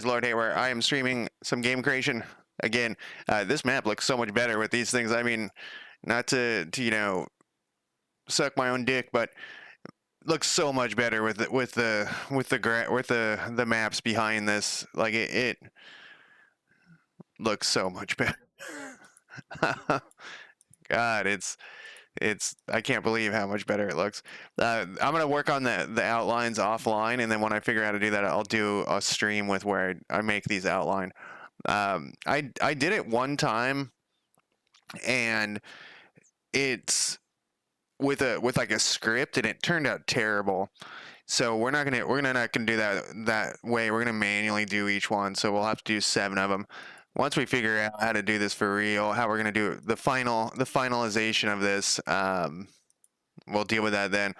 Lord Hayward. I am streaming some game creation again. This map looks so much better with these things. I mean, not to suck my own dick, but looks so much better with the maps behind this. Like it looks so much better. God, it's I can't believe how much better it looks. I'm gonna work on the outlines offline, and then when I figure out how to do that, I'll do a stream with where I make these outline. I did it one time, and it's with like a script, and it turned out terrible. So we're not gonna do that way. We're gonna manually do each one. So we'll have to do 7 of them. Once we figure out how to do this for real, how we're gonna do the finalization of this, we'll deal with that then.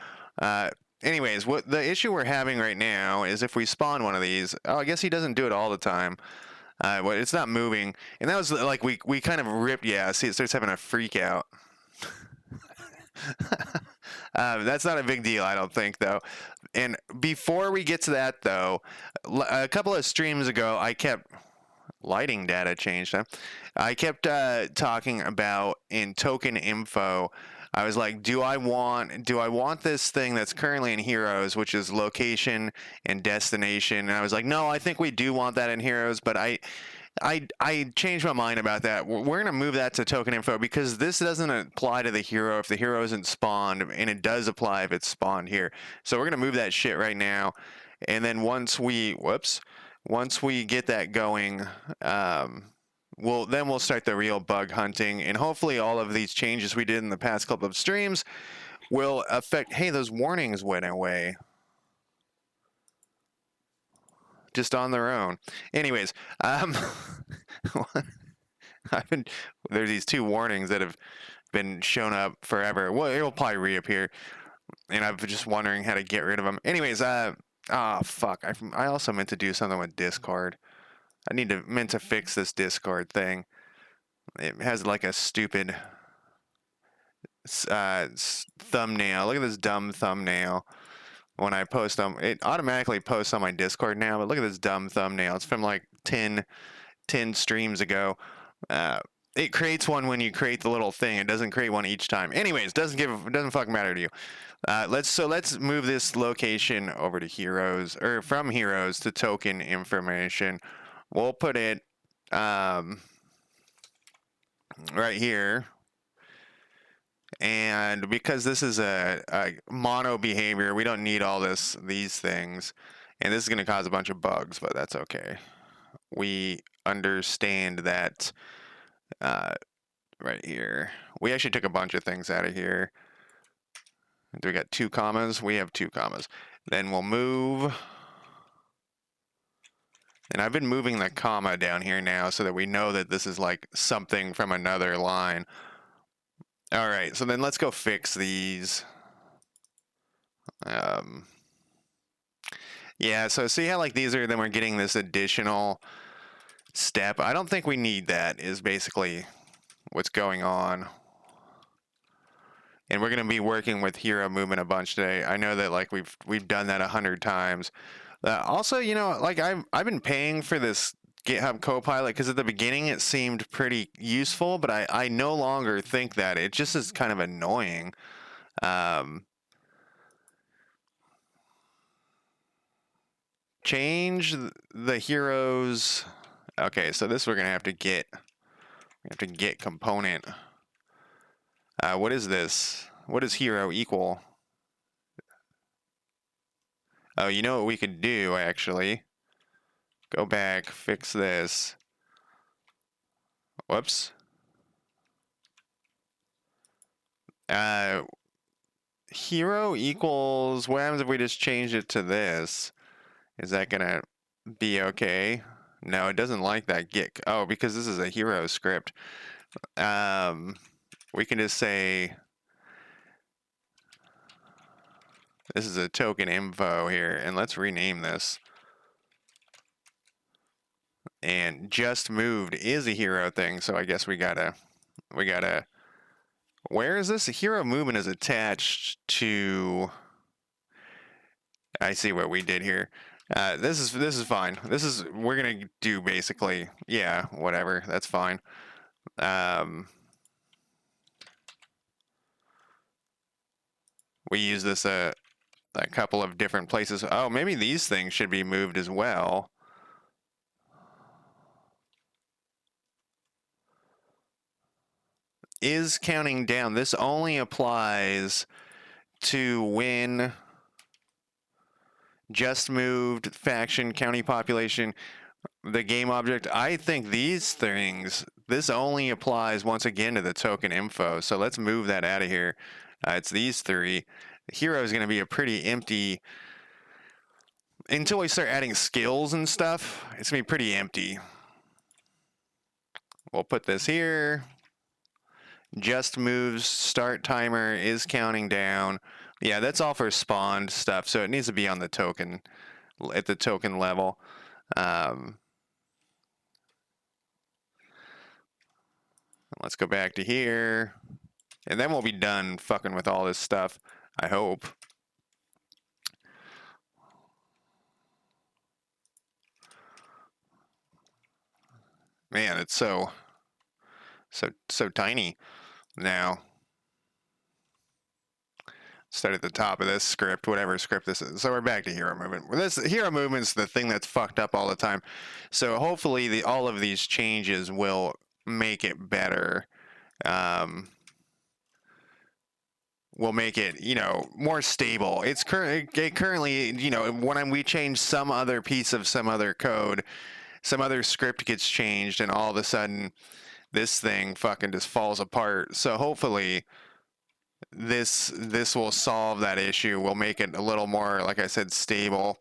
Anyways, what the issue we're having right now is if we spawn one of these. Oh, I guess he doesn't do it all the time. But it's not moving, and that was like we kind of ripped. Yeah, see, it starts having a freak out. That's not a big deal, I don't think, though. And before we get to that, though, a couple of streams ago, I kept lighting data changed. Huh? I kept talking about in token info. I was like, do I want this thing that's currently in Heroes, which is location and destination? And I was like, no, I think we do want that in Heroes, but I changed my mind about that. We're gonna move that to token info because this doesn't apply to the hero if the hero isn't spawned, and it does apply if it's spawned here. So we're gonna move that shit right now, and then once we get that going, we'll start the real bug hunting, and hopefully all of these changes we did in the past couple of streams will affect. Hey, those warnings went away just on their own. Anyways, there's these 2 warnings that have been shown up forever. Well, it'll probably reappear, and I'm just wondering how to get rid of them. Anyways, fuck. I also meant to do something with Discord. Meant to fix this Discord thing. It has like a stupid thumbnail. Look at this dumb thumbnail. When I post them, it automatically posts on my Discord now, but look at this dumb thumbnail. It's from like 10 streams ago. It creates one when you create the little thing. It doesn't create one each time. Anyways, doesn't fucking matter to you. Let's move this location over to Heroes, or from Heroes to token information. We'll put it right here. And because this is a mono behavior, we don't need all these things. And this is going to cause a bunch of bugs, but that's okay. We understand that right here. We actually took a bunch of things out of here. We got 2 commas. We have 2 commas. Then we'll move. And I've been moving the comma down here now so that we know that this is like something from another line. All right, so then let's go fix these. Yeah, so see how like these are, then we're getting this additional step. I don't think we need that, is basically what's going on. And we're going to be working with hero movement a bunch today. I know that like we've done that 100 times. Also, you know, like I've been paying for this GitHub Copilot because at the beginning it seemed pretty useful, but I no longer think that. It just is kind of annoying. Change the heroes. Okay, so this we're gonna have to get. We have to get component. What is this? What does hero equal? Oh, you know what we could do actually? Go back, fix this. Whoops. Hero equals, what happens if we just change it to this? Is that gonna be okay? No, it doesn't like that get. Oh, because this is a hero script. We can just say this is a token info here, and let's rename this. And just moved is a hero thing, so I guess we gotta. Where is this? Hero movement is attached to. I see what we did here. This is fine. We're gonna do basically, yeah, whatever. That's fine. We use this a couple of different places. Oh, maybe these things should be moved as well. Is counting down. This only applies to when just moved, faction, county population, the game object. I think these things, this only applies once again to the token info. So let's move that out of here. It's these three. Hero is going to be a pretty empty until we start adding skills and stuff. It's going to be pretty empty. We'll put this here. Just moves, start timer is counting down. Yeah, that's all for spawned stuff, so it needs to be on the token, at the token level. Let's go back to here, and then we'll be done fucking with all this stuff, I hope. Man, it's so tiny now. Start at the top of this script, whatever script this is. So we're back to hero movement. This hero movement's the thing that's fucked up all the time. So hopefully all of these changes will make it better. Will make it, you know, more stable. It currently, you know, when we change some other piece of some other code, some other script gets changed, and all of a sudden this thing fucking just falls apart. So hopefully this will solve that issue. We'll make it a little more, like I said, stable.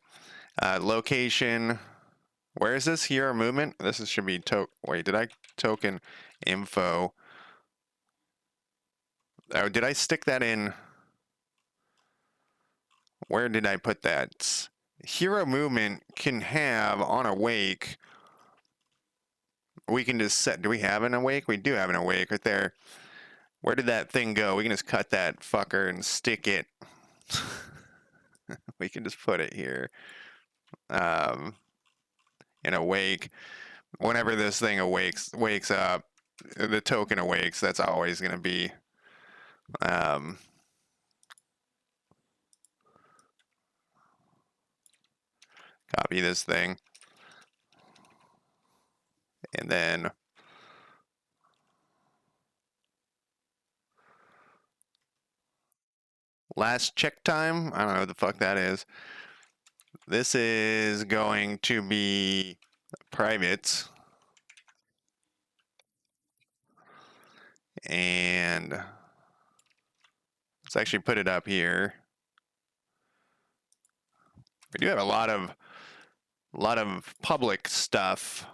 Location. Where is this hero movement? Should be wait, did I token info? Oh, did I stick that in? Where did I put that? Hero movement can have on awake. We can just set. Do we have an awake? We do have an awake right there. Where did that thing go? We can just cut that fucker and stick it. We can just put it here. In awake. Whenever this thing wakes up, the token awakes. That's always going to be. Copy this thing. And then last check time. I don't know what the fuck that is. This is going to be private. And let's actually put it up here. We do have a lot of public stuff.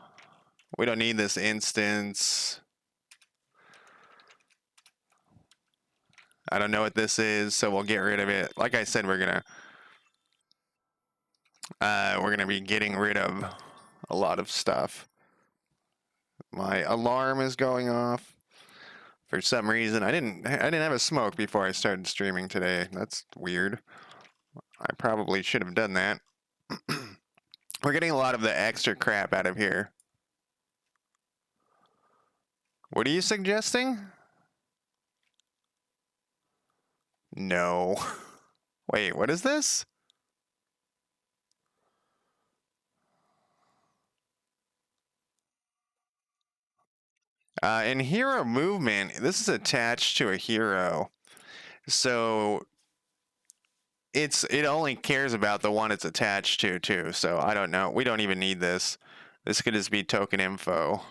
We don't need this instance. I don't know what this is, so we'll get rid of it. Like I said, we're gonna be getting rid of a lot of stuff. My alarm is going off for some reason. I didn't have a smoke before I started streaming today. That's weird. I probably should have done that. We're getting a lot of the extra crap out of here. What are you suggesting? No. Wait, what is this? In hero movement, this is attached to a hero. So it only cares about the one it's attached to too. So I don't know. We don't even need this. This could just be token info.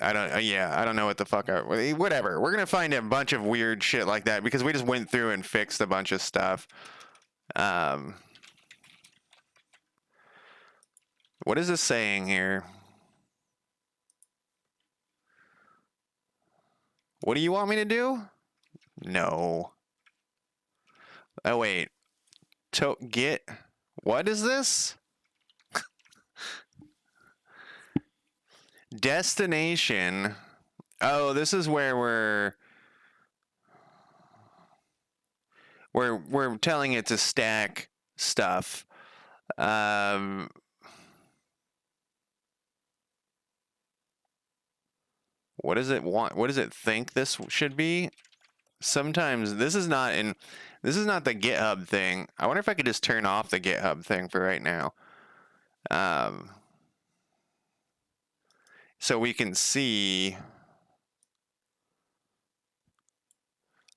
I don't know what the fuck. Whatever. We're gonna find a bunch of weird shit like that because we just went through and fixed a bunch of stuff. What is this saying here? What do you want me to do? No. Oh wait. Get. What is this? Destination. Oh, this is where we're telling it to stack stuff. Um, what does it want? What does it think this should be? Sometimes this is not the GitHub thing. I wonder if I could just turn off the GitHub thing for right now. So we can see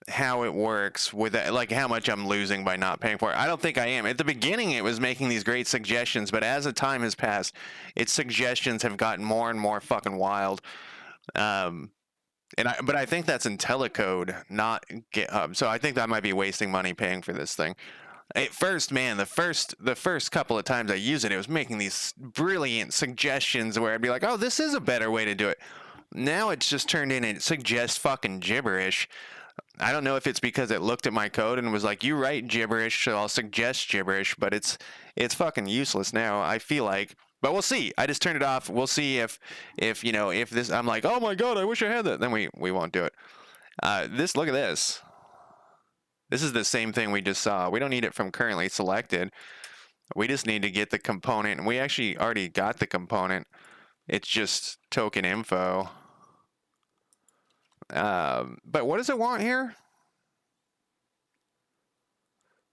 how it works with that, like how much I'm losing by not paying for it. I don't think I am. At the beginning, it was making these great suggestions, but as the time has passed, its suggestions have gotten more and more fucking wild. But I think that's IntelliCode, not GitHub. So I think that might be wasting money paying for this thing. At first, man, the first couple of times I used it, it was making these brilliant suggestions where I'd be like, "Oh, this is a better way to do it." Now it's just turned in and suggests fucking gibberish. I don't know if it's because it looked at my code and was like, "You write gibberish, so I'll suggest gibberish," but it's fucking useless now, I feel like. But we'll see. I just turned it off. We'll see if if this, I'm like, "Oh my god, I wish I had that." Then we won't do it. Look at this. This is the same thing we just saw. We don't need it from currently selected. We just need to get the component, and we actually already got the component. It's just token info. But what does it want here?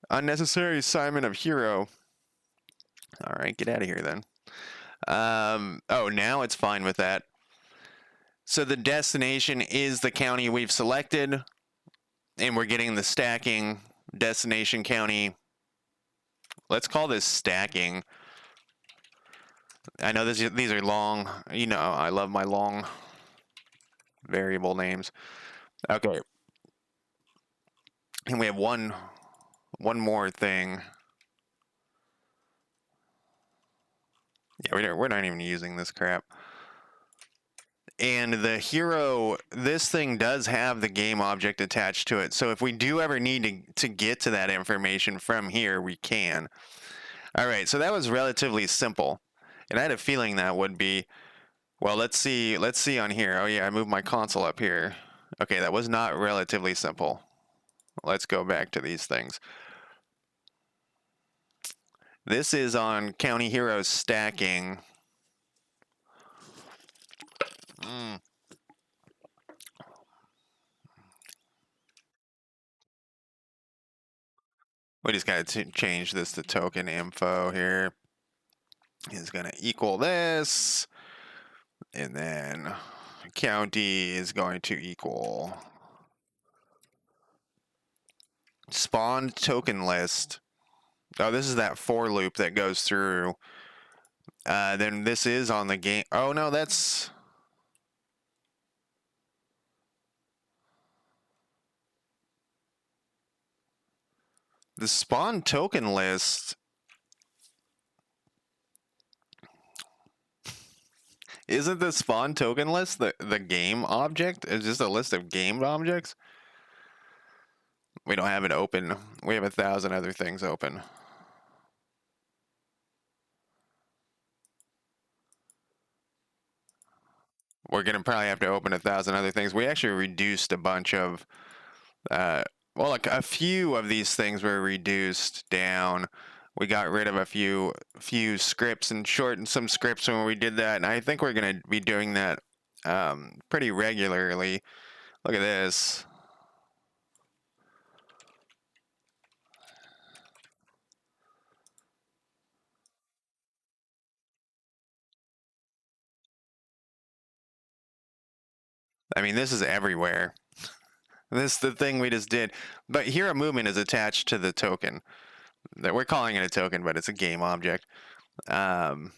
Unnecessary assignment of hero. All right, get out of here then. Oh, now it's fine with that. So the destination is the county we've selected, and we're getting the stacking destination county. Let's call this stacking. I know these are long. You know, I love my long variable names. Okay. And we have one more thing. Yeah, we're not even using this crap. And the hero, this thing does have the game object attached to it. So if we do ever need to get to that information from here, we can. All right, so that was relatively simple. And I had a feeling that would be. Well, let's see on here. Oh yeah, I moved my console up here. Okay, that was not relatively simple. Let's go back to these things. This is on County Heroes stacking. We just got to change this to token info here. Is going to equal this. And then county is going to equal spawned token list. Oh, this is that for loop that goes through. Then this is on the game. Oh, no, that's... The spawn token list. Isn't the spawn token list the game object? It's just a list of game objects? We don't have it open. We have 1,000 other things open. We're going to probably have to open 1,000 other things. We actually reduced a bunch of, well, like a few of these things were reduced down. We got rid of a few scripts and shortened some scripts when we did that. And I think we're going to be doing that pretty regularly. Look at this. I mean, this is everywhere. This is the thing we just did. But hero movement is attached to the token. That we're calling it a token, but it's a game object. Okay.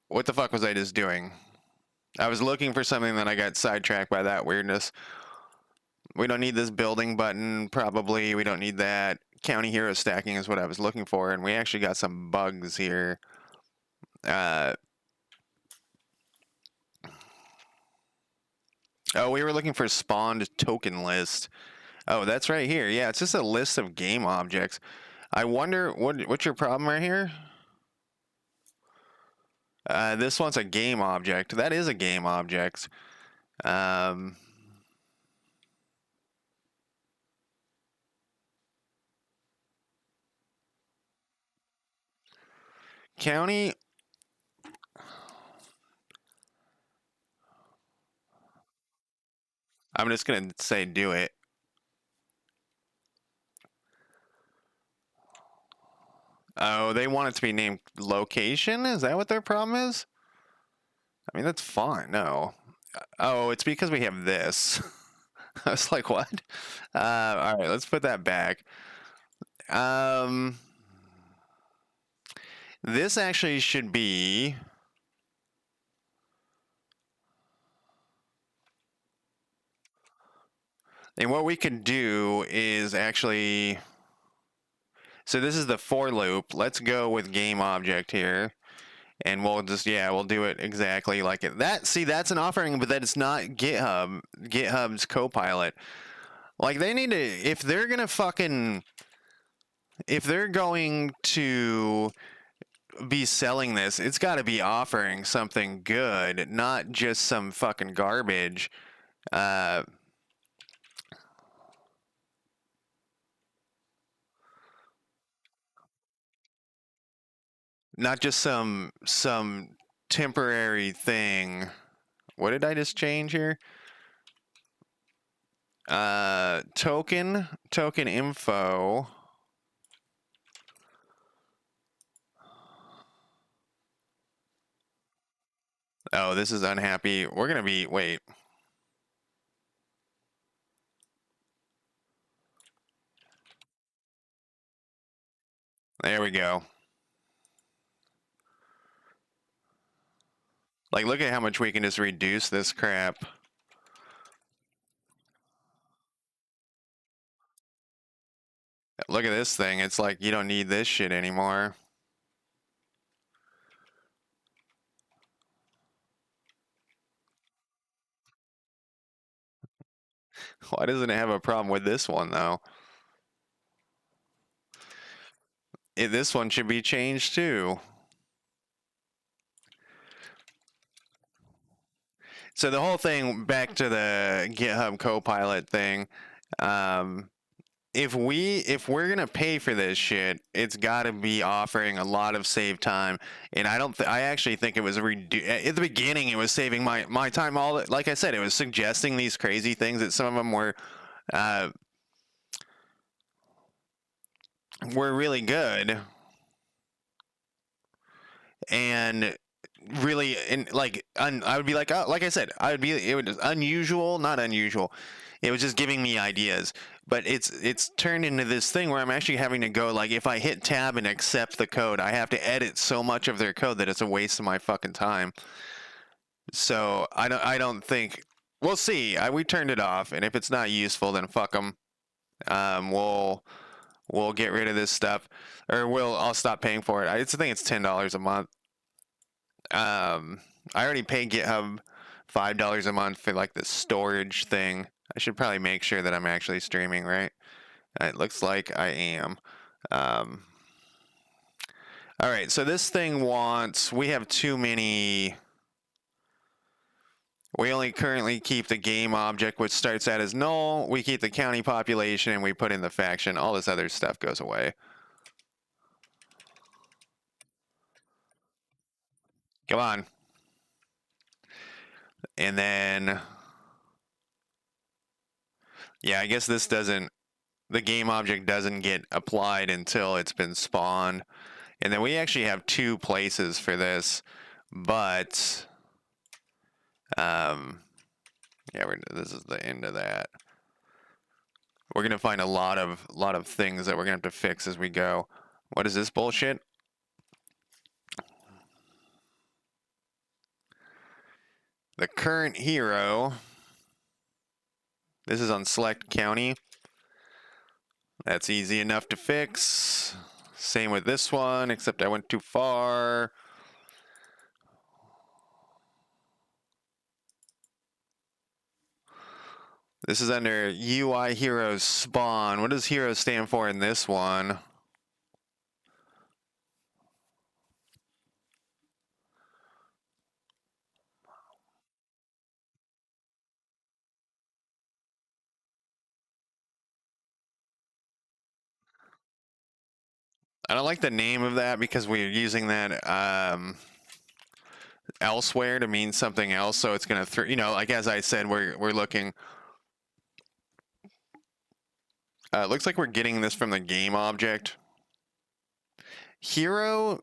What the fuck was I just doing? I was looking for something, then I got sidetracked by that weirdness. We don't need this building button, probably. We don't need that. County hero stacking is what I was looking for, and we actually got some bugs here. Oh, we were looking for spawned token list. Oh, that's right here. Yeah, it's just a list of game objects. I wonder, what's your problem right here? This one's a game object. That is a game object. County. I'm just gonna say do it. Oh, they want it to be named location? Is that what their problem is? I mean, that's fine. No. Oh, it's because we have this. I was like, what? All right, let's put that back. Um, this actually should be. And what we could do is actually. So this is the for loop. Let's go with game object here. And we'll just, yeah, we'll do it exactly like it. That, see, that's an offering, but that it's not GitHub's Copilot. Like, they need to, if they're gonna fucking, if they're going to be selling this, it's got to be offering something good, not just some fucking garbage. Uh, Not just some temporary thing. What did I just change here? Token info. Oh, this is unhappy. We're gonna be, wait. There we go. Like, look at how much we can just reduce this crap. Look at this thing. It's like you don't need this shit anymore. Why doesn't it have a problem with this one though? This one should be changed too. So the whole thing, back to the GitHub Copilot thing. Um, if we're gonna pay for this shit, it's got to be offering a lot of save time. And I actually think it was at the beginning. It was saving my time. Like I said, it was suggesting these crazy things that some of them uh, were really good and really, and like I would be like, oh, like I said, it was unusual, not unusual. It was just giving me ideas, but it's turned into this thing where I'm actually having to go, like, if I hit tab and accept the code, I have to edit so much of their code that it's a waste of my fucking time. So I don't think, we'll see. We turned it off, and if it's not useful, then fuck them. We'll get rid of this stuff, or I'll stop paying for it. I think it's $10 a month. I already pay GitHub $5 a month for like the storage thing. I should probably make sure that I'm actually streaming, right? It looks like I am. Um, all right, so this thing wants. We have too many. We only currently keep the game object, which starts out as null. We keep the county population, and we put in the faction. All this other stuff goes away. Come on. And then, yeah, I guess this doesn't. The game object doesn't get applied until it's been spawned. And then we actually have two places for this, but yeah, this is the end of that. We're gonna find a lot of things that we're gonna have to fix as we go. What is this bullshit? The current hero. This is on select county. That's easy enough to fix. Same with this one, except I went too far. This is under UI heroes spawn. What does hero stand for in this one? I don't like the name of that because we're using that elsewhere to mean something else. So it's gonna, you know, like as I said, we're looking. Looks like we're getting this from the game object. Hero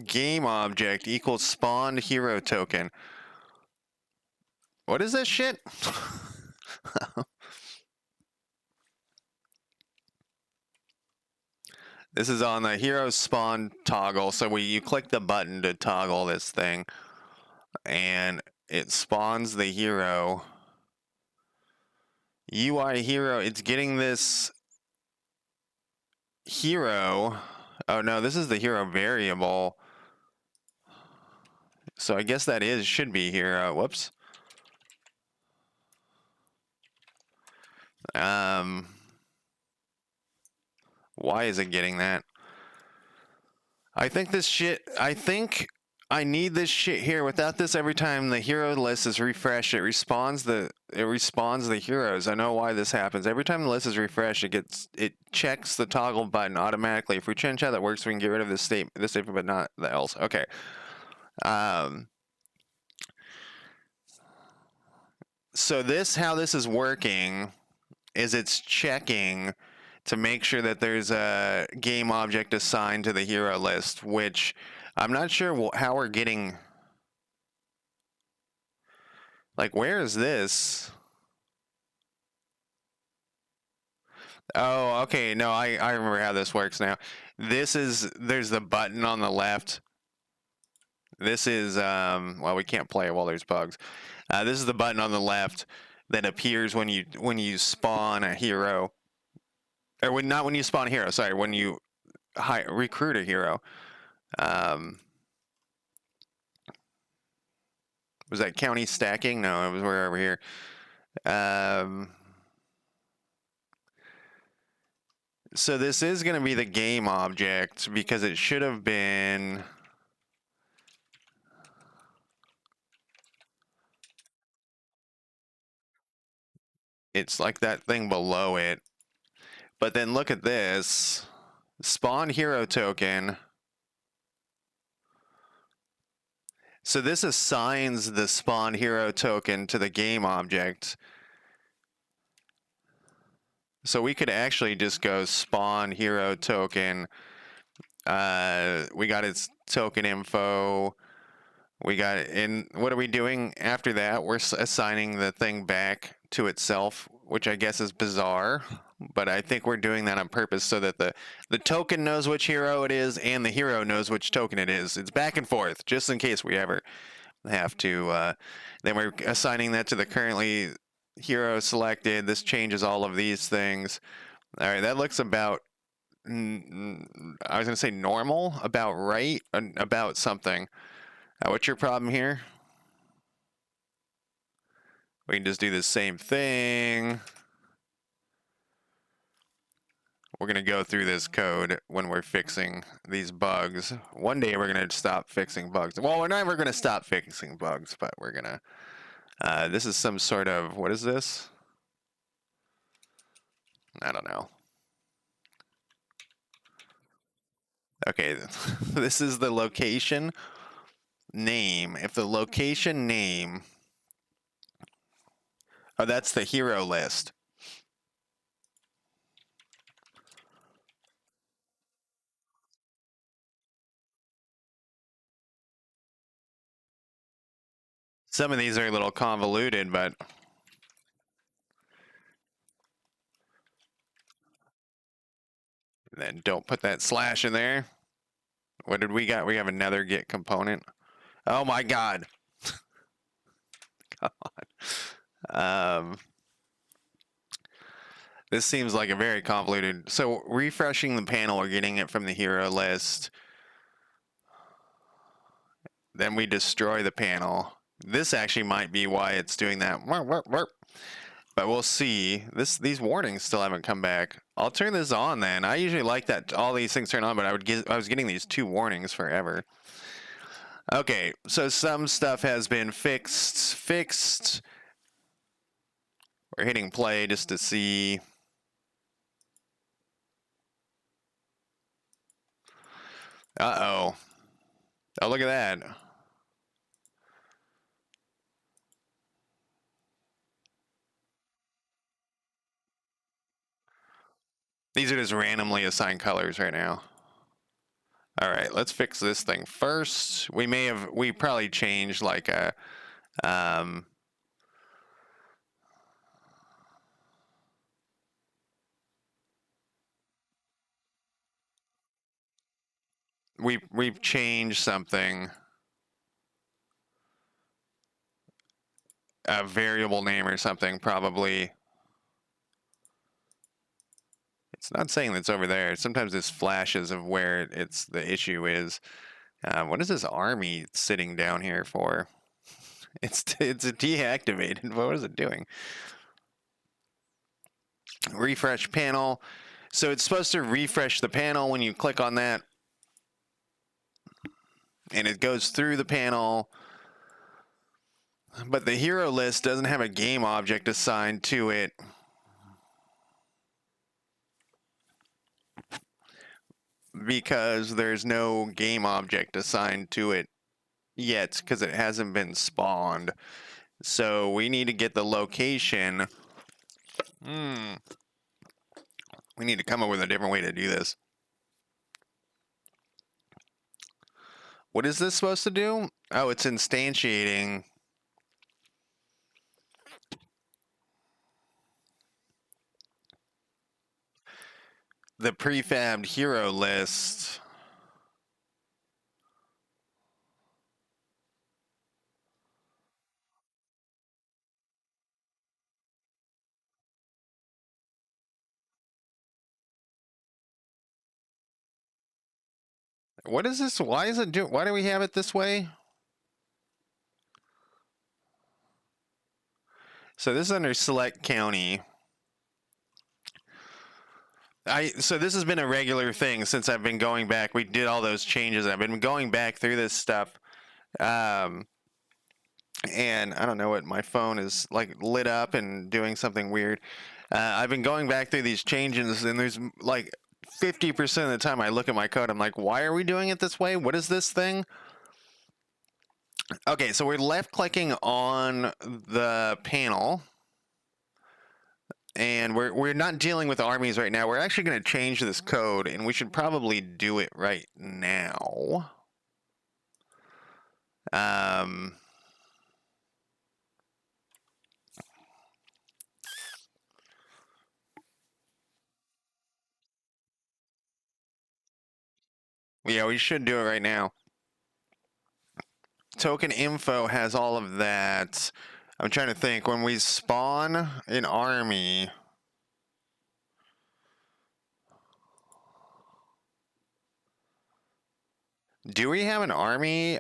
game object equals spawned hero token. What is this shit? This is on the hero spawn toggle. So you click the button to toggle this thing, and it spawns the hero. UI hero. It's getting this hero. Oh no, this is the hero variable. So I guess that should be hero. Whoops. Why is it getting that? I think this shit, I think I need this shit here. Without this, every time the hero list is refreshed, it respawns the heroes. I know why this happens. Every time the list is refreshed, it checks the toggle button automatically. If we change how that works, we can get rid of this statement, but not the else. Okay. So how this is working is it's checking to make sure that there's a game object assigned to the hero list, which I'm not sure how we're getting. Like, where is this? Oh, okay. No, I remember how this works now. There's the button on the left. This is, well, we can't play it while there's bugs. This is the button on the left that appears when you spawn a hero. Or not when you spawn a hero, sorry, when you recruit a hero. Was that county stacking? No, it was way over here. So this is going to be the game object because it should have been. It's like that thing below it. But then look at this. Spawn hero token. So this assigns the spawn hero token to the game object. So we could actually just go spawn hero token. We got its token info. We got it. And what are we doing after that? We're assigning the thing back to itself, which I guess is bizarre. But I think we're doing that on purpose so that the token knows which hero it is and the hero knows which token it is. It's back and forth, just in case we ever have to. Then we're assigning that to the currently hero selected. This changes all of these things. All right, that looks about. I was gonna say normal, about right, about something. What's your problem here? We can just do the same thing. We're going to go through this code when we're fixing these bugs. One day we're going to stop fixing bugs. Well, we're never going to stop fixing bugs, but we're going to... this is some sort of... What is this? I don't know. Okay, this is the location name. If the location name... Oh, that's the hero list. Some of these are a little convoluted, but... And then don't put that slash in there. What did we got? We have another get component. Oh my god. Come on. This seems like a very convoluted. So refreshing the panel or getting it from the hero list. Then we destroy the panel. This actually might be why it's doing that. But we'll see. These warnings still haven't come back. I'll turn this on then. I usually like that all these things turn on, but I was getting these 2 warnings forever. Okay, so some stuff has been fixed. We're hitting play just to see. Uh-oh. Oh, look at that. These are just randomly assigned colors right now. All right, let's fix this thing first. We probably changed like a, um, we've changed something, a variable name or something, probably. It's not saying that's over there. Sometimes this flashes of where it's the issue is. What is this army sitting down here for? It's deactivated. What is it doing? Refresh panel. So it's supposed to refresh the panel when you click on that, and it goes through the panel. But the hero list doesn't have a game object assigned to it. Because there's no game object assigned to it yet, because it hasn't been spawned. So we need to get the location. We need to come up with a different way to do this. What is this supposed to do? Oh, it's instantiating. The prefabbed hero list. What is this? Why is it do? Why do we have it this way? So this is under select county. So this has been a regular thing since I've been going back. We did all those changes. I've been going back through this stuff. And I don't know what, my phone is like lit up and doing something weird. I've been going back through these changes, and there's like 50% of the time I look at my code, I'm like, why are we doing it this way? What is this thing? Okay, so we're left clicking on the panel, and we're not dealing with armies right now. We're actually going to change this code, and we should probably do it right now. Yeah, we should do it right now. Token info has all of that. I'm trying to think. When we spawn an army, do we have an army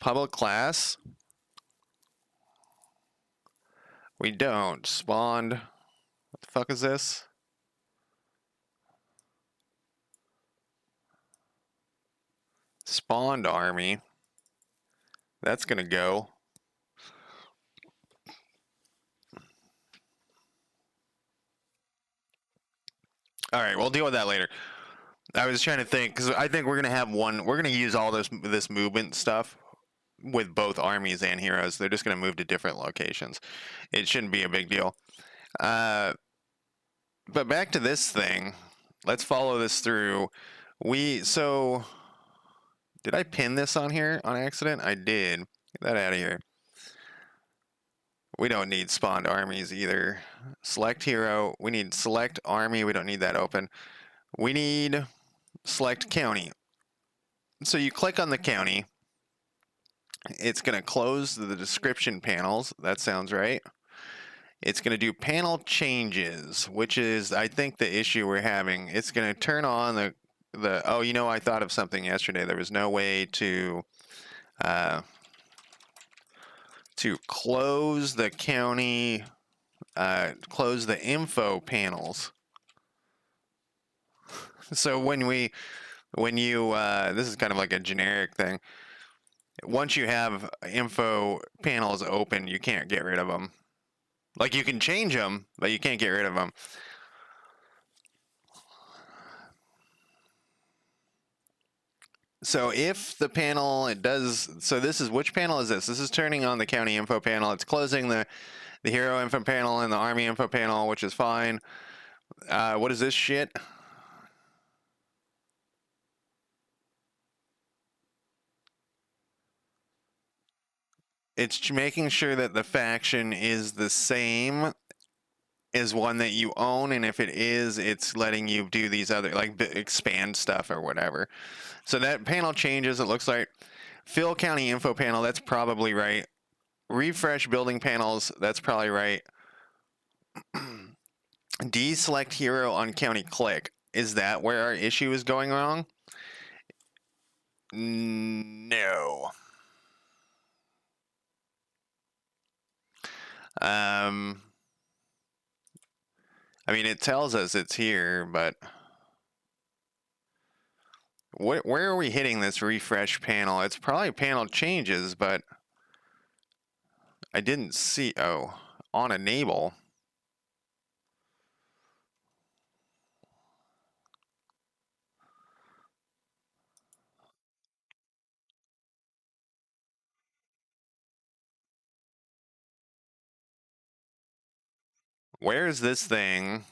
public class? We don't. Spawned. What the fuck is this? Spawned army. That's gonna go. All right, we'll deal with that later. I was trying to think, because I think we're gonna have one. We're gonna use all this movement stuff with both armies and heroes. They're just gonna move to different locations. It shouldn't be a big deal. But back to this thing. Let's follow this through. So did I pin this on here on accident? I did. Get that out of here. We don't need spawned armies either. Select hero. We need select army. We don't need that open. We need select county. So you click on the county. It's going to close the description panels. That sounds right. It's going to do panel changes, which is, I think, the issue we're having. It's going to turn on oh, you know, I thought of something yesterday. There was no way to close the county, close the info panels. So when you, this is kind of like a generic thing. Once you have info panels open, you can't get rid of them. Like, you can change them, but you can't get rid of them. So if the panel, it does, so this is, which panel is this? This is turning on the county info panel. It's closing the hero info panel and the army info panel, which is fine. What is this shit? It's making sure that the faction is the same as one that you own, and if it is, it's letting you do these other, like, expand stuff or whatever. So that panel changes, it looks like. Fill county info panel, that's probably right. Refresh building panels, that's probably right. Deselect hero on county click. Is that where our issue is going wrong? No. I mean, it tells us it's here, but where are we hitting this refresh panel? It's probably panel changes, but I didn't see. Oh, on enable. Where is this thing?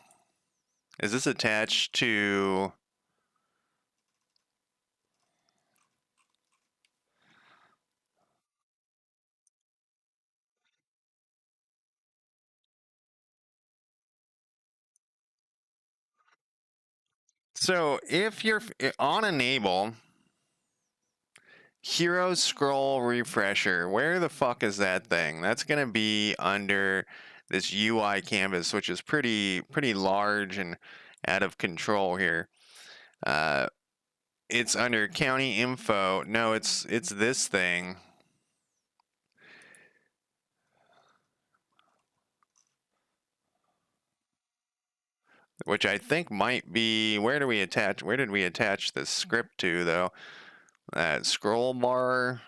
Is this attached to? So if you're on enable, hero scroll refresher, where the fuck is that thing? That's gonna be under this UI canvas, which is pretty large and out of control here. It's under county info. No, it's this thing. Which I think might be, where did we attach this script to though? Scroll bar,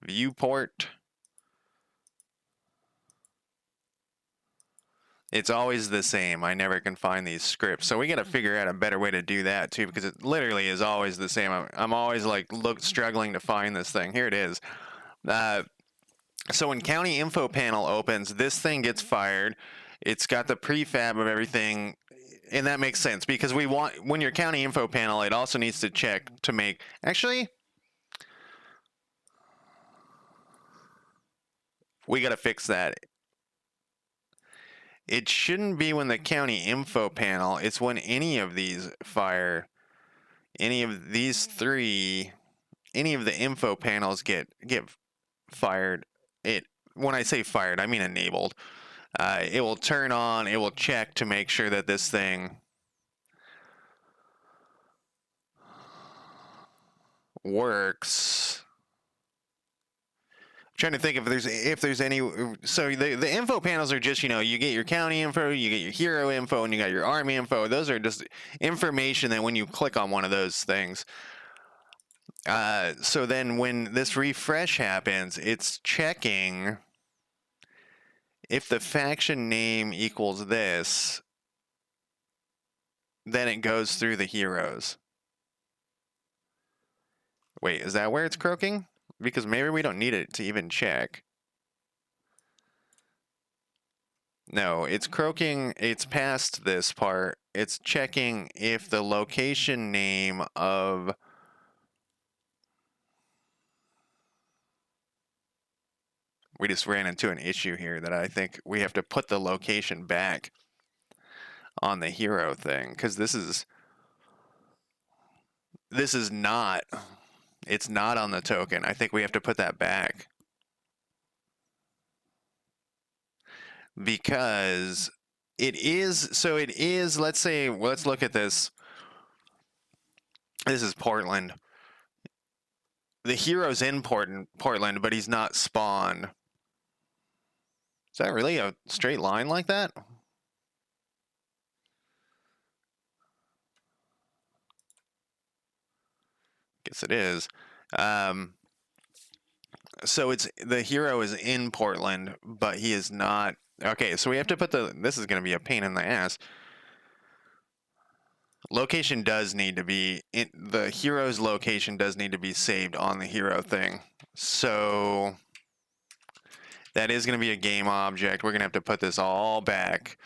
viewport. It's always the same. I never can find these scripts. So we got to figure out a better way to do that too, because it literally is always the same. I'm always like struggling to find this thing. Here it is. So when county info panel opens, this thing gets fired. It's got the prefab of everything, and that makes sense because we want, when your county info panel, it also needs to check to make, actually, we got to fix that. It shouldn't be when the county info panel, it's when any of these fire, any of these three, any of the info panels get fired. When I say fired, I mean enabled. It will turn on, it will check to make sure that this thing works. I'm trying to think if there's any. So the info panels are just, you get your county info, you get your hero info, and you got your army info. Those are just information that when you click on one of those things. So then when this refresh happens, it's checking if the faction name equals this, then it goes through the heroes. Wait, is that where it's croaking? Because maybe we don't need it to even check. No, it's croaking, it's past this part. It's checking if the location name of... We just ran into an issue here that I think we have to put the location back on the hero thing, because this is not, it's not on the token. I think we have to put that back. Because it is, so it is, let's say, let's look at this. This is Portland. The hero's in Portland, but he's not spawned. Is that really a straight line like that? Guess it is. So it's, the hero is in Portland, but he is not. Okay, so we have to put this is going to be a pain in the ass. Location does need to be the hero's location does need to be saved on the hero thing. So that is going to be a game object. We're going to have to put this all back.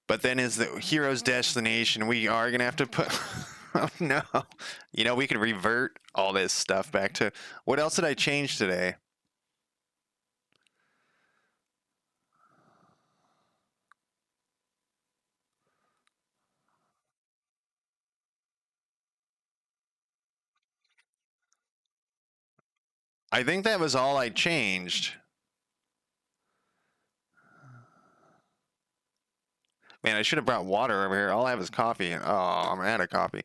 But then is the hero's destination, we are going to have to put oh no. You know, we could revert all this stuff back to what else did I change today? I think that was all I changed. Man, I should have brought water over here. All I have is coffee. And, oh, I'm out of coffee.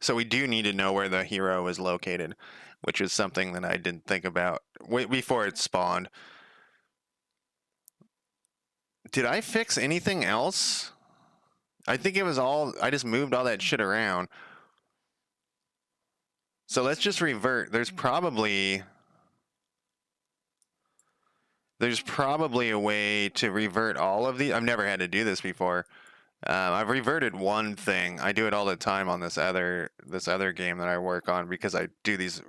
So we do need to know where the hero is located, which is something that I didn't think about before it spawned. Did I fix anything else? I think it was all, I just moved all that shit around. So let's just revert. There's probably a way to revert all of these. I've never had to do this before. I've reverted one thing. I do it all the time on this other game that I work on because I do these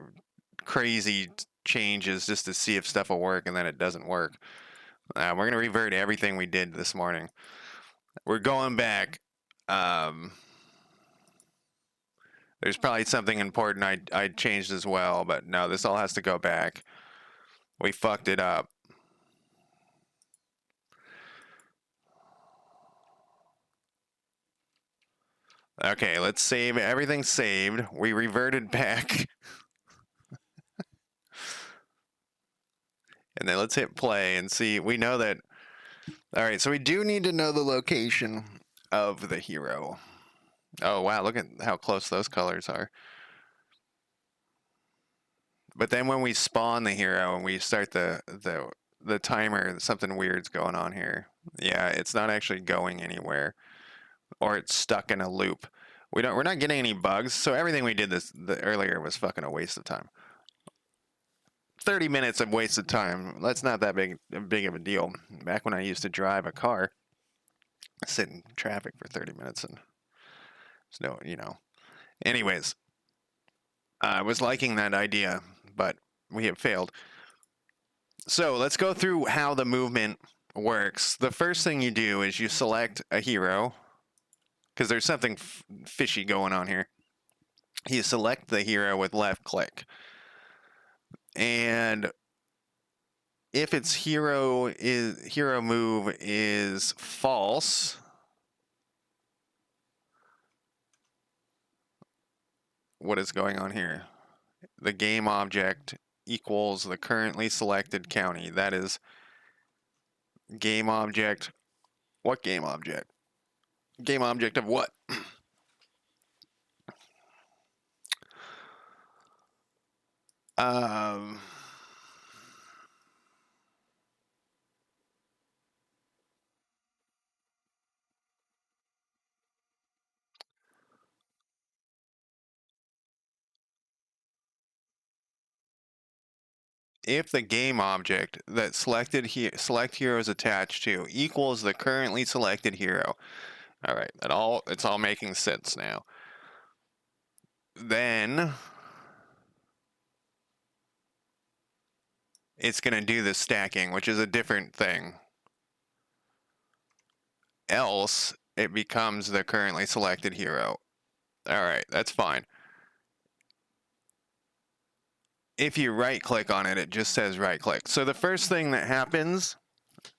crazy changes just to see if stuff will work, and then it doesn't work. We're gonna revert everything we did this morning. We're going back. There's probably something important I changed as well, but no, this all has to go back. We fucked it up. Okay, let's save everything saved. We reverted back. And then let's hit play and see. We know that. All right, so we do need to know the location of the hero. Oh, wow, look at how close those colors are. But then when we spawn the hero and we start the timer, something weird's going on here. Yeah, it's not actually going anywhere, or it's stuck in a loop. We're not getting any bugs, so everything we did earlier was fucking a waste of time. 30 minutes of wasted time. That's not that big of a deal. Back when I used to drive a car, sit in traffic for 30 minutes and no, Anyways, I was liking that idea, but we have failed. So let's go through how the movement works. The first thing you do is you select a hero, because there's something fishy going on here. You select the hero with left click. And if its hero move is false, what is going on here? The game object equals the currently selected county. That is game object. What game object? Game object of what? If the game object that select hero is attached to equals the currently selected hero. All right, it's all making sense now. Then it's going to do the stacking, which is a different thing. Else it becomes the currently selected hero. All right, that's fine. If you right click on it, it just says right click. So the first thing that happens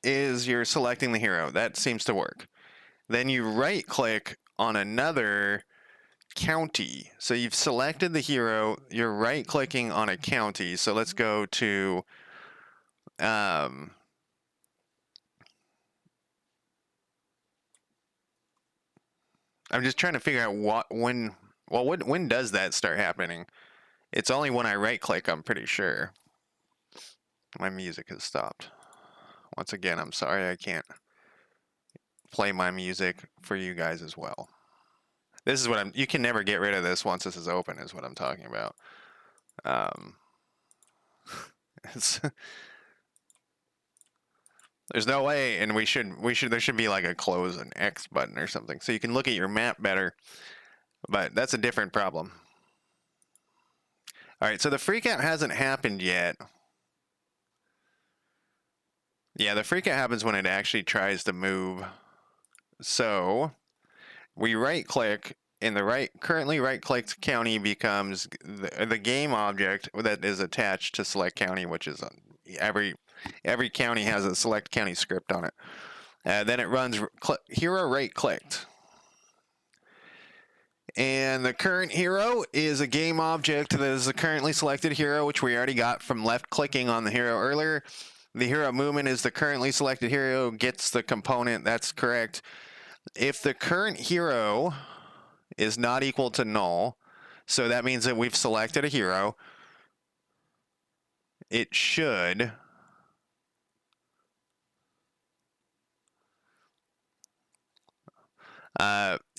is you're selecting the hero. That seems to work. Then you right click on another county. So you've selected the hero, you're right clicking on a county. So let's go to I'm just trying to figure out when does that start happening? It's only when I right click, I'm pretty sure. My music has stopped. Once again, I'm sorry I can't play my music for you guys as well. This is what you can never get rid of this once this is open, is what I'm talking about. It's There's no way, and there should be like a close an X button or something so you can look at your map better. But that's a different problem. All right, so the freak out hasn't happened yet. Yeah, the freak out happens when it actually tries to move. So we right click, and the currently right clicked county becomes the game object that is attached to select county, which is every county has a select county script on it. Then it runs hero right clicked. And the current hero is a game object that is a currently selected hero, which we already got from left clicking on the hero earlier. The hero movement is the currently selected hero gets the component. That's correct. If the current hero is not equal to null, so that means that we've selected a hero, it should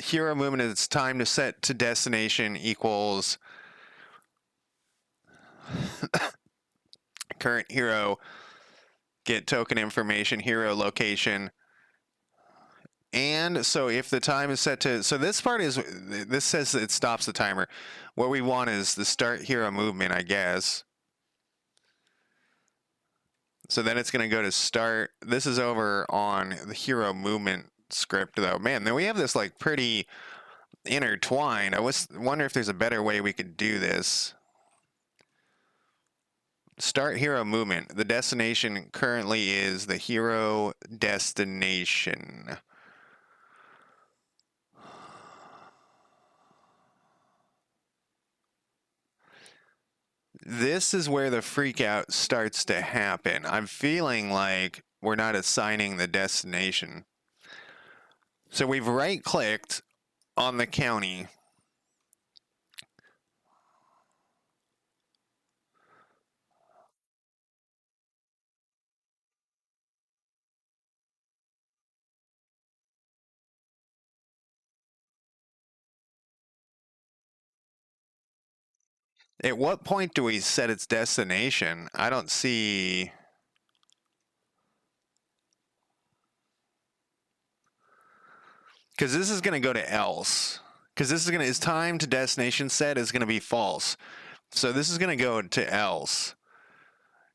hero movement is time to set to destination equals current hero get token information, hero location. And so if the time is set to, so this part is, this says it stops the timer. What we want is the start hero movement, I guess. So then it's going to go to start. This is over on the hero movement script though. Man, then we have this like pretty intertwined. I wonder if there's a better way we could do this. Start hero movement. The destination currently is the hero destination. This is where the freak out starts to happen. I'm feeling like we're not assigning the destination. So we've right clicked on the county. At what point do we set its destination? I don't see. Because this is going to go to else. Because this is going to, its time to destination set is going to be false. So this is going to go to else.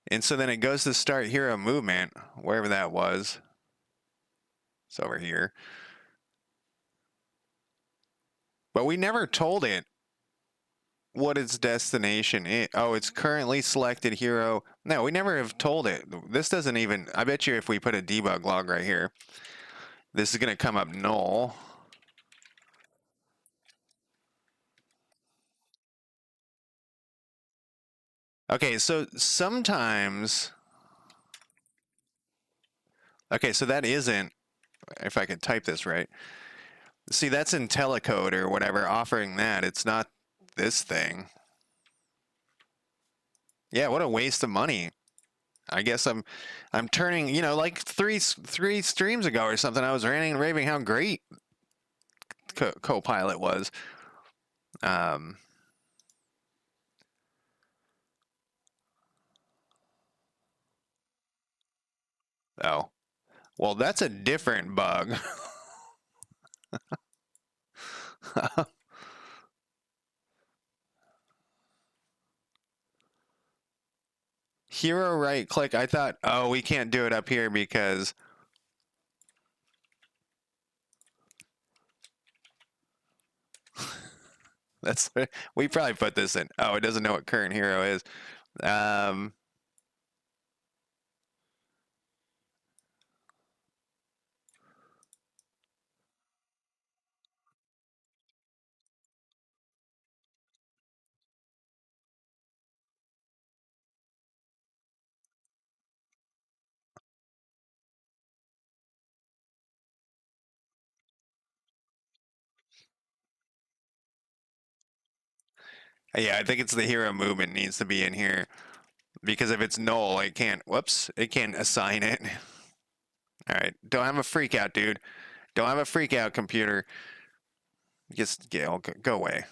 And so then it goes to start hero movement, wherever that was. It's over here. But we never told it what its destination is. Oh, it's currently selected hero. No, we never have told it. This doesn't even, I bet you if we put a debug log right here, this is going to come up null. Okay, so sometimes, okay, so that isn't, if I could type this right. See, that's IntelliCode or whatever offering that. It's not this thing. Yeah, what a waste of money. I guess I'm turning, you know, like three streams ago or something, I was ranting and raving how great Copilot was. Oh, well, that's a different bug. Hero right click. I thought, oh, we can't do it up here because that's we probably put this in. Oh, it doesn't know what current hero is. Yeah, I think it's the hero movement needs to be in here because if it's null, it can't. Whoops, it can't assign it. All right, don't have a freak out, dude. Don't have a freak out, computer. Just go away.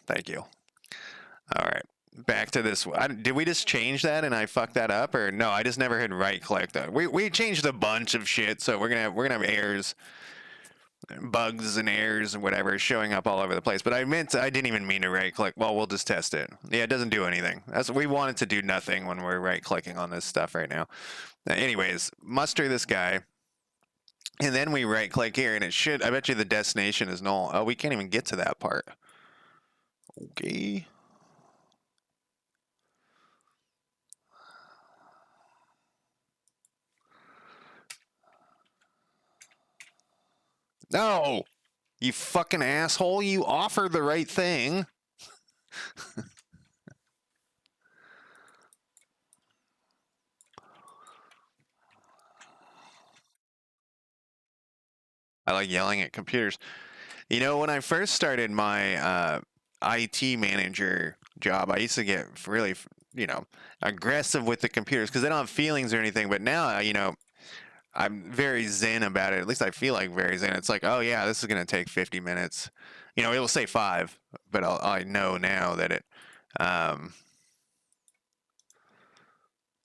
Thank you. All right. back to this. Did we just change that and I fucked that up, or no? I just never hit right click though. We changed a bunch of shit, so we're gonna have errors, bugs and errors and whatever showing up all over the place. But I didn't even mean to right click. Well, we'll just test it. Yeah, it doesn't do anything. That's we want it to do nothing when we're right clicking on this stuff right now. Anyways, muster this guy. And then we right click here and it should, I bet you the destination is null. Oh, we can't even get to that part. Okay. No, you fucking asshole. You offered the right thing. I like yelling at computers. You know, when I first started my IT manager job, I used to get really, aggressive with the computers because they don't have feelings or anything. But now, I'm very zen about it. At least I feel like very zen. It's like, oh yeah, this is gonna take 50 minutes. It will say 5, but I know now that it. Um,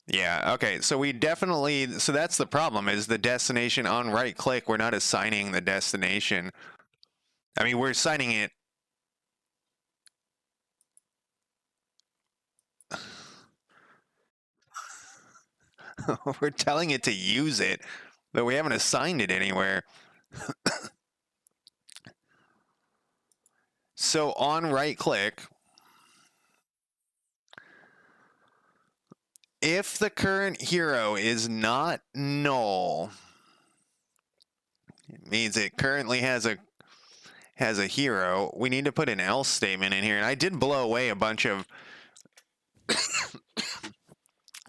yeah. Okay. So we definitely. So that's the problem. Is the destination on right click? We're not assigning the destination. I mean, we're assigning it. We're telling it to use it, but we haven't assigned it anywhere. So on right click, if the current hero is not null, it means it currently has a hero. We need to put an else statement in here, and I did blow away a bunch of.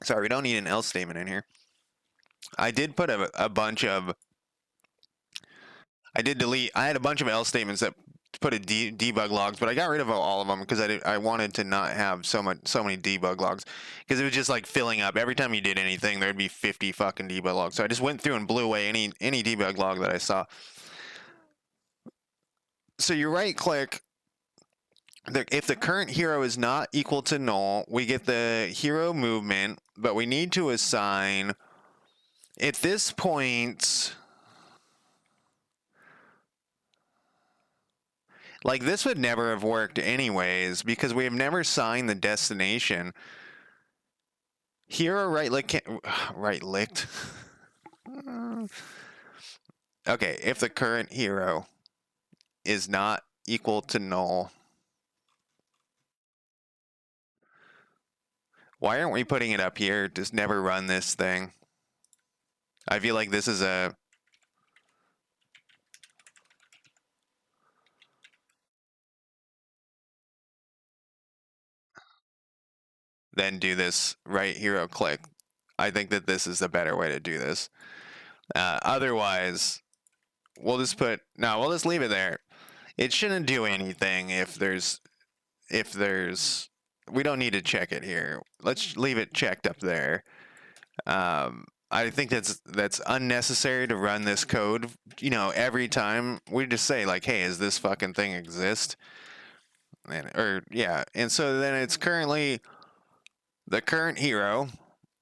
Sorry, we don't need an else statement in here. I did put a bunch of. I did delete. I had a bunch of else statements that put a debug logs, but I got rid of all of them because I wanted to not have so many debug logs because it was just like filling up. Every time you did anything, there'd be 50 fucking debug logs. So I just went through and blew away any debug log that I saw. So you right click. If the current hero is not equal to null, we get the hero movement, but we need to assign. At this point, like this would never have worked anyways because we have never signed the destination. Hero right lick right licked. Okay, if the current hero is not equal to null, why aren't we putting it up here? Just never run this thing. I feel like this is a. Then do this right hero click. I think that this is the better way to do this. Otherwise, we'll just put. No, we'll just leave it there. It shouldn't do anything if there's. We don't need to check it here. Let's leave it checked up there. I think that's unnecessary to run this code. Every time we just say like, "Hey, does this fucking thing exist?" And so then it's currently the current hero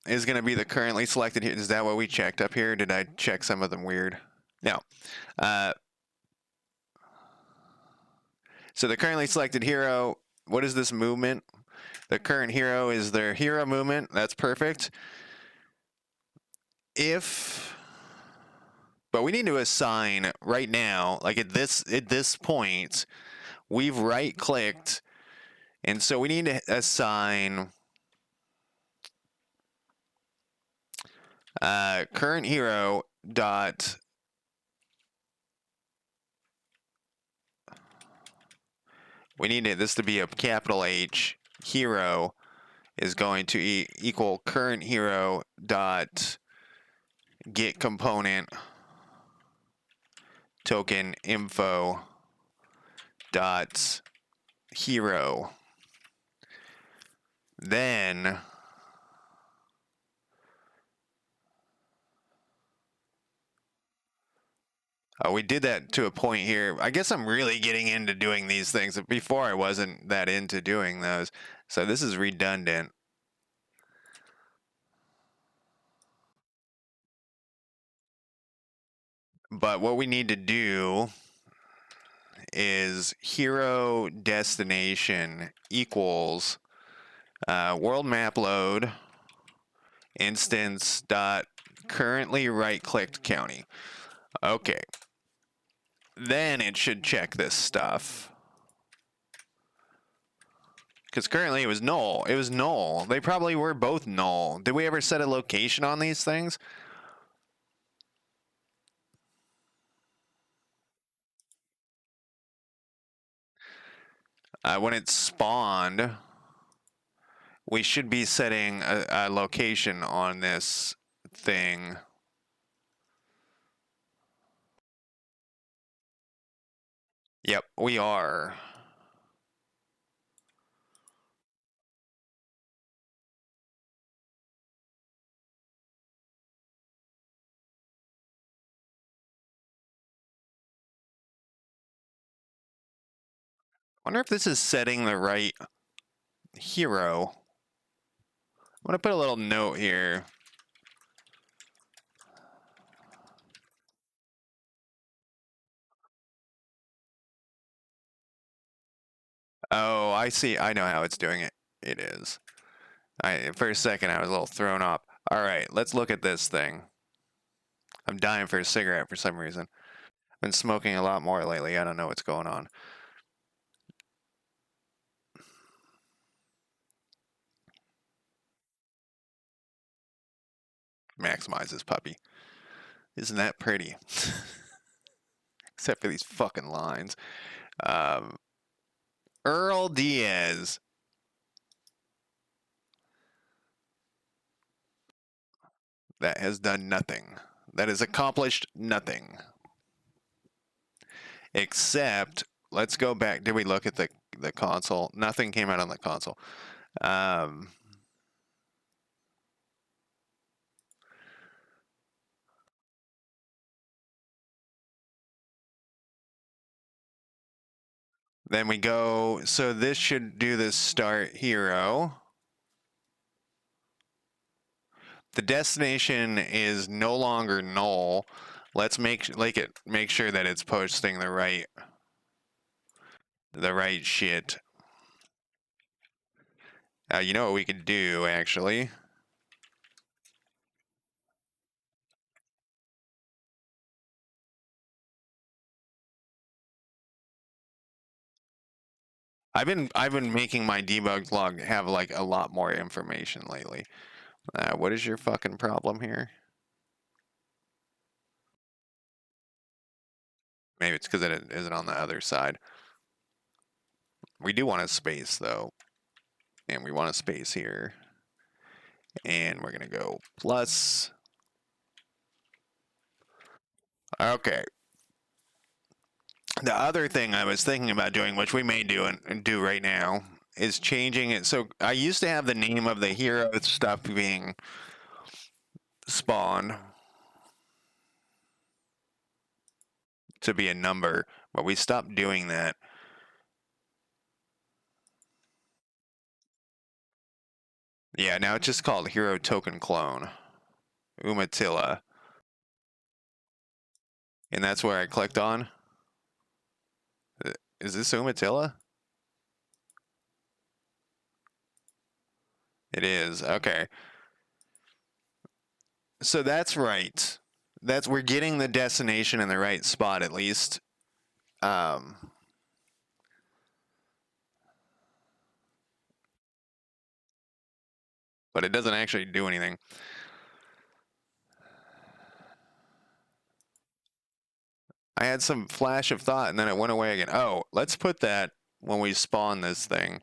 is going to be the currently selected here. Is that what we checked up here? Did I check some of them weird? No. So the currently selected hero. What is this movement? The current hero is their hero movement. That's perfect. But we need to assign right now, like at this point, we've right clicked, and so we need to assign current hero dot. We need this to be a capital H. Hero is going to equal current hero dot get component token info dot hero. Then We did that to a point here. I guess I'm really getting into doing these things. Before I wasn't that into doing those. So this is redundant. But what we need to do is hero destination equals world map load instance dot currently right clicked county. Okay. Then it should check this stuff. Because currently it was null. It was null. They probably were both null. Did we ever set a location on these things? When it spawned, we should be setting a location on this thing. Yep, we are. Wonder if this is setting the right hero. I'm gonna put a little note here. Oh, I see. I know how it's doing it. It is. For a second, I was a little thrown off. All right, let's look at this thing. I'm dying for a cigarette for some reason. Been smoking a lot more lately. I don't know what's going on. Maximize this puppy. Isn't that pretty? Except for these fucking lines. Um, Earl Diaz. That has done nothing. That has accomplished nothing. Except, let's go back. Did we look at the console? Nothing came out on the console. Um, then we go. So this should do the start hero. The destination is no longer null. Let's make sure that it's posting the right shit. You know what we could do actually? I've been making my debug log have like a lot more information lately. What is your fucking problem here? Maybe it's because it isn't on the other side. We do want a space though, and we want a space here, and we're gonna go plus. Okay. The other thing I was thinking about doing, which we may do and do right now, is changing it. So I used to have the name of the hero stuff being spawn to be a number, but we stopped doing that. Yeah, now it's just called hero token clone, Umatilla, and that's where I clicked on. Is this Umatilla? It is. Okay. So that's right. We're getting the destination in the right spot at least. Um, but it doesn't actually do anything. I had some flash of thought and then it went away again. Oh, let's put that when we spawn this thing.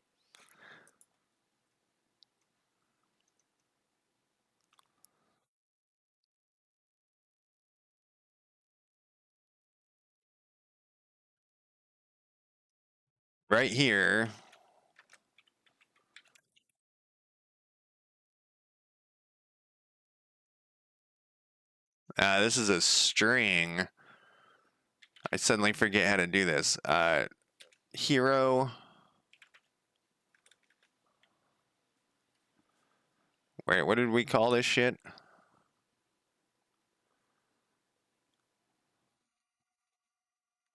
Right here. This is a string. I suddenly forget how to do this. Hero. Wait, what did we call this shit?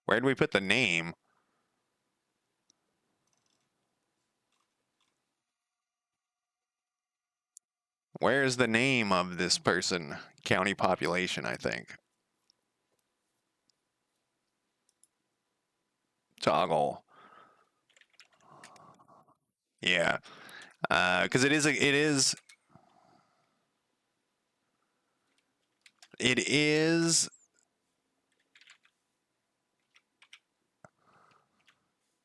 Where did we put the name? Where's the name of this person? County population, I think. Toggle. Yeah. Because it is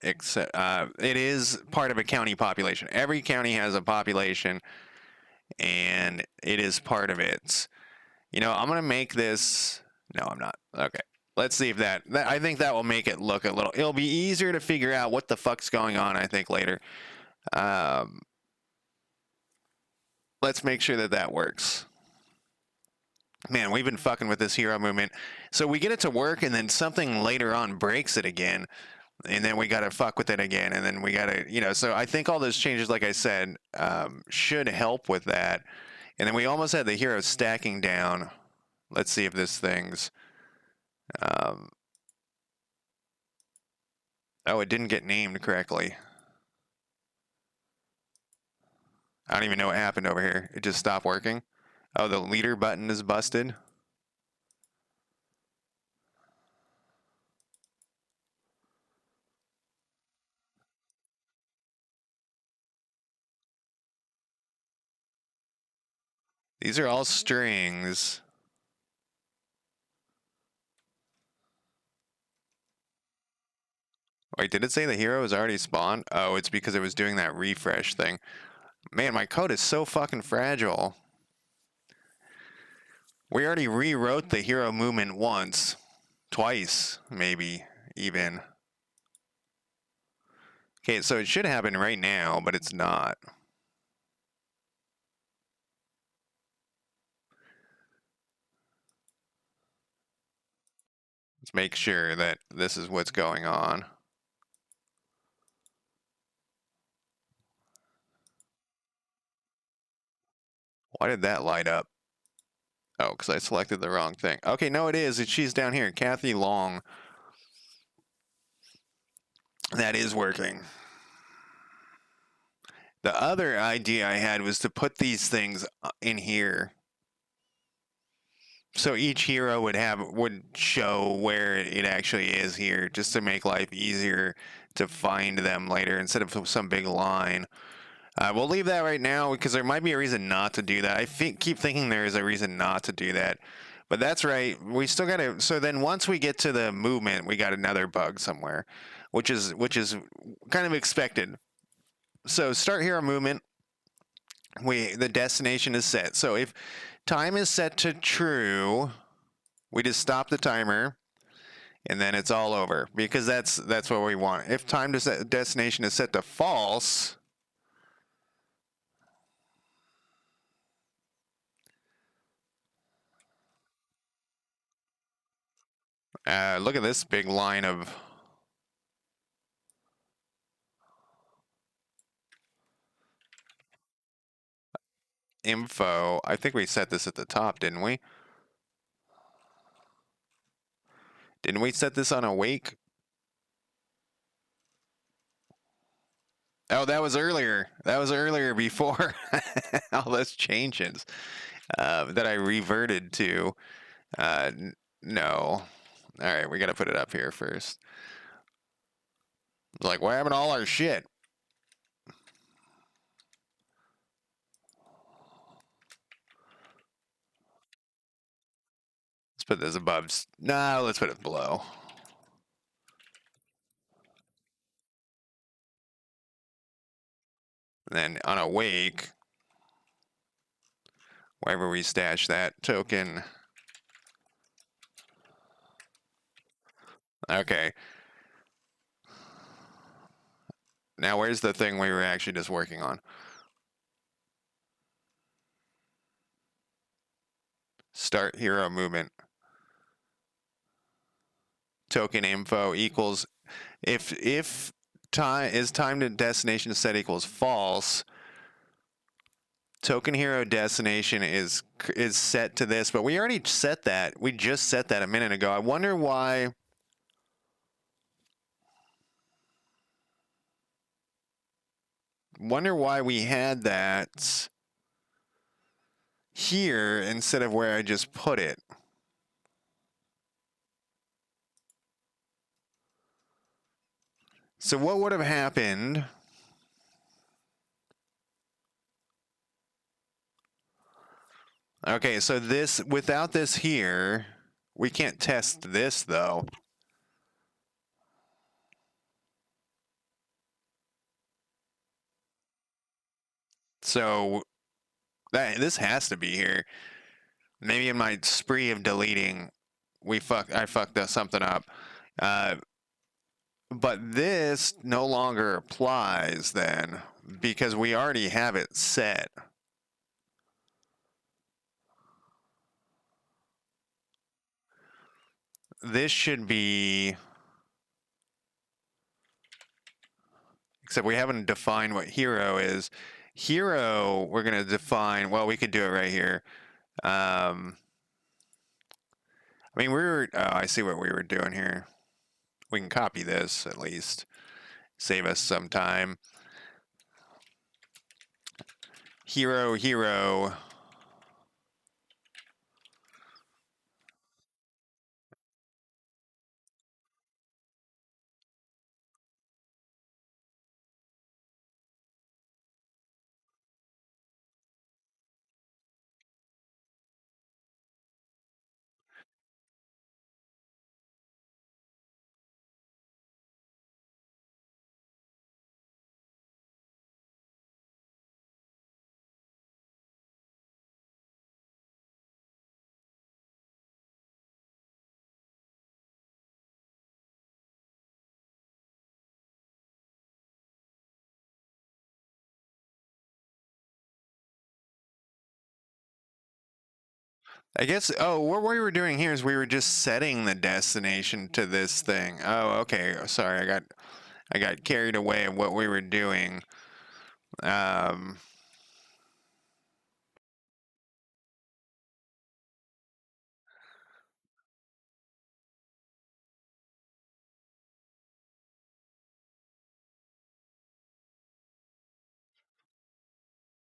except it is part of a county population. Every county has a population, and it is part of it. You know, I'm gonna make this. No, I'm not. Okay, let's see if that. I think that will make it look a little. It'll be easier to figure out what the fuck's going on. I think later. Um, let's make sure that that works. Man, we've been fucking with this hero movement. So we get it to work, and then something later on breaks it again, and then we gotta fuck with it again, and then we gotta, you know. So I think all those changes, like I said, should help with that. And then we almost had the hero stacking down. Let's see if this thing's. Um, oh, it didn't get named correctly. I don't even know what happened over here. It just stopped working. Oh, the leader button is busted. These are all strings. Wait, did it say the hero is already spawned? Oh, it's because it was doing that refresh thing. Man, my code is so fucking fragile. We already rewrote the hero movement once. Twice, maybe, even. Okay, so it should happen right now, but it's not. Let's make sure that this is what's going on. Why did that light up? Oh, because I selected the wrong thing. Okay, no, it is. She's down here. Kathy Long. That is working. The other idea I had was to put these things in here. So each hero would show where it actually is here, just to make life easier to find them later instead of some big line. We'll leave that right now because there might be a reason not to do that. I keep thinking there is a reason not to do that, but that's right. We still got to. So then once we get to the movement, we got another bug somewhere, which is kind of expected. So start hero movement. The destination is set. So if time is set to true, we just stop the timer, and then it's all over because that's what we want. If time to set destination is set to false, look at this big line of info. I think we set this at the top, didn't we? Didn't we set this on awake? Oh, that was earlier. That was earlier before all those changes that I reverted to. No. All right, we got to put it up here first. Like, what happened to all our shit? Let's put this above. No, let's put it below. And then on awake, wherever we stash that token. Okay. Now, where's the thing we were actually just working on? Start hero movement. token info equals if time to destination set equals false, token hero destination is set to this, but we already set that. We just set that a minute ago. I wonder why. Wonder why we had that here instead of where I just put it. So what would have happened? Okay, so this, without this here, we can't test this though. So this has to be here. Maybe in my spree of deleting, I fucked something up. But this no longer applies then because we already have it set. This should be, except we haven't defined what hero is. Hero, we're going to define, well, we could do it right here. I mean, I see what we were doing here. We can copy this at least. Save us some time. Hero. I guess, oh, what we were doing here is we were just setting the destination to this thing. Oh, okay. Sorry, I got carried away of what we were doing.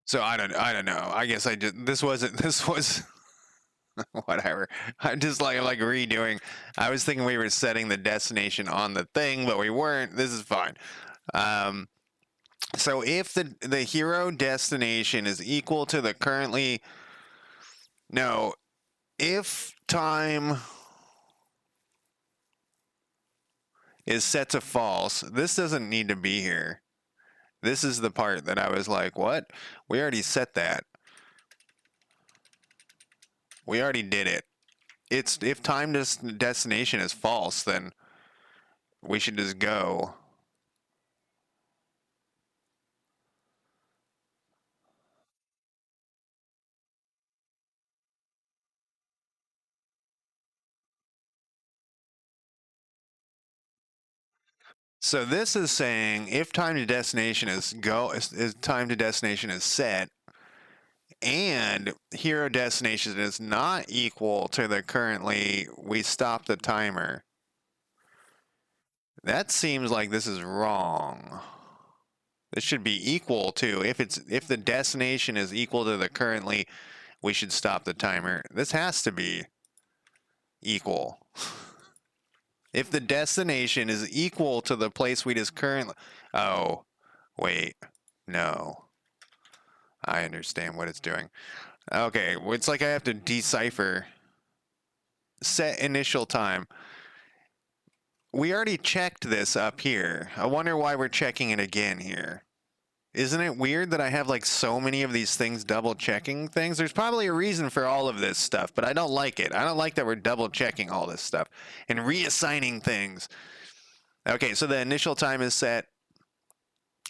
So I don't know. I guess this was whatever. I'm just like redoing. I was thinking we were setting the destination on the thing, but we weren't. This is fine. So if the hero destination is equal to the currently, no, if time is set to false, this doesn't need to be here. This is the part that I was like, what? We already set that. We already did it. It's if time destination is false, then we should just go. So this is saying if time to destination is time to destination is set, and hero destination is not equal to the currently, we stop the timer. That seems like this is wrong. This should be equal to, if the destination is equal to the currently, we should stop the timer. This has to be equal. If the destination is equal to the place we just currently, oh, wait, no. I understand what it's doing. Okay, it's like I have to decipher. Set initial time. We already checked this up here. I wonder why we're checking it again here. Isn't it weird that I have like so many of these things double checking things? There's probably a reason for all of this stuff, but I don't like it. I don't like that we're double checking all this stuff and reassigning things. Okay, so the initial time is set.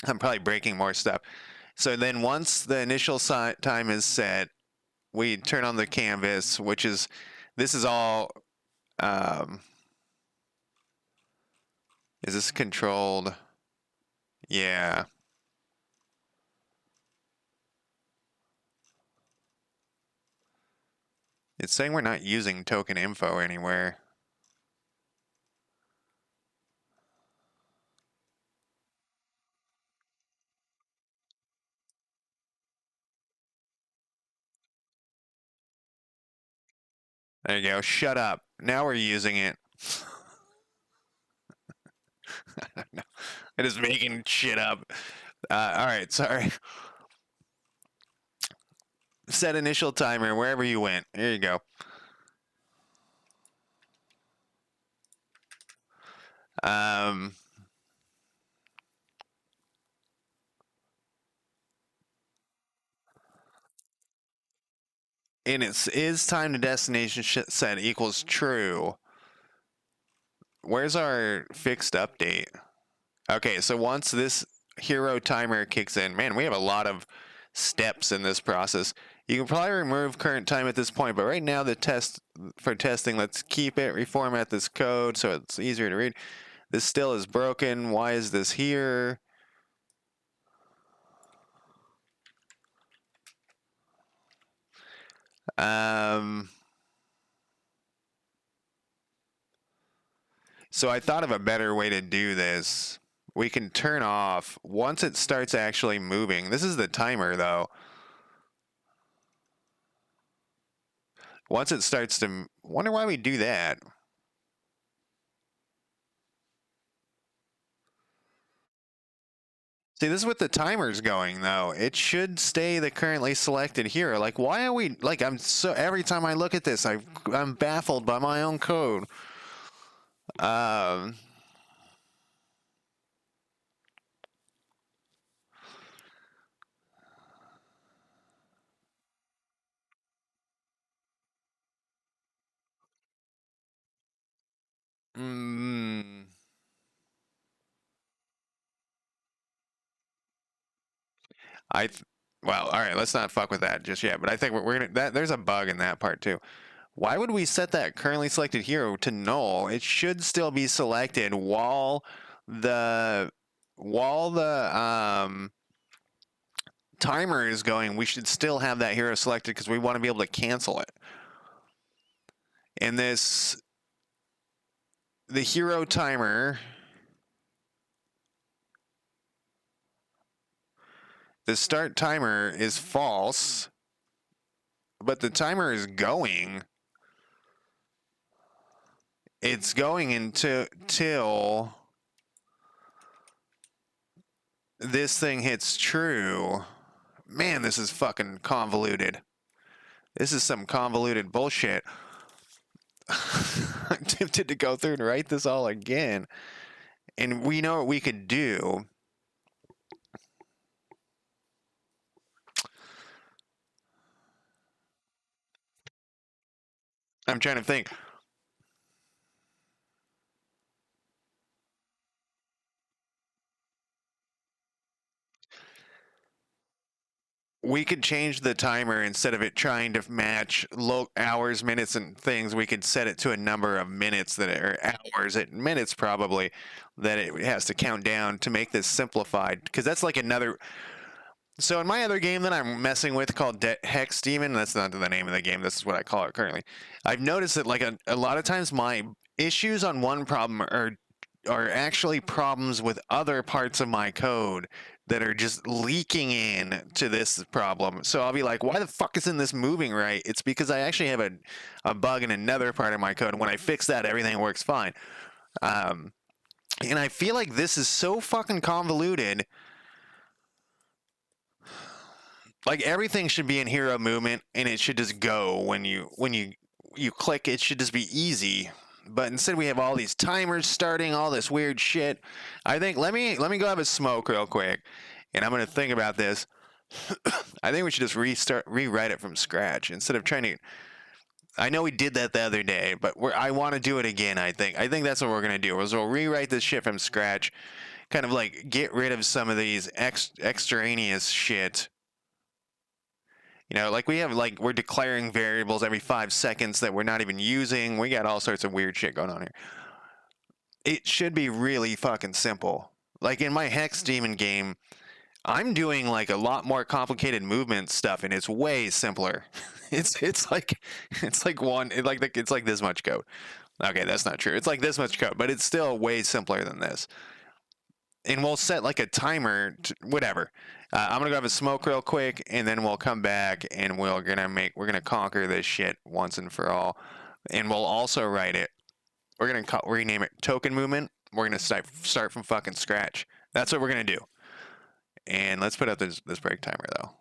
I'm probably breaking more stuff. So then once the initial time is set, we turn on the canvas, which is, this is all, Is this controlled? Yeah. It's saying we're not using token info anywhere. There you go. Shut up. Now we're using it. I don't know. It is making shit up. All right, sorry. Set initial timer wherever you went. Here you go. Um, and it's is time to destination set equals true. Where's our fixed update? Okay, so once this hero timer kicks in, man, we have a lot of steps in this process. You can probably remove current time at this point, but right now the test for testing, let's keep it, reformat this code so it's easier to read. This still is broken. Why is this here? So I thought of a better way to do this. We can turn off once it starts actually moving. This is the timer though. Once it starts to, wonder why we do that. See, this is what the timer's going though. It should stay the currently selected hero. Like, why are we like? I'm so every time I look at this, I'm baffled by my own code. Um, mm, I, well, all right. Let's not fuck with that just yet. But I think we're gonna that there's a bug in that part too. Why would we set that currently selected hero to null? It should still be selected the while the timer is going. We should still have that hero selected because we want to be able to cancel it. And the hero timer, the start timer is false, but the timer is going. It's going until this thing hits true. Man, this is fucking convoluted. This is some convoluted bullshit. I'm tempted to go through and write this all again. And we know what we could do. I'm trying to think. We could change the timer instead of it trying to match hours, minutes, and things. We could set it to a number of minutes or hours, minutes probably, that it has to count down to make this simplified. Because that's like another. So in my other game that I'm messing with called Hex Demon, that's not the name of the game. This is what I call it currently. I've noticed that like a lot of times my issues on one problem are actually problems with other parts of my code that are just leaking in to this problem. So I'll be like, why the fuck isn't this moving right? It's because I actually have a bug in another part of my code. And when I fix that, everything works fine. And I feel like this is so fucking convoluted. Like everything should be in hero movement and it should just go when you click, it should just be easy. But instead we have all these timers starting, all this weird shit. I think let me go have a smoke real quick, and I'm gonna think about this. I think we should just rewrite it from scratch instead of trying to. I know we did that the other day, but I want to do it again. I think that's what we're gonna do. Is we'll rewrite this shit from scratch, kind of like get rid of some of these extraneous shit. You know, like we have like we're declaring variables every 5 seconds that we're not even using. We got all sorts of weird shit going on here. it should be really fucking simple. Like in my Hex Demon game, I'm doing like a lot more complicated movement stuff, and it's way simpler. It's like it's like this much code. Okay, that's not true. It's like this much code, but it's still way simpler than this. And we'll set like a timer, whatever. I'm gonna go have a smoke real quick, and then we'll come back and we're gonna conquer this shit once and for all. And we'll also write it. We're gonna rename it token movement. We're gonna start from fucking scratch. That's what we're gonna do. And let's put up this break timer though.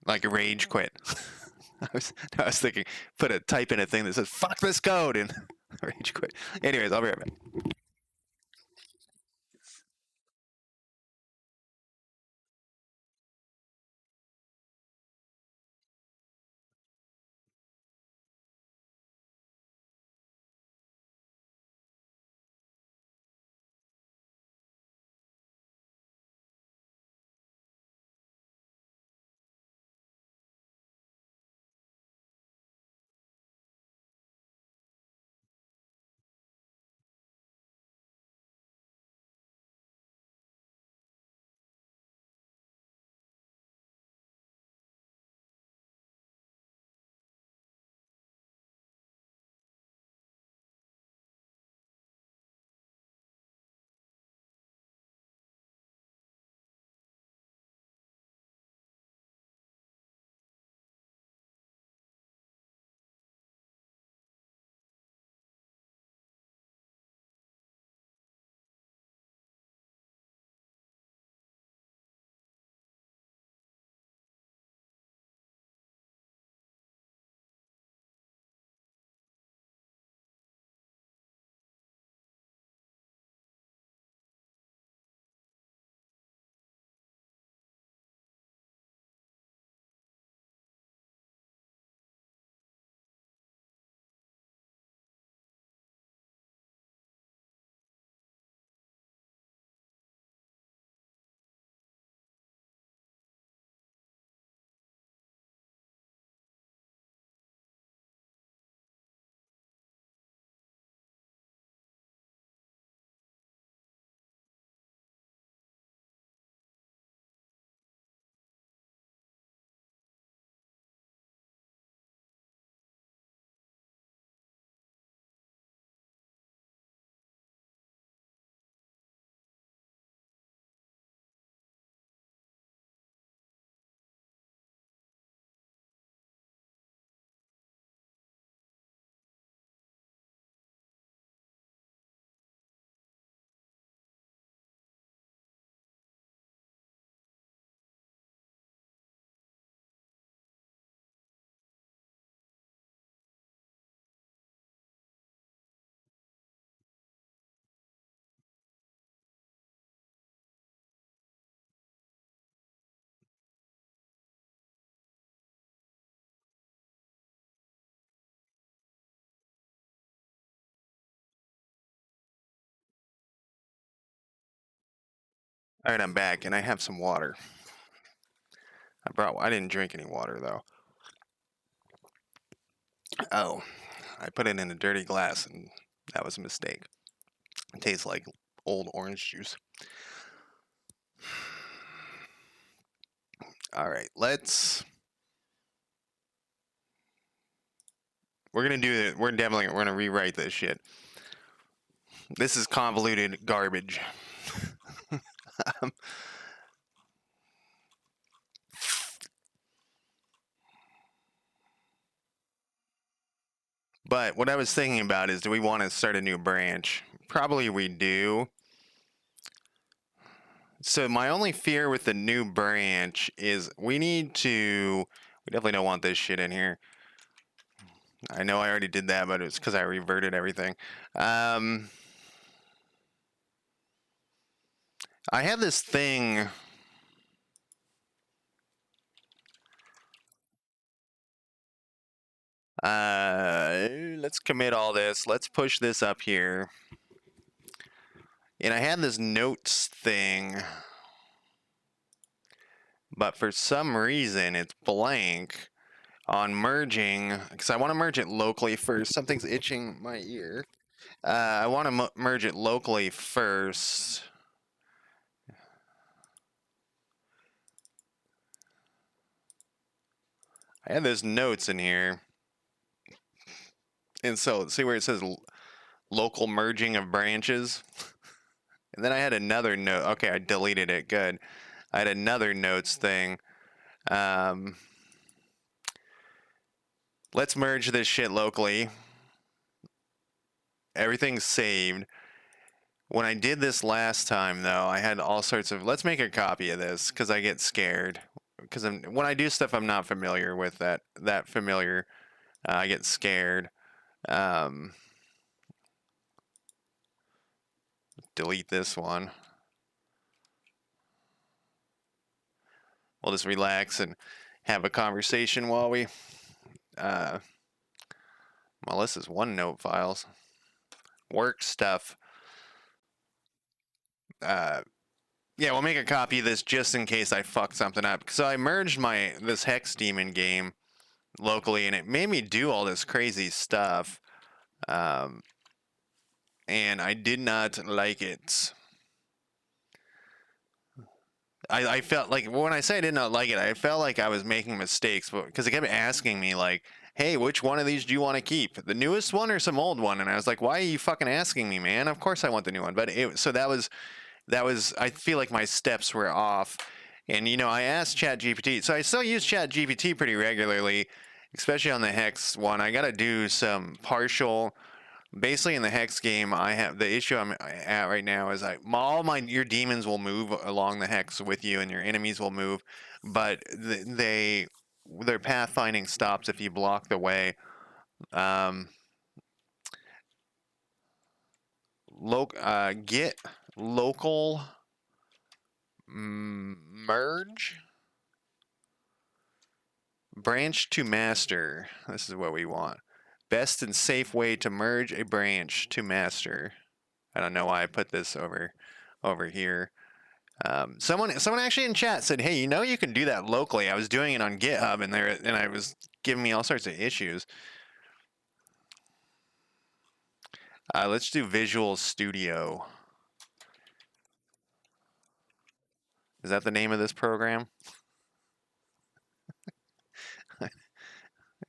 Like a rage quit. I was thinking, put a type in a thing that says "fuck this code" and rage quit. Anyways, I'll be right back. All right, I'm back, and I have some water. I didn't drink any water though. Oh, I put it in a dirty glass, and that was a mistake. It tastes like old orange juice. All right, we're gonna do it. We're gonna rewrite this shit. This is convoluted garbage. But what I was thinking about is, do we want to start a new branch? Probably we do. So my only fear with the new branch is we definitely don't want this shit in here. I know I already did that, but it's because I reverted everything. I have this thing. Let's commit all this. Let's push this up here. And I had this notes thing, but for some reason it's blank on merging, because I want to merge it locally first. Something's itching my ear. I want to merge it locally first. I had those notes in here. And so, see where it says local merging of branches? And then I had another note. Okay, I deleted it. Good. I had another notes thing. Um, let's merge this shit locally. Everything's saved. When I did this last time, though, I had all sorts of. Let's make a copy of this because I get scared. Because when I do stuff I'm not familiar with, that familiar, I get scared. Um, delete this one. We'll just relax and have a conversation while we. Well, this is OneNote files. Work stuff. Yeah, we'll make a copy of this just in case I fuck something up. So I merged this Hex Demon game locally, and it made me do all this crazy stuff. And I did not like it. I felt like when I say I did not like it, I felt like I was making mistakes because it kept asking me like, "Hey, which one of these do you want to keep? The newest one or some old one?" And I was like, "Why are you fucking asking me, man? Of course I want the new one." But so that was I feel like my steps were off. And I asked ChatGPT. So I still use ChatGPT pretty regularly, especially on the Hex one. I got to do some partial. Basically, in the Hex game, I have the issue I'm at right now is your demons will move along the Hex with you, and your enemies will move, but their pathfinding stops if you block the way. Um, get local merge branch to master. This is what we want. Best and safe way to merge a branch to master. I don't know why I put this over here. Someone actually in chat said, "Hey, you can do that locally." I was doing it on GitHub, and I was giving me all sorts of issues. Let's do Visual Studio. Is that the name of this program?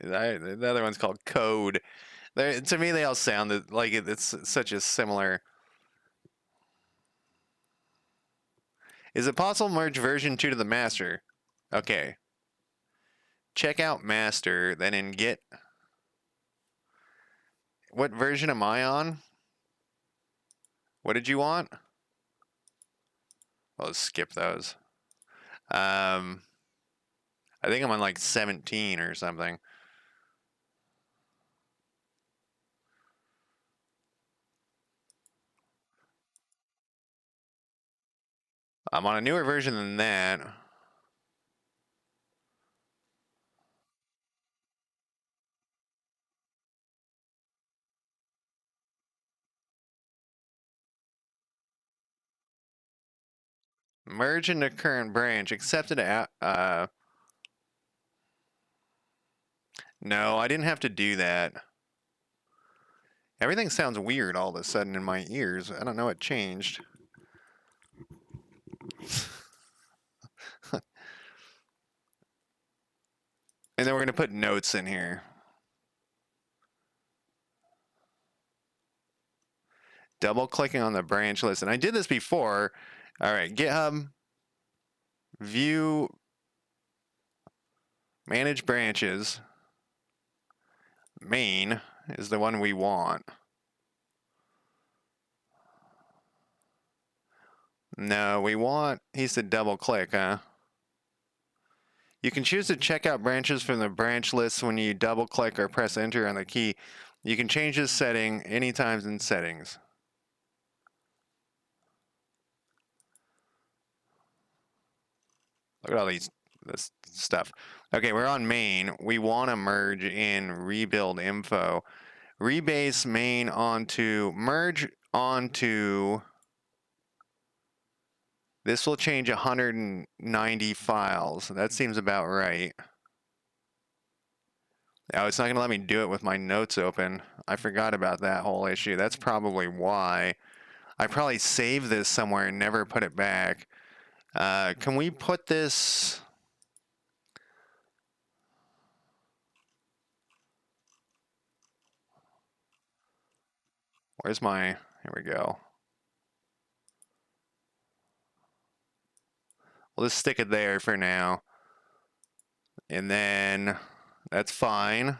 The other one's called Code. To me, they all sound like it's such a similar. Is it possible to merge version 2 to the master? Okay. Check out master, then in Git. What version am I on? What did you want? Let's skip those. I think I'm on like 17 or something. I'm on a newer version than that. Merge into current branch. Accepted. No, I didn't have to do that. Everything sounds weird all of a sudden in my ears. I don't know what changed. And then we're going to put notes in here. Double clicking on the branch list. And I did this before. All right, GitHub, view, manage branches. Main is the one we want. No, he said double click, huh? You can choose to check out branches from the branch list when you double click or press enter on the key. You can change this setting anytime in settings. Look at all this stuff. Okay, we're on main. We want to merge in rebuild info. Rebase main merge onto. This will change 190 files. That seems about right. Oh, it's not going to let me do it with my notes open. I forgot about that whole issue. That's probably why. I probably saved this somewhere and never put it back. Can we put this... Where's my... Here we go. We'll just stick it there for now. And then that's fine.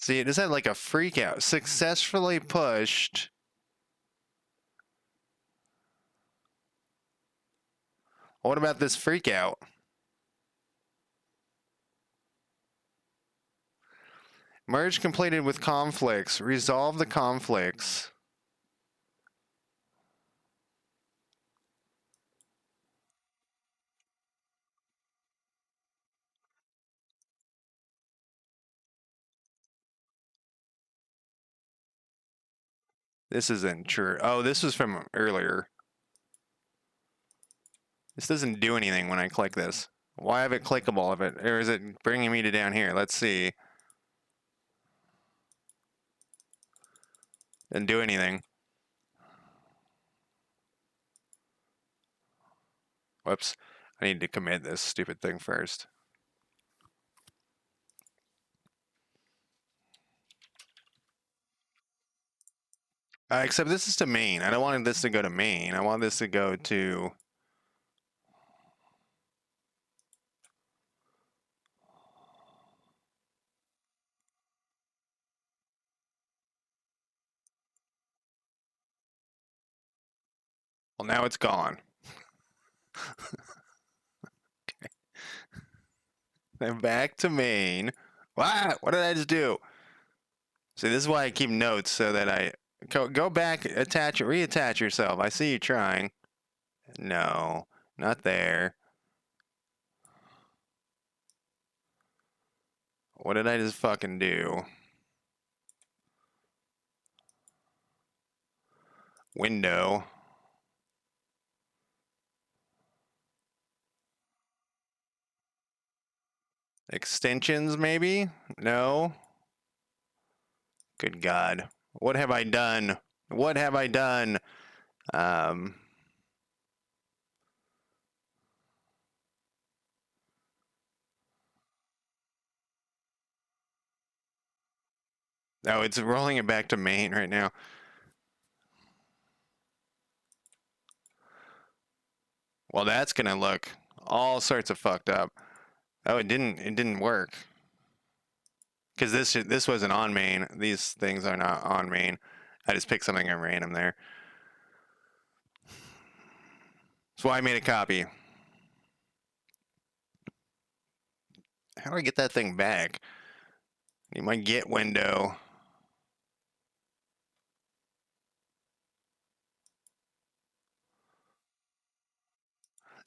See, it just had like a freak out. Successfully pushed. What about this freak out? Merge completed with conflicts. Resolve the conflicts. This isn't true. Oh, this was from earlier. This doesn't do anything when I click this. Why have it clickable of it? Or is it bringing me to down here? Let's see. Didn't do anything. Whoops. I need to commit this stupid thing first. Except this is to main. I don't want this to go to main. I want this to go to... Well, now it's gone. Okay. Then back to main. What did I just do? See, this is why I keep notes so that I... Go back, reattach yourself. I see you trying. No, not there. What did I just fucking do? Window. Extensions, maybe? No? Good God. What have I done? What have I done? Um... Oh, it's rolling it back to main right now. Well, that's gonna look all sorts of fucked up. Oh, it didn't work. Because this wasn't on main. These things are not on main. I just picked something at random there. That's why I made a copy. How do I get that thing back? Need my get window.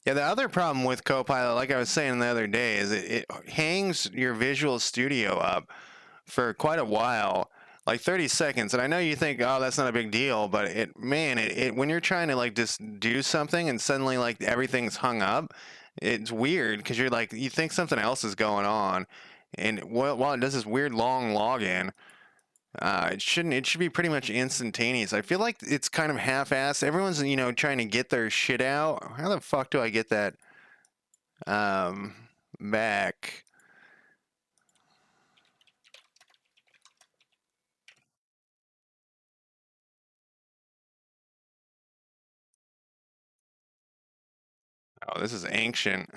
Yeah, the other problem with Copilot, like I was saying the other day, is it hangs your Visual Studio up for quite a while, like 30 seconds. And I know you think, oh, that's not a big deal, but it when you're trying to like just do something and suddenly like everything's hung up, it's weird because you're like, you think something else is going on. And while it does this weird long login, it shouldn't. It should be pretty much instantaneous. I feel like it's kind of half-assed. Everyone's trying to get their shit out. How the fuck do I get that um, back? Oh, this is ancient.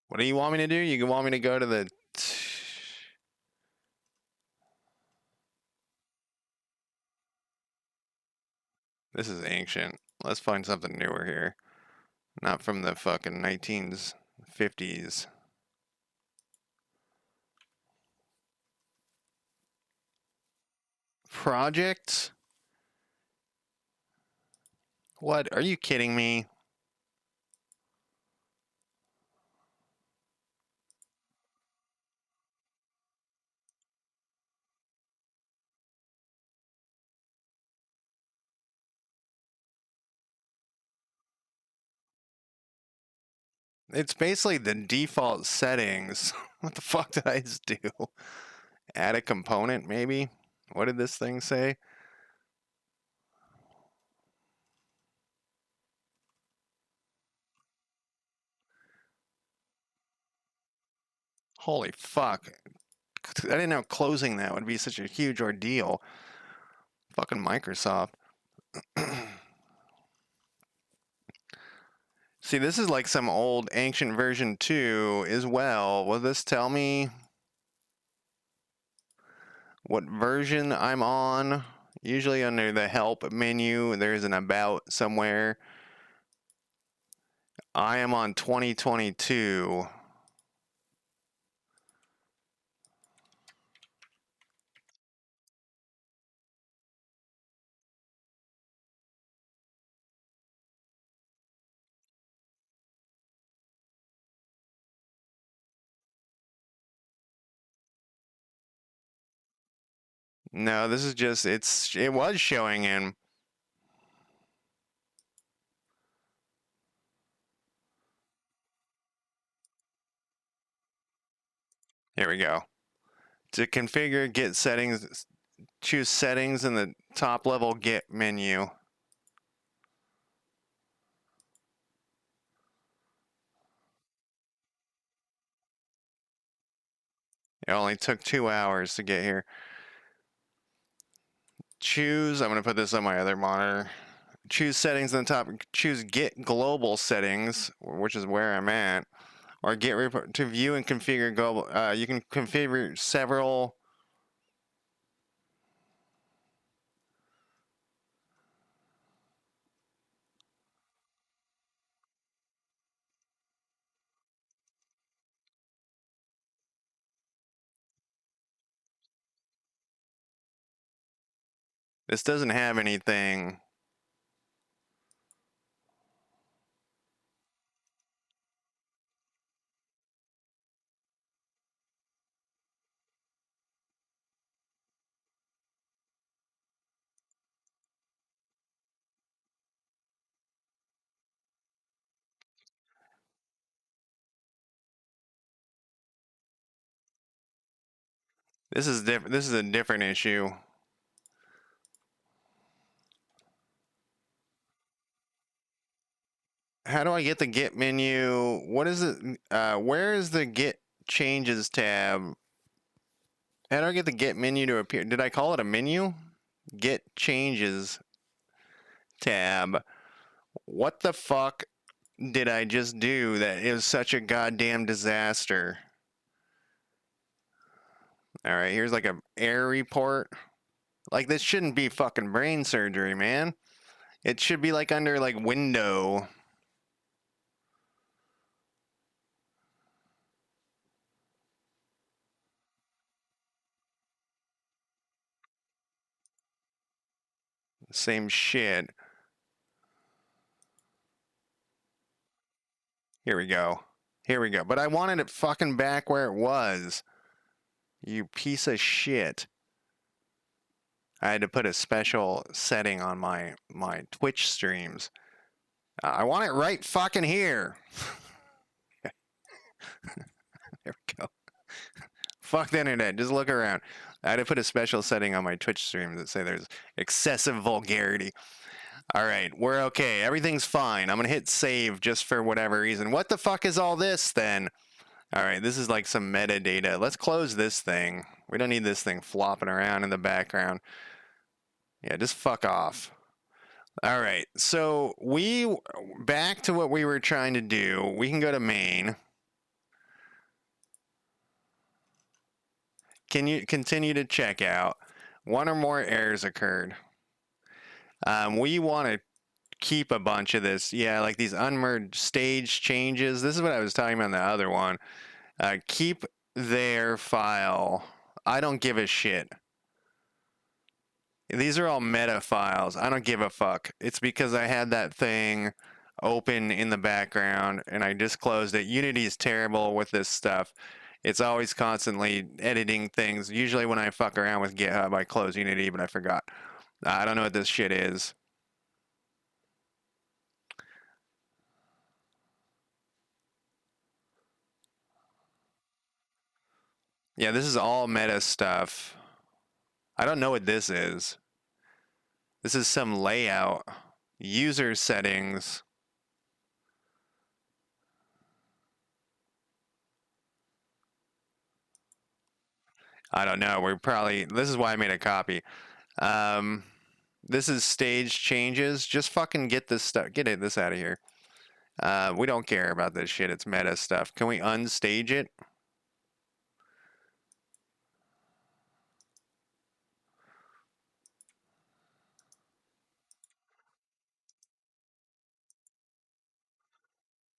What do you want me to do? You want me to go to the... This is ancient. Let's find something newer here. Not from the fucking 1950s. Project? What? Are you kidding me? It's basically the default settings. What the fuck did I just do? Add a component, maybe? What did this thing say? Holy fuck. I didn't know closing that would be such a huge ordeal. Fucking Microsoft. See, this is like some old ancient version 2 as well. Will this tell me what version I'm on? Usually under the help menu, there's an about somewhere. I am on 2022. No, this is just, it was showing in. Here we go. To configure Git settings, choose settings in the top level Git menu. It only took 2 hours to get here. Choose, I'm going to put this on my other monitor. Choose settings in the top, choose Git global settings, which is where I'm at. Or Git report to view and configure global. You can configure several. This doesn't have anything. This is different. This is a different issue. How do I get the Git menu? What is it? Where is the Git changes tab? How do I get the Git menu to appear? Did I call it a menu? Git changes tab. What the fuck did I just do that is such a goddamn disaster? All right, here's like a error report. Like this shouldn't be fucking brain surgery, man. It should be like under like window. Same shit. Here we go. Here we go. But I wanted it fucking back where it was. You piece of shit. I had to put a special setting on my Twitch streams. I want it right fucking here. There we go. Fuck the internet. Just look around. I had to put a special setting on my Twitch stream that say there's excessive vulgarity. All right, we're okay. Everything's fine. I'm gonna hit save just for whatever reason. What the fuck is all this then? All right, this is like some metadata. Let's close this thing. We don't need this thing flopping around in the background. Yeah, just fuck off. All right, so back to what we were trying to do. We can go to main. Can you continue to check out? One or more errors occurred. We want to keep a bunch of this. Yeah, like these unmerged stage changes. This is what I was talking about in the other one. Keep their file. I don't give a shit. These are all meta files. I don't give a fuck. It's because I had that thing open in the background and I just closed it. Unity is terrible with this stuff. It's always constantly editing things. Usually when I fuck around with GitHub, I close Unity, but I forgot. I don't know what this shit is. Yeah, this is all meta stuff. I don't know what this is. This is some layout. User settings. I don't know. We're probably, this is why I made a copy. This is stage changes. Just fucking get this stuff, this out of here. We don't care about this shit. It's meta stuff. Can we unstage it?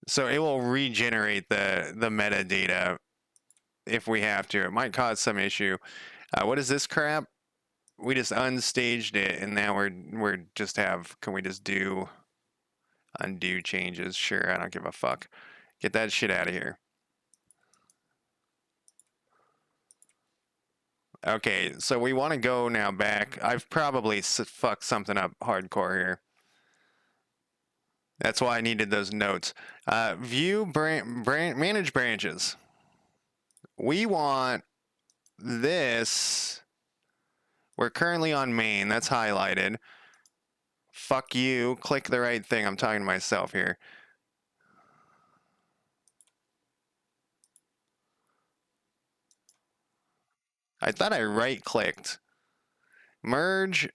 So it will regenerate the metadata if we have to. It might cause some issue. What is this crap? We just unstaged it, and now we're just have. Can we just do undo changes? Sure, I don't give a fuck. Get that shit out of here. Okay, so we want to go now back. I've probably fucked something up hardcore here. That's why I needed those notes. View manage branches. We want this. We're currently on main. That's highlighted. Fuck you. Click the right thing. I'm talking to myself here. I thought I right clicked. Merge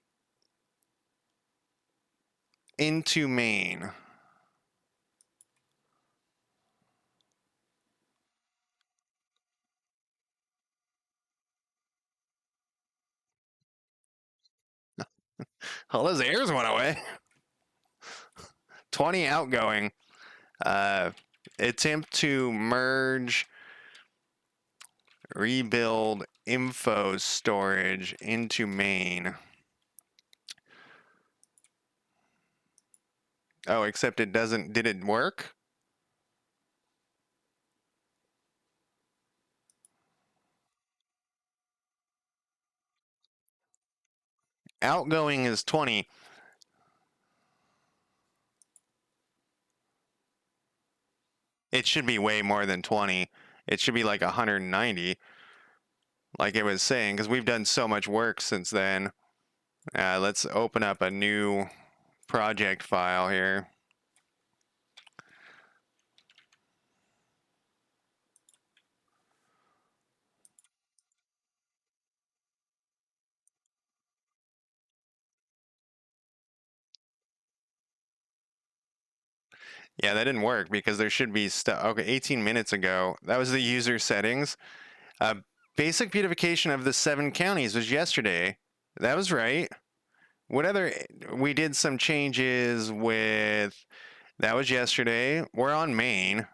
into main. Oh, those errors went away. 20 outgoing. Attempt to merge rebuild info storage into main. Oh, except it doesn't. Did it work? Outgoing is 20. It should be way more than 20. It should be like 190, like it was saying, because we've done so much work since then. Let's open up a new project file here. Yeah, that didn't work because there should be stuff. Okay, 18 minutes ago, that was the user settings. Basic beautification of the 7 counties was yesterday. That was right. What other? We did some changes with. That was yesterday. We're on main.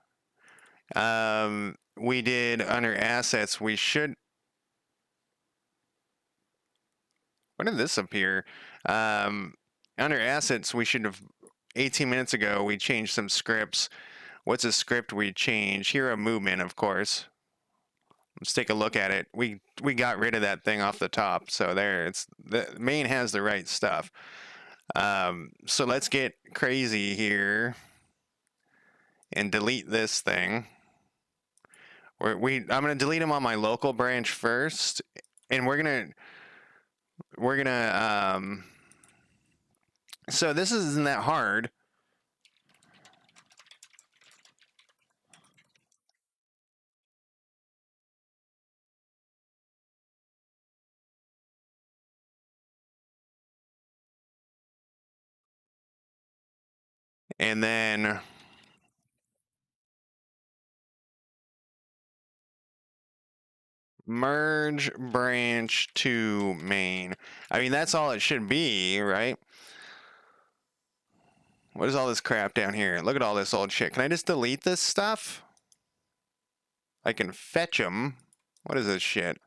We did under assets. We should. When did this appear? Under assets, we should have. 18 minutes ago, we changed some scripts. What's a script we changed? Hero movement, of course. Let's take a look at it. We got rid of that thing off the top, so there. It's the main has the right stuff. So let's get crazy here and delete this thing. I'm gonna delete them on my local branch first, and we're gonna so this isn't that hard. And then merge branch to main. I mean, that's all it should be, right? What is all this crap down here? Look at all this old shit. Can I just delete this stuff? I can fetch them. What is this shit?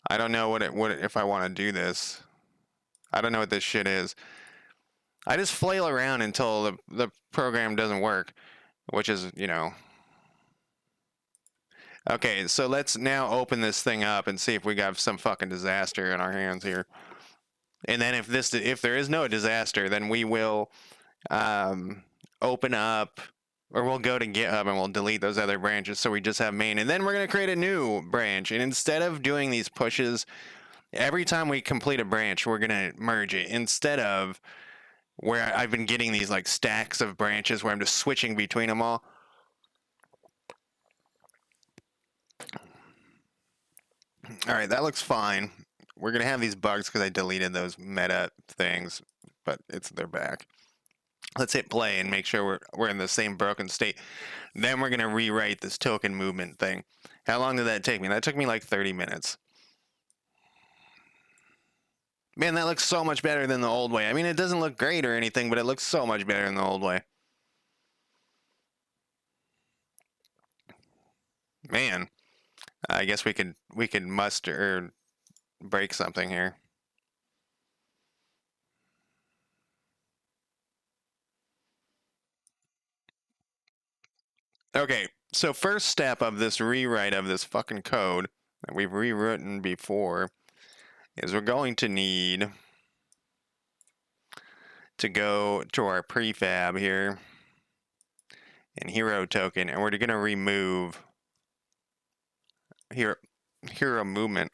I don't know if I want to do this. I don't know what this shit is. I just flail around until the program doesn't work, which is, you know. Okay, so let's now open this thing up and see if we got some fucking disaster in our hands here. And then if there is no disaster, then we will open up, or we'll go to GitHub and we'll delete those other branches so we just have main. And then we're going to create a new branch. And instead of doing these pushes, every time we complete a branch, we're going to merge it. Instead of where I've been getting these like stacks of branches where I'm just switching between them all. All right, that looks fine. We're going to have these bugs because I deleted those meta things, but they're back. Let's hit play and make sure we're in the same broken state. Then we're going to rewrite this token movement thing. How long did that take me? That took me like 30 minutes. Man, that looks so much better than the old way. I mean, it doesn't look great or anything, but it looks so much better than the old way. Man, I guess we could muster or break something here. Okay, so first step of this rewrite of this fucking code that we've rewritten before is we're going to need to go to our prefab here and hero token, and we're going to remove hero movement.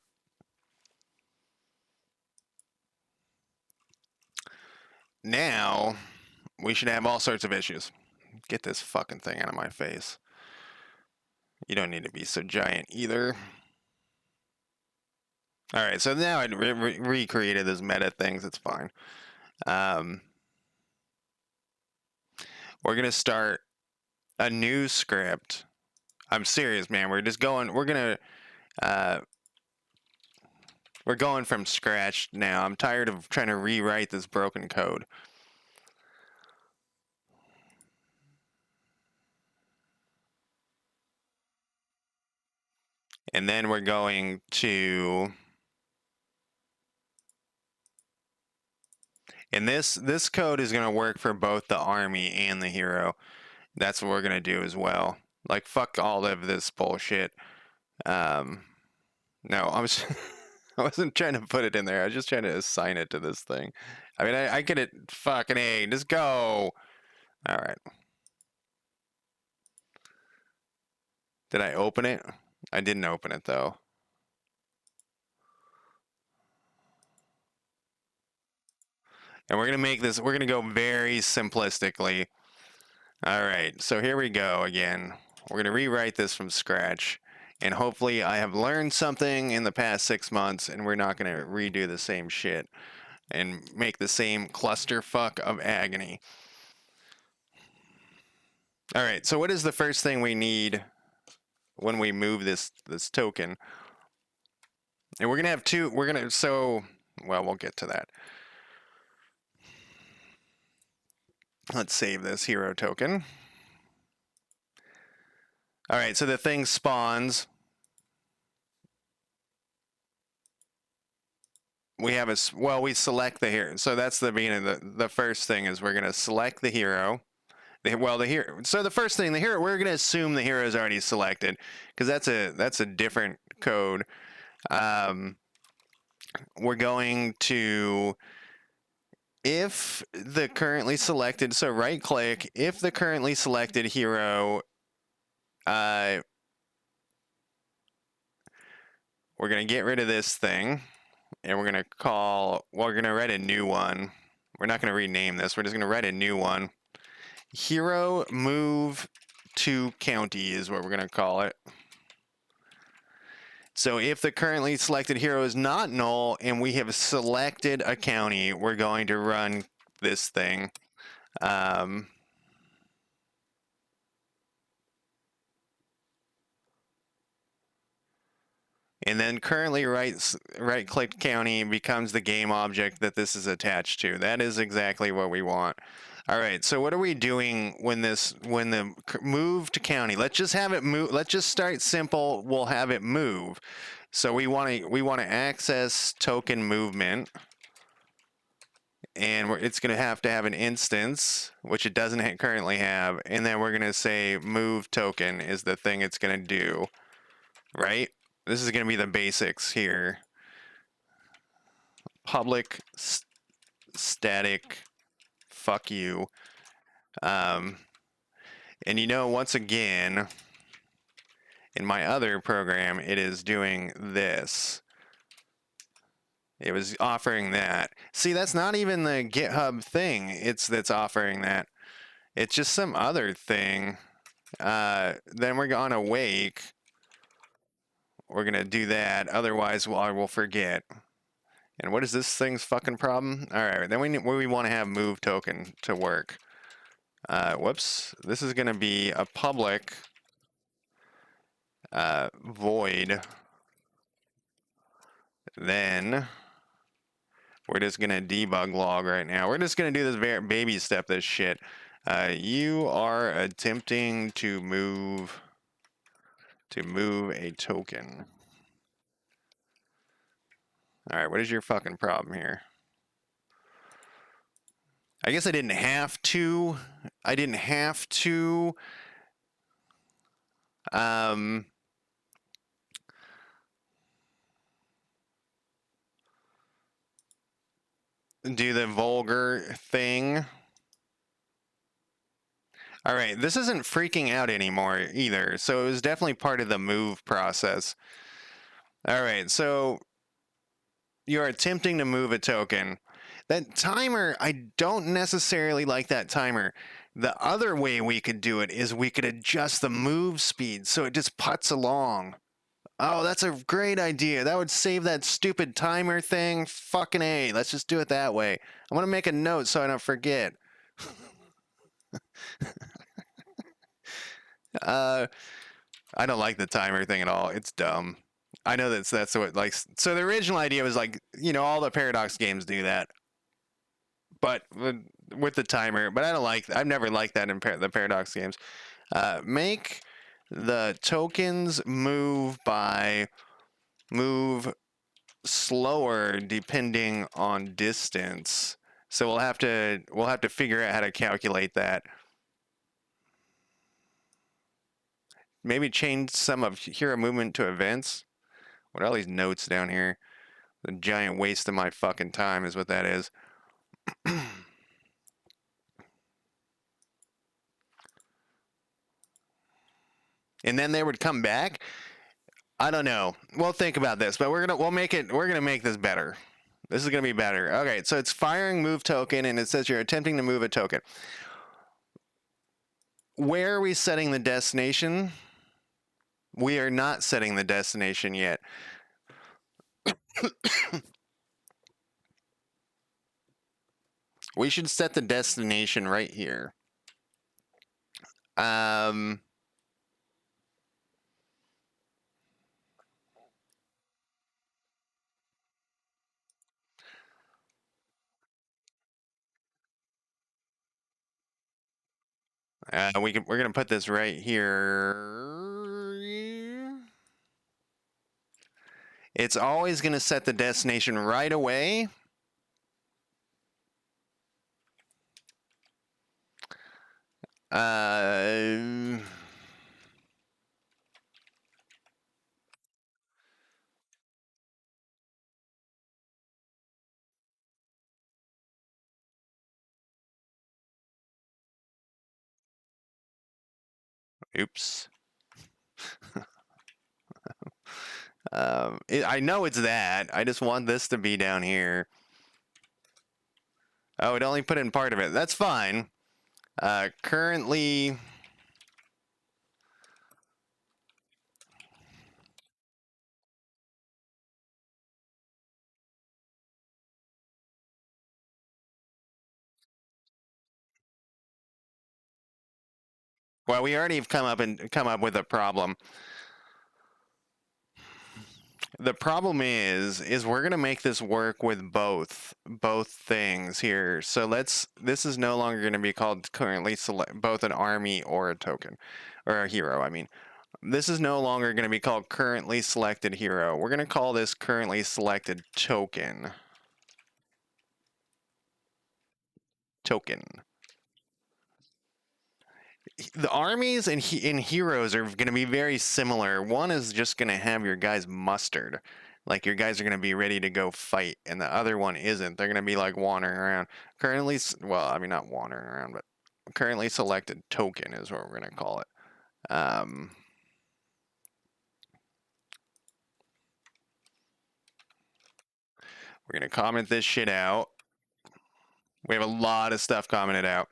Now we should have all sorts of issues. Get this fucking thing out of my face. You don't need to be so giant either. All right, so now I recreated those meta things. It's fine. We're gonna start a new script. I'm serious, man. We're just going. We're going from scratch now. I'm tired of trying to rewrite this broken code. And then we're going to, and this code is going to work for both the army and the hero. That's what we're going to do as well. Like, fuck all of this bullshit. No, I wasn't trying to put it in there. I was just trying to assign it to this thing. I mean, I get it. Fucking A. Just go. All right. Did I open it? I didn't open it, though. And we're going to make this, we're going to go very simplistically. All right, so here we go again. We're going to rewrite this from scratch. And hopefully I have learned something in the past 6 months and we're not going to redo the same shit and make the same clusterfuck of agony. All right, so what is the first thing we need when we move this token? And we're going to have two, well, we'll get to that. Let's save this hero token. All right, so the thing spawns. We have we select the hero. So that's the beginning. The first thing is we're going to select the hero. The hero. So the first thing, the hero, we're going to assume the hero is already selected because that's a different code. We're going to, if the currently selected, so right click, if the currently selected hero, we're going to get rid of this thing and we're going to write a new one. We're not going to rename this. We're just going to write a new one. Hero move to county is what we're going to call it. So if the currently selected hero is not null and we have selected a county, we're going to run this thing. And then currently right click county becomes the game object that this is attached to. That is exactly what we want. All right, so what are we doing when the move to county? Let's just have it move. Let's just start simple. We'll have it move. So we want to access token movement, and it's going to have an instance, which it doesn't currently have, and then we're going to say move token is the thing it's going to do, right? This is going to be the basics here. Public static fuck you And once again, in my other program, it is doing this. It was offering that. See, that's not even the GitHub thing. That's offering that. It's just some other thing. Then we're on Awake. We're gonna do that. Otherwise, I will forget. And what is this thing's fucking problem? All right. Then we want to have move token to work. Whoops. This is gonna be a public void. Then we're just gonna debug log right now. We're just gonna do this baby step. This shit. You are attempting to move a token. All right, what is your fucking problem here? I guess I didn't have to. Do the vulgar thing. All right, this isn't freaking out anymore either, so it was definitely part of the move process. All right, so you're attempting to move a token. That timer, I don't necessarily like that timer. The other way we could do it is we could adjust the move speed so it just putts along. Oh, that's a great idea. That would save that stupid timer thing. Fucking A. Let's just do it that way. I'm going to make a note so I don't forget. I don't like the timer thing at all. It's dumb. I know that's what, like, so the original idea was like, all the Paradox games do that. But with the timer, but I've never liked that in the Paradox games. Make the tokens move slower depending on distance. So we'll have to figure out how to calculate that. Maybe change some of hero movement to events. What are all these notes down here? The giant waste of my fucking time is what that is. And then they would come back. I don't know. We'll think about this, but we're gonna make this better. This is gonna be better. Okay, so it's firing move token, and it says you're attempting to move a token. Where are we setting the destination? We are not setting the destination yet. We should set the destination right here. We're gonna put this right here. It's always gonna set the destination right away. Oops. I know it's that. I just want this to be down here. Oh, it only put in part of it. That's fine. Currently... Well, we already have come up with a problem. The problem is we're gonna make this work with both things here. So this is no longer gonna be called currently select both an army or a token, or a hero. I mean, this is no longer gonna be called currently selected hero. We're gonna call this currently selected token. The armies and heroes are going to be very similar. One is just going to have your guys mustered, like your guys are going to be ready to go fight, and the other one isn't. They're going to be like wandering around. Currently, well, I mean not wandering around, but currently selected token is what we're going to call it. We're going to comment this shit out. We have a lot of stuff commented out.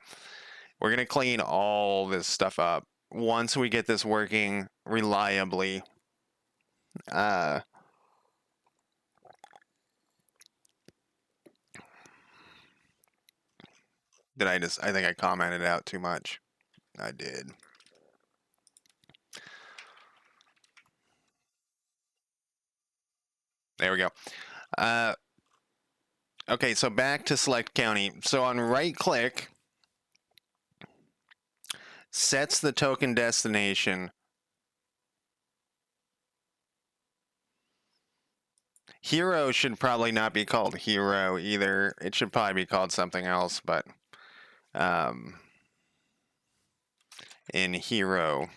We're going to clean all this stuff up once we get this working reliably. I think I commented out too much. I did. There we go. Okay, so back to select county. So on right click, sets the token destination. Hero should probably not be called hero either. It should probably be called something else, but in hero.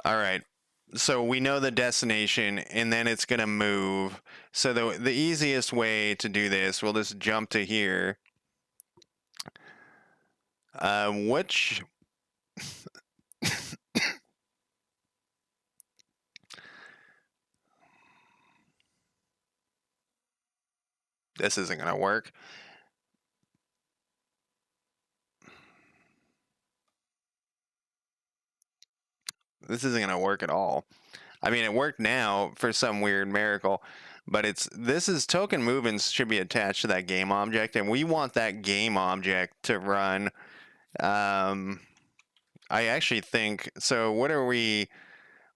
All right. So we know the destination, and then it's going to move. So the easiest way to do this, we'll just jump to here. Which... This isn't going to work. This isn't going to work at all. I mean, it worked now for some weird miracle, but this is token movements should be attached to that game object, and we want that game object to run. I actually think so. What are we?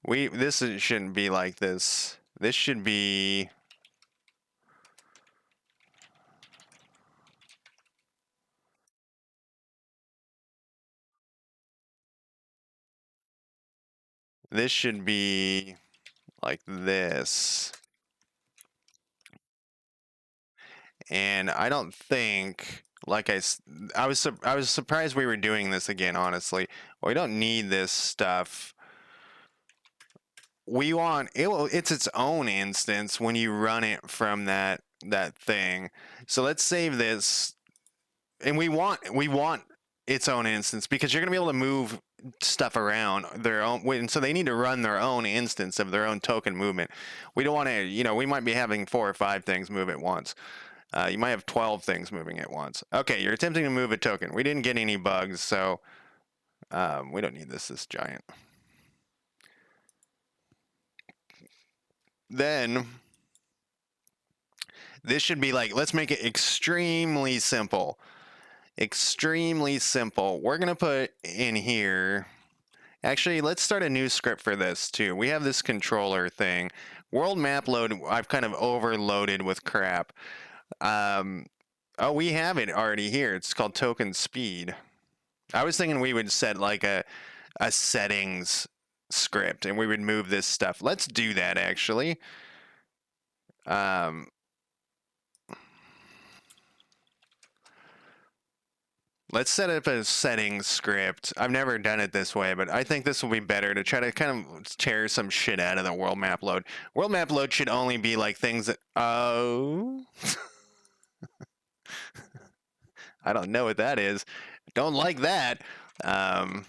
This shouldn't be like this. This should be. This should be like this. And I don't think, like I was surprised we were doing this again. Honestly, we don't need this stuff. We want it. It's its own instance when you run it from that thing. So let's save this, and we want its own instance because you're gonna be able to move stuff around their own, and so they need to run their own instance of their own token movement. We don't want to, we might be having 4 or 5 things move at once. You might have 12 things moving at once. Okay, you're attempting to move a token. We didn't get any bugs, so we don't need this giant. Then this should be like, let's make it extremely simple. Extremely simple. We're going to put in here. Actually, let's start a new script for this too. We have this controller thing. World map load, I've kind of overloaded with crap. Oh, we have it already here. It's called token speed. I was thinking we would set like a settings script and we would move this stuff. Let's do that actually. Let's set up a settings script. I've never done it this way, but I think this will be better to try to kind of tear some shit out of the world map load. World map load should only be like things that... Oh... I don't know what that is. Don't like that. That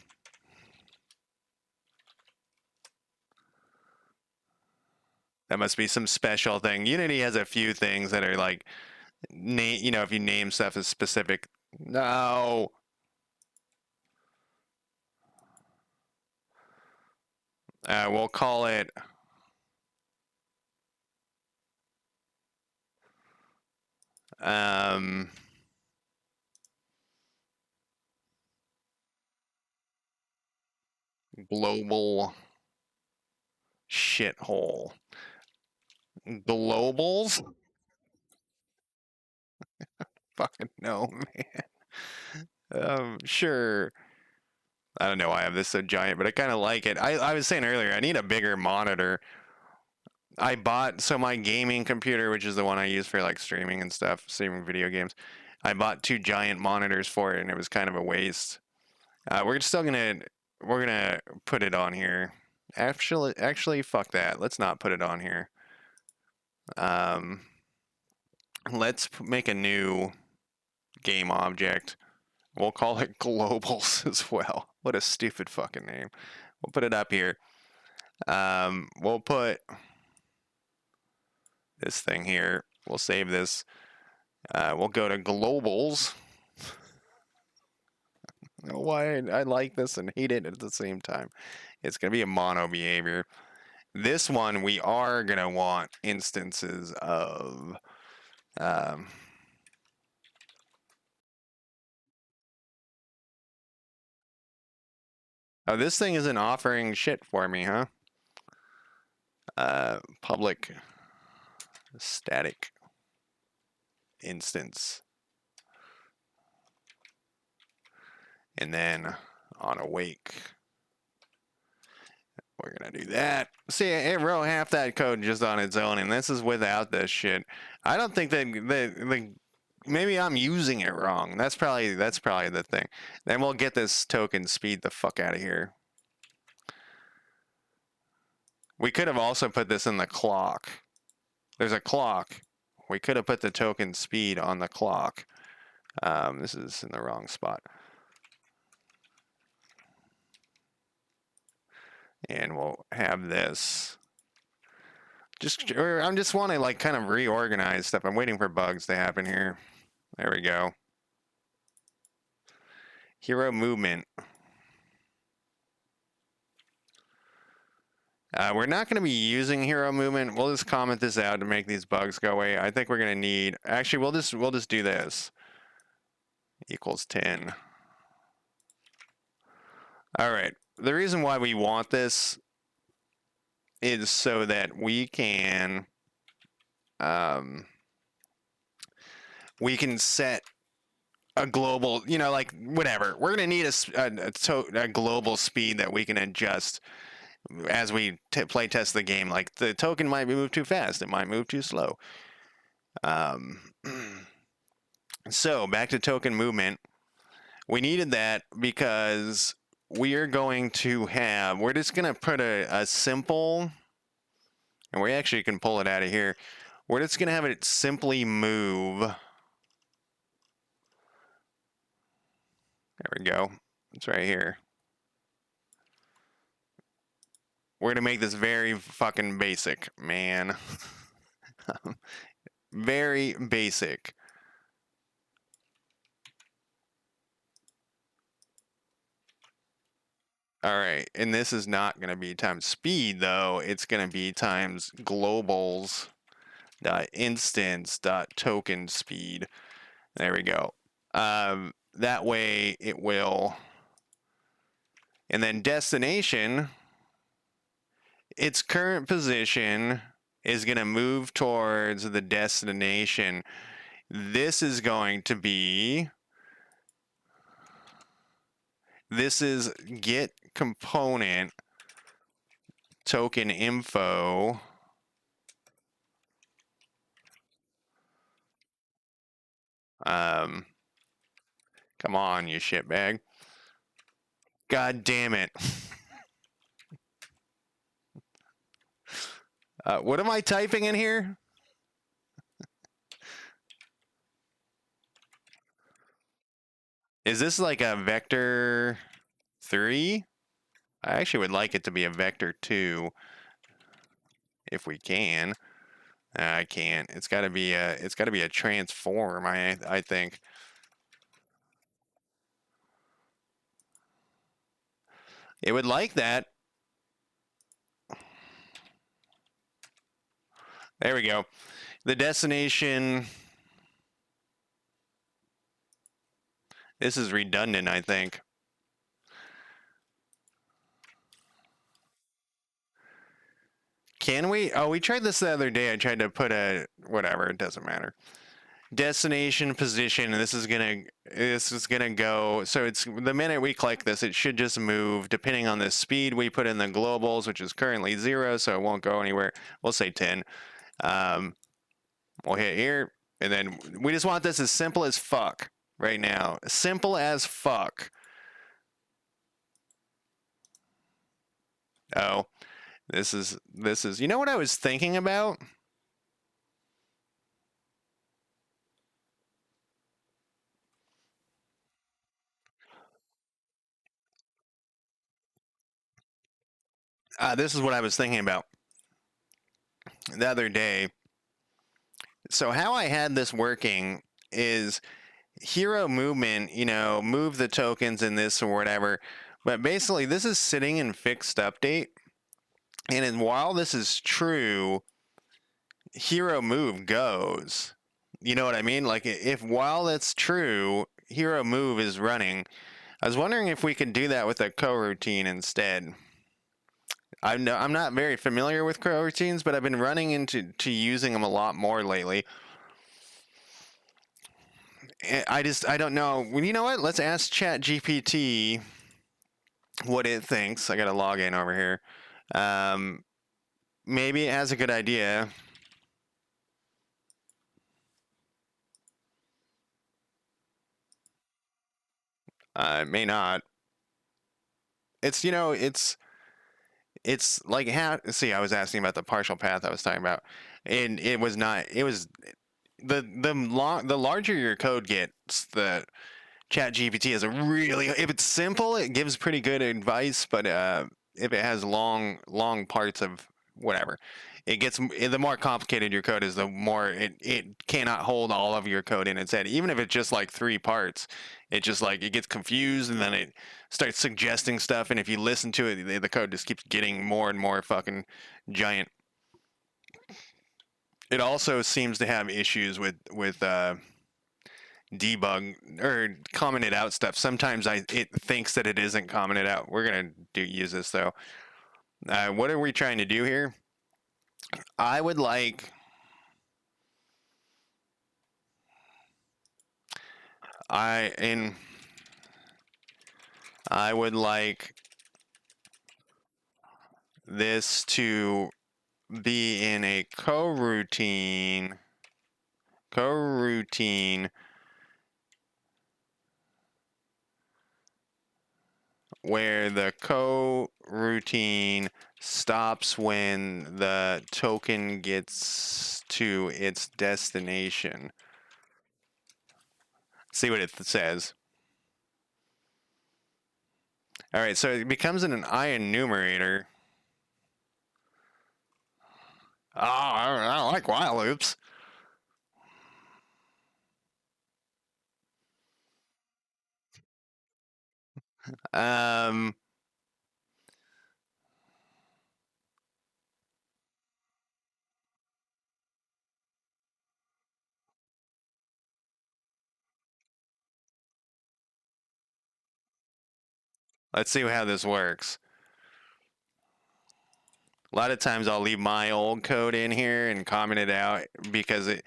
must be some special thing. Unity has a few things that are like, if you name stuff as specific. No. We'll call it. Global shithole. Globals? Fucking no, man. Sure. I don't know why I have this so giant, but I kind of like it. I was saying earlier, I need a bigger monitor. I bought, so my gaming computer, which is the one I use for like streaming and stuff, streaming video games, I bought 2 giant monitors for it, and it was kind of a waste. We're gonna put it on here. Actually, fuck that. Let's not put it on here. Let's make a new game object. We'll call it globals as well. What a stupid fucking name. We'll put it up here. We'll put this thing here. We'll save this. We'll go to globals. Why I like this and hate it at the same time. It's going to be a mono behavior. This one we are going to want instances of. Oh, this thing isn't offering shit for me, huh? Public static instance. And then on awake, we're going to do that. See, it wrote half that code just on its own, and this is without this shit. I don't think that maybe I'm using it wrong. That's probably the thing. Then we'll get this token speed the fuck out of here. We could have also put this in the clock. There's a clock. We could have put the token speed on the clock. This is in the wrong spot. And we'll have this. I'm just want to like kind of reorganize stuff. I'm waiting for bugs to happen here. There we go. Hero movement. We're not going to be using hero movement. We'll just comment this out to make these bugs go away. I think we're going to need. Actually, we'll just do this. Equals 10. All right. The reason why we want this is so that we can set a global, like whatever. We're going to need a global speed that we can adjust as we play test the game. Like the token might move too fast, it might move too slow. So back to token movement. We needed that because we are going to have, we're just going to put a simple, and we actually can pull it out of here. We're just going to have it simply move. There we go. It's right here. We're going to make this very fucking basic, man. Very basic. All right, and this is not going to be times speed, though. It's going to be times globals dot instance dot token speed. There we go. That way it will. And then destination, its current position is going to move towards the destination. This is going to be. This is get component token info. Come on, you shitbag. God damn it. What am I typing in here? Is this like a vector 3? I actually would like it to be a vector 2 if we can. I can't. It's got to be a transform, I think. It would like that. There we go. The destination. This is redundant, I think. Can we? Oh, we tried this the other day. I tried to put a whatever. It doesn't matter. Destination position. This is gonna go. So it's the minute we click this, it should just move depending on the speed we put in the globals, which is currently 0, so it won't go anywhere. We'll say 10. We'll hit here, and then we just want this as simple as fuck right now. Simple as fuck. Oh, this is. You know what I was thinking about? This is what I was thinking about the other day. So how I had this working is hero movement, move the tokens in this or whatever. But basically, this is sitting in fixed update. While this is true, hero move goes. You know what I mean? Like, if while that's true, hero move is running. I was wondering if we could do that with a coroutine instead. I'm not very familiar with coroutines, but I've been running into using them a lot more lately. I don't know. Well, you know what? Let's ask ChatGPT what it thinks. I got to log in over here. Um, Maybe it has a good idea. It may not. It's it's like how. See, I was asking about the partial path I was talking about, and it was not. It was the larger your code gets, the Chat GPT is a really, if it's simple, it gives pretty good advice, but if it has long parts of whatever, it gets, the more complicated your code is, the more it cannot hold all of your code in its head. Even if it's just like three parts, it just like, it gets confused and then it starts suggesting stuff. And if you listen to it, the code just keeps getting more and more fucking giant. It also seems to have issues with debug or commented out stuff. Sometimes it thinks that it isn't commented out. We're gonna use this though. What are we trying to do here? I would like. I in. I would like this to be in a coroutine. Coroutine where the coroutine stops when the token gets to its destination. See what it says. All right, so it becomes an IEnumerator. Oh, I don't like while loops. Um, let's see how this works. A lot of times I'll leave my old code in here and comment it out because it,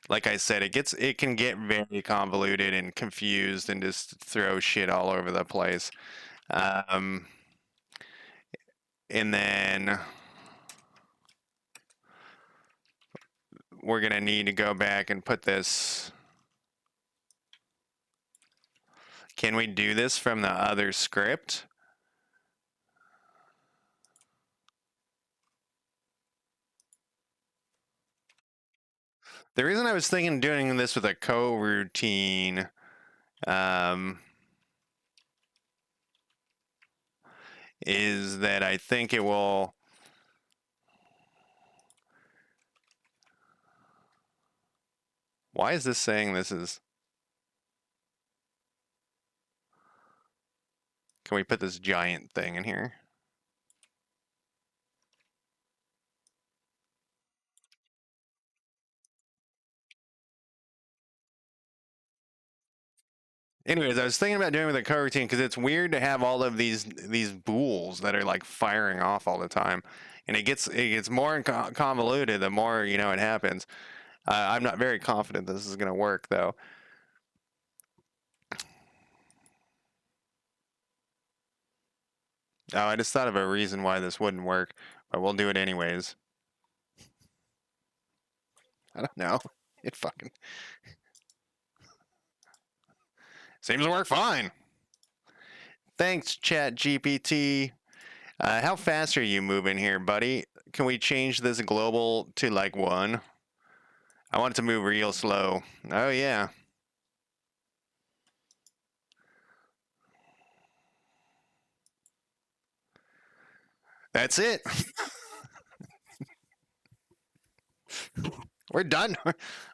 like I said, it can get very convoluted and confused and just throw shit all over the place. Um, and then we're gonna need to go back and put this. Can we do this from the other script? The reason I was thinking of doing this with a coroutine is that I think it will. Why is this saying this is? Can we put this giant thing in here? Anyways, I was thinking about doing with a coroutine because it's weird to have all of these bools that are like firing off all the time, and it gets more convoluted the more it happens. I'm not very confident this is going to work though. Oh, I just thought of a reason why this wouldn't work, but we'll do it anyways. I don't know. It fucking seems to work fine. Thanks, Chat GPT. How fast are you moving here, buddy? Can we change this global to like 1? I want it to move real slow. Oh, yeah. That's it. We're done.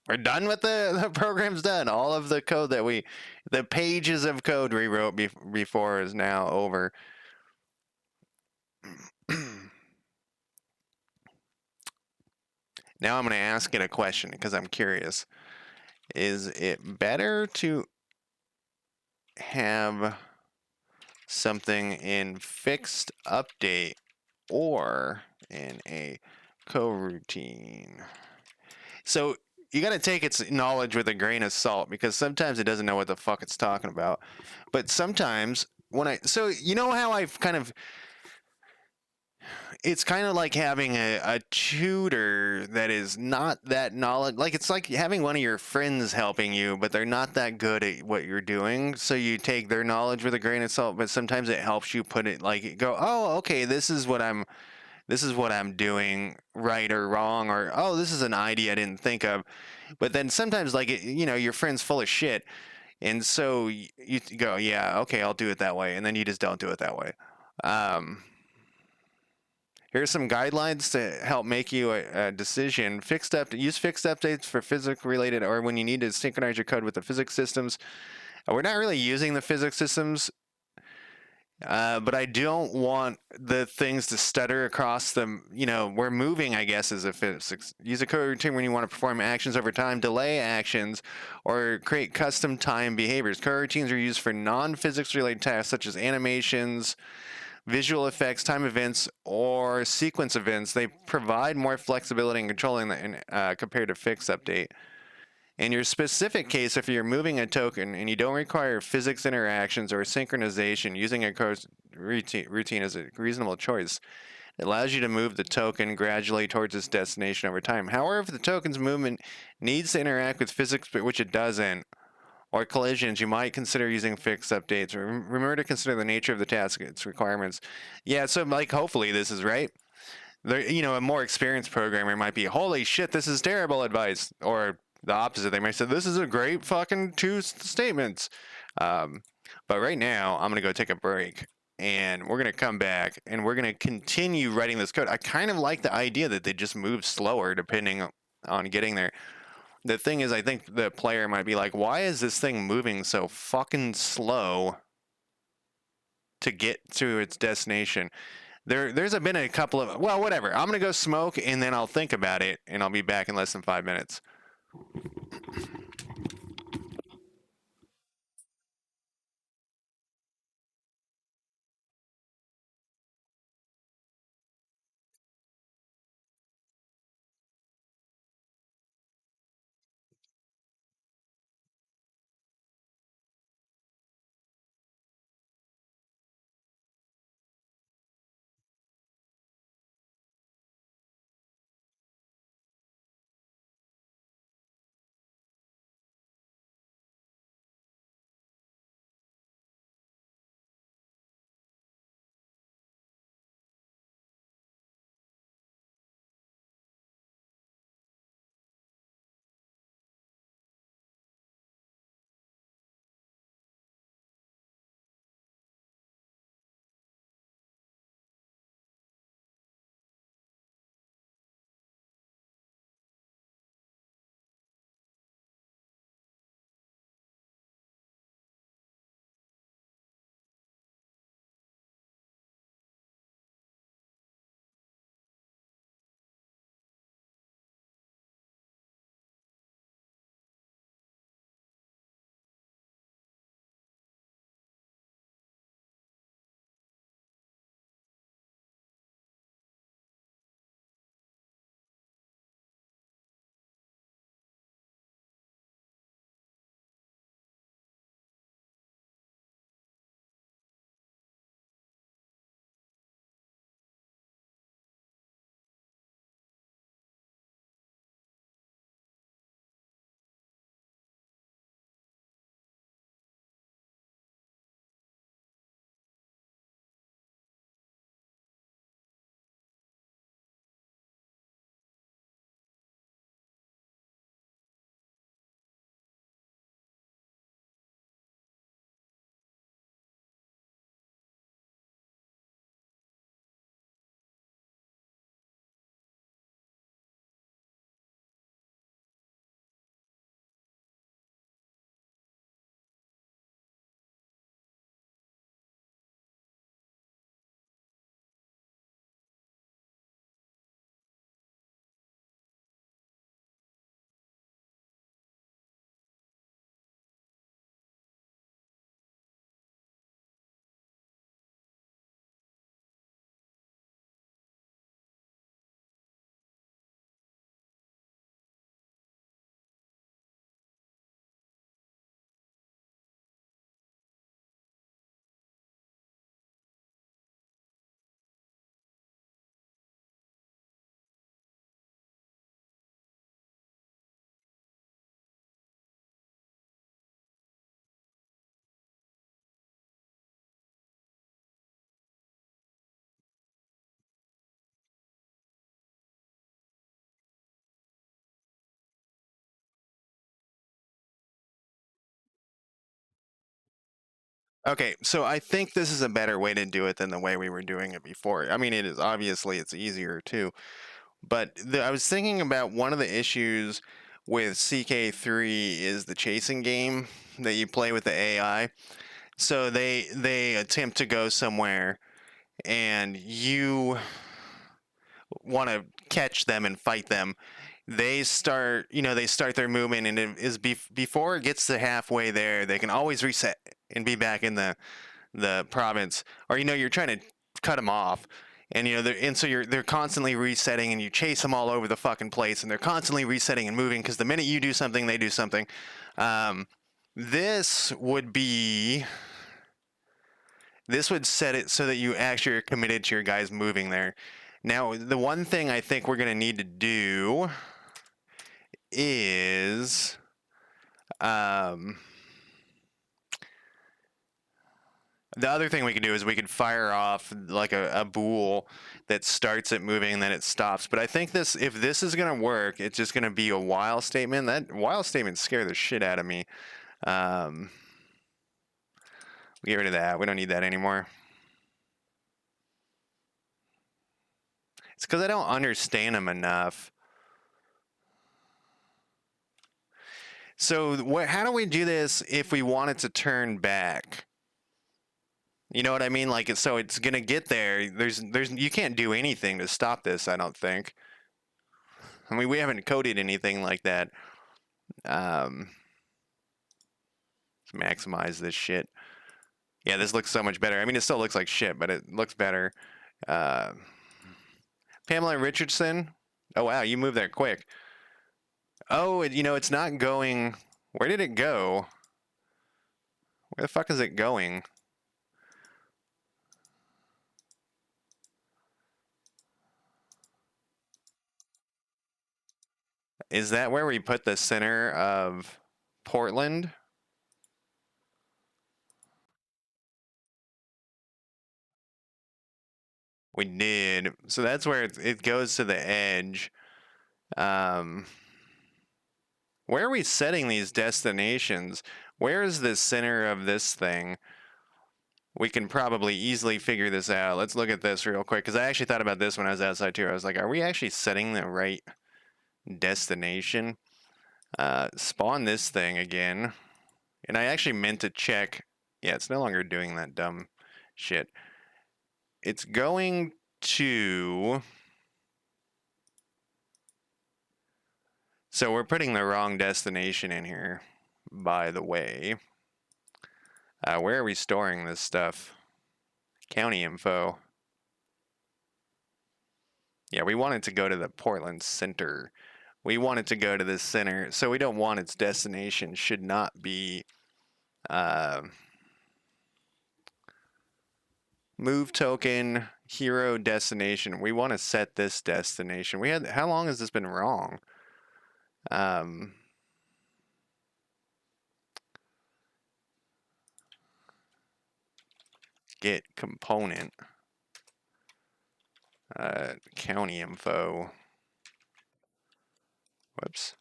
We're done with the program's done. All of the code that the pages of code we wrote before is now over. Now I'm going to ask it a question because I'm curious. Is it better to have something in fixed update or in a coroutine? So you got to take its knowledge with a grain of salt because sometimes it doesn't know what the fuck it's talking about. But sometimes so you know how I've kind of, it's kind of like having a tutor that is not that knowledge, like it's like having one of your friends helping you but they're not that good at what you're doing, so you take their knowledge with a grain of salt, but sometimes it helps you put it, like go, oh okay, this is what I'm doing right or wrong, or oh this is an idea I didn't think of. But then sometimes like your friend's full of shit, and so you go, yeah, okay, I'll do it that way, and then you just don't do it that way. um Here's some guidelines to help make you a decision. Use fixed updates for physics related or when you need to synchronize your code with the physics systems. We're not really using the physics systems, but I don't want the things to stutter across them. We're moving, I guess, as a physics. Use a code routine when you want to perform actions over time, delay actions, or create custom time behaviors. Code routines are used for non-physics related tasks such as animations, visual effects, time events, or sequence events. They provide more flexibility in controlling compared to fixed update. In your specific case, if you're moving a token and you don't require physics interactions or synchronization, using a routine is a reasonable choice. It allows you to move the token gradually towards its destination over time. However, if the token's movement needs to interact with physics, but which it doesn't, or collisions, you might consider using fixed updates. Remember to consider the nature of the task, its requirements. Yeah, so like hopefully this is right. There, a more experienced programmer might be, holy shit, this is terrible advice, or the opposite. They might say this is a great fucking two statements. Um, but right now, I'm gonna go take a break, and we're gonna come back, and we're gonna continue writing this code. I kind of like the idea that they just move slower depending on getting there. The thing is, I think the player might be like, why is this thing moving so fucking slow to get to its destination? There's been a couple of, well, whatever. I'm gonna go smoke and then I'll think about it and I'll be back in less than 5 minutes. Okay, so I think this is a better way to do it than the way we were doing it before. I mean, it is obviously it's easier too, but I was thinking about one of the issues with CK3 is the chasing game that you play with the AI. So they attempt to go somewhere and you want to catch them and fight them. They start, they start their movement, and it is before it gets to halfway there, they can always reset and be back in the province, or you're trying to cut them off, and so they're constantly resetting, and you chase them all over the fucking place, and they're constantly resetting and moving because the minute you do something, they do something. Um, this would be this would set it so that you actually are committed to your guys moving there. Now, the one thing I think we're gonna need to do is um, the other thing we could do is we could fire off like a bool that starts it moving and then it stops. But I think if this is gonna work, it's just gonna be a while statement. That while statement scared the shit out of me. Um, get rid of that. We don't need that anymore. It's because I don't understand them enough. So how do we do this if we want it to turn back? You know what I mean? Like, so it's gonna get there. You can't do anything to stop this. I don't think. I mean, we haven't coded anything like that. Um, let's maximize this shit. Yeah, this looks so much better. I mean, it still looks like shit, but it looks better. Uh, Pamela Richardson. Oh wow, you moved there quick. Oh, it's not going. Where did it go? Where the fuck is it going? Is that where we put the center of Portland? We did. So that's where it goes to the edge. Um, where are we setting these destinations? Where is the center of this thing? We can probably easily figure this out. Let's look at this real quick, because I actually thought about this when I was outside too. I was like, are we actually setting the right destination? Spawn this thing again. And I actually meant to check. Yeah, it's no longer doing that dumb shit. It's going to... So we're putting the wrong destination in here, by the way. Where are we storing this stuff? County info. Yeah, we want it to go to the Portland center. We want it to go to the center, so we don't want its destination should not be move token hero destination. We want to set this destination. How long has this been wrong? Get component. County info. Whoops.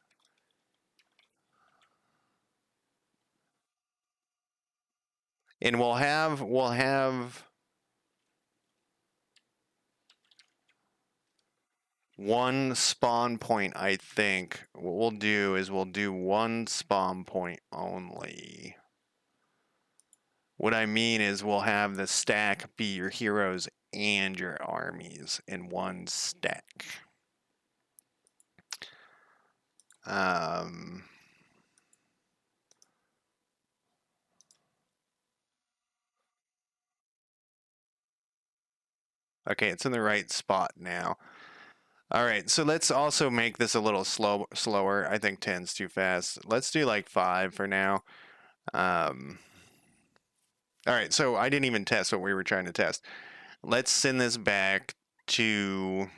And we'll have one spawn point. I think what we'll do is we'll do one spawn point only. What I mean is we'll have the stack be your heroes and your armies in one stack. Okay, it's in the right spot now. All right, so let's also make this a little slower. I think 10's too fast. Let's do like 5 for now. All right, so I didn't even test what we were trying to test. Let's send this back to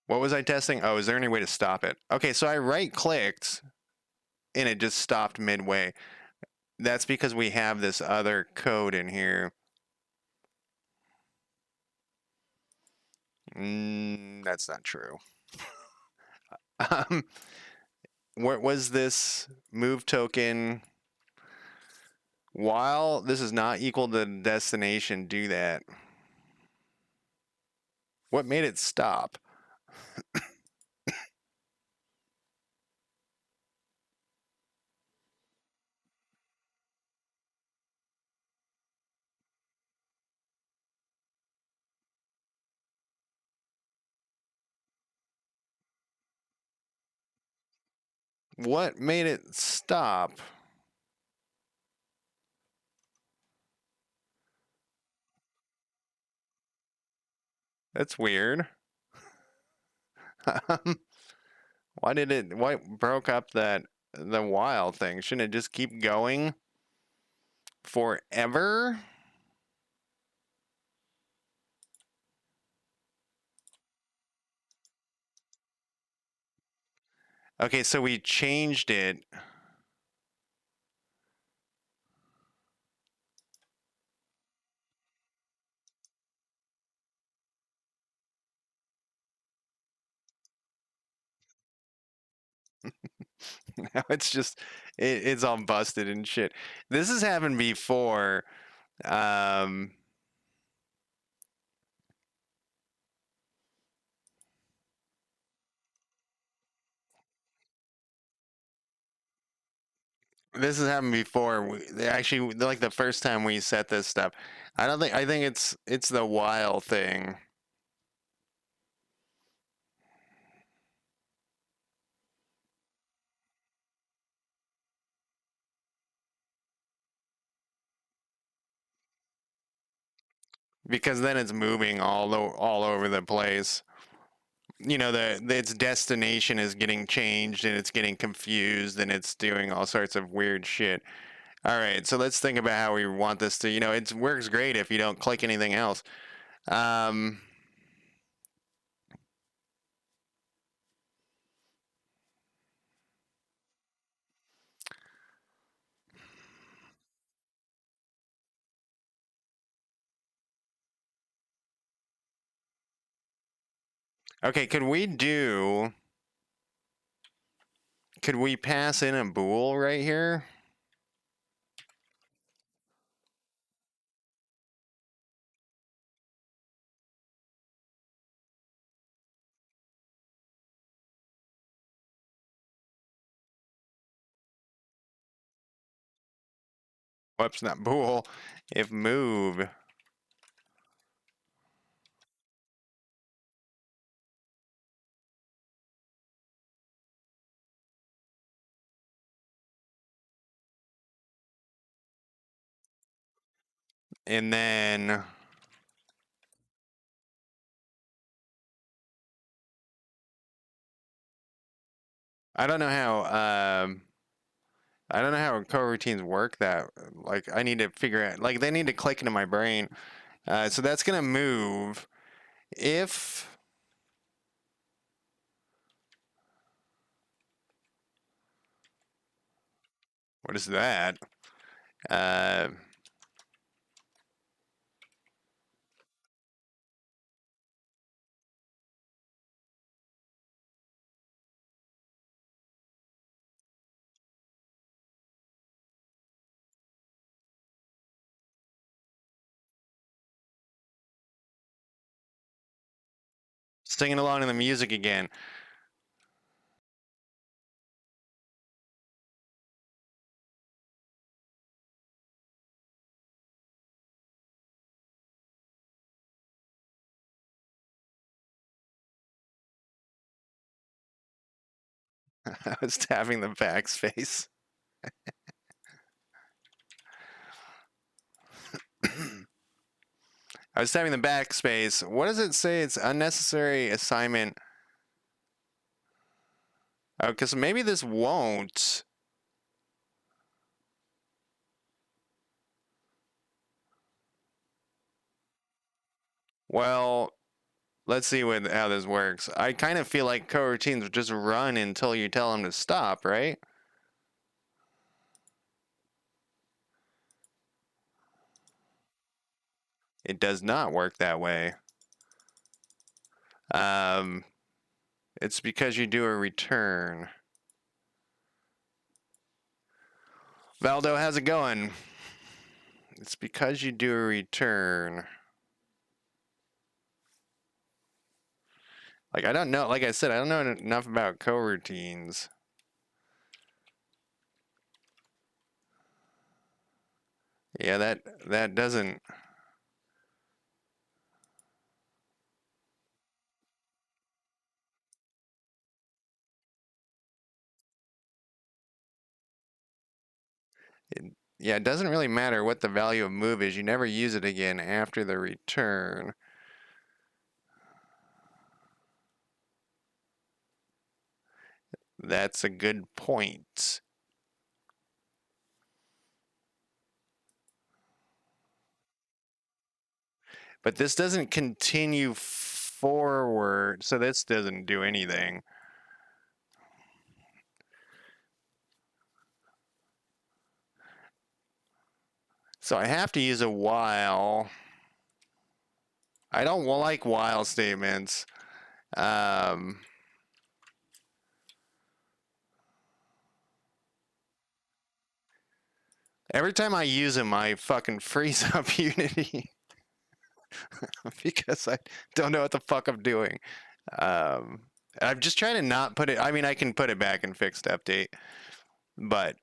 what was I testing? Oh, is there any way to stop it? Okay, so I right-clicked and it just stopped midway. That's because we have this other code in here. That's not true. Um, what was this move token? While this is not equal to destination, do that. What made it stop? What made it stop? That's weird. Why broke up the wild thing? Shouldn't it just keep going forever? Okay, so we changed it. Now it's all busted and shit. This has happened before. Um, this has happened before. Actually, like the first time we set this stuff, I don't think I think it's the while thing because then it's moving all over the place. You know, its destination is getting changed and it's getting confused and it's doing all sorts of weird shit. All right, so let's think about how we want this to. It works great if you don't click anything else. Um, okay, could we pass in a bool right here? Whoops, not bool. If move. And then I don't know how I don't know how coroutines work that like I need to figure out like they need to click into my brain. So that's gonna move. If what is that? Uh, Singing along to the music again. I was tapping the backspace. I was tapping the backspace. What does it say? It's unnecessary assignment. Oh, because maybe this won't. Well, let's see how this works. I kind of feel like coroutines would just run until you tell them to stop, right? It does not work that way. It's because you do a return. Valdo, how's it going? It's because you do a return. Like, I don't know. Like I said, I don't know enough about coroutines. Yeah, that doesn't. It, yeah, it doesn't really matter what the value of move is. You never use it again after the return. That's a good point. But this doesn't continue forward, so this doesn't do anything. So I have to use a while. I don't like while statements. Um, every time I use them, I fucking freeze up Unity because I don't know what the fuck I'm doing. I'm just trying to not put it. I mean, I can put it back in fixed update, but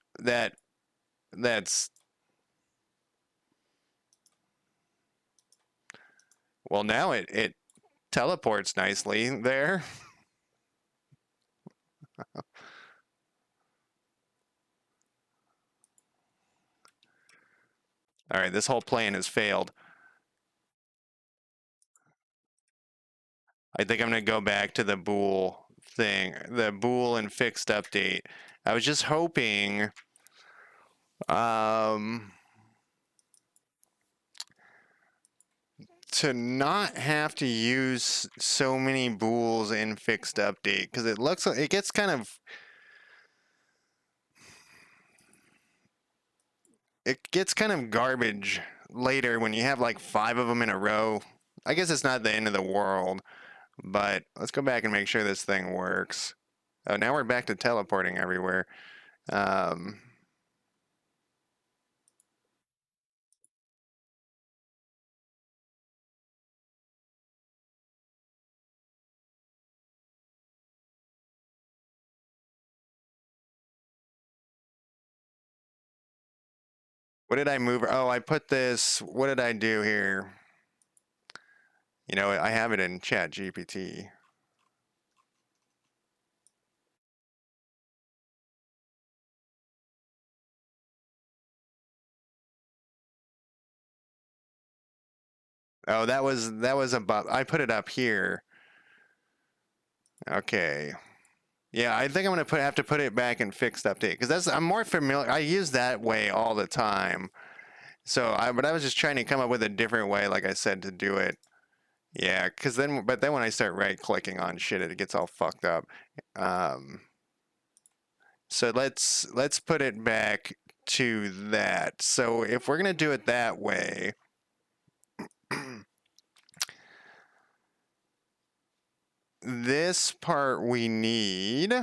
that's well, now it teleports nicely there. All right, this whole plan has failed. I think I'm gonna go back to the bool thing, the bool and fixed update. I was just hoping, um, to not have to use so many bools in fixed update because it looks like it gets kind of garbage later when you have like 5 of them in a row. I guess it's not the end of the world, but let's go back and make sure this thing works. Oh, now we're back to teleporting everywhere. Um, what did I move? Oh, I put this. What did I do here? You know, I have it in Chat GPT. Oh, that was above. I put it up here. Okay. Yeah, I think I'm gonna have to put it back in fixed update because I'm more familiar. I use that way all the time. But I was just trying to come up with a different way, like I said, to do it. Yeah, but then when I start right clicking on shit, it gets all fucked up. Um, so let's put it back to that. So if we're gonna do it that way, this part we need.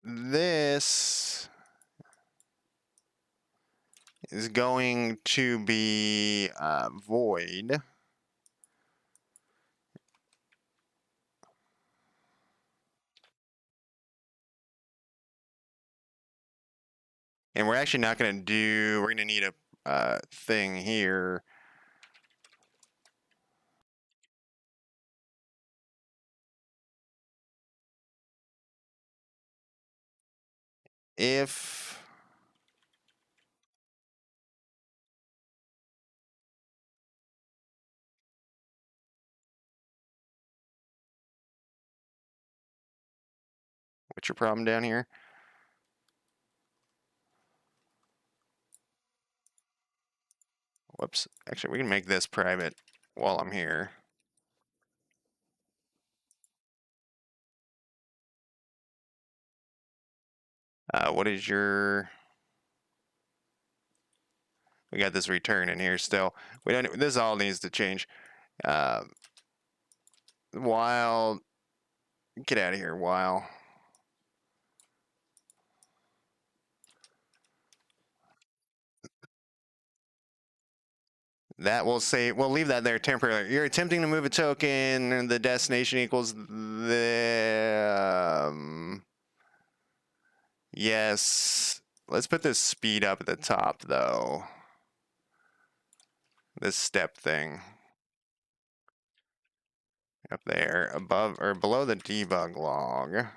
This is going to be void. And we're actually not going to do, we're going to need a thing here. If what's your problem down here? Whoops. Actually, we can make this private while I'm here. What is your... We got this return in here still. We don't. This all needs to change. While... Get out of here, while... That will say, we'll leave that there temporarily. You're attempting to move a token, the destination equals the... yes. Let's put this speed up at the top, though. This step thing. Up there, above, or below the debug log.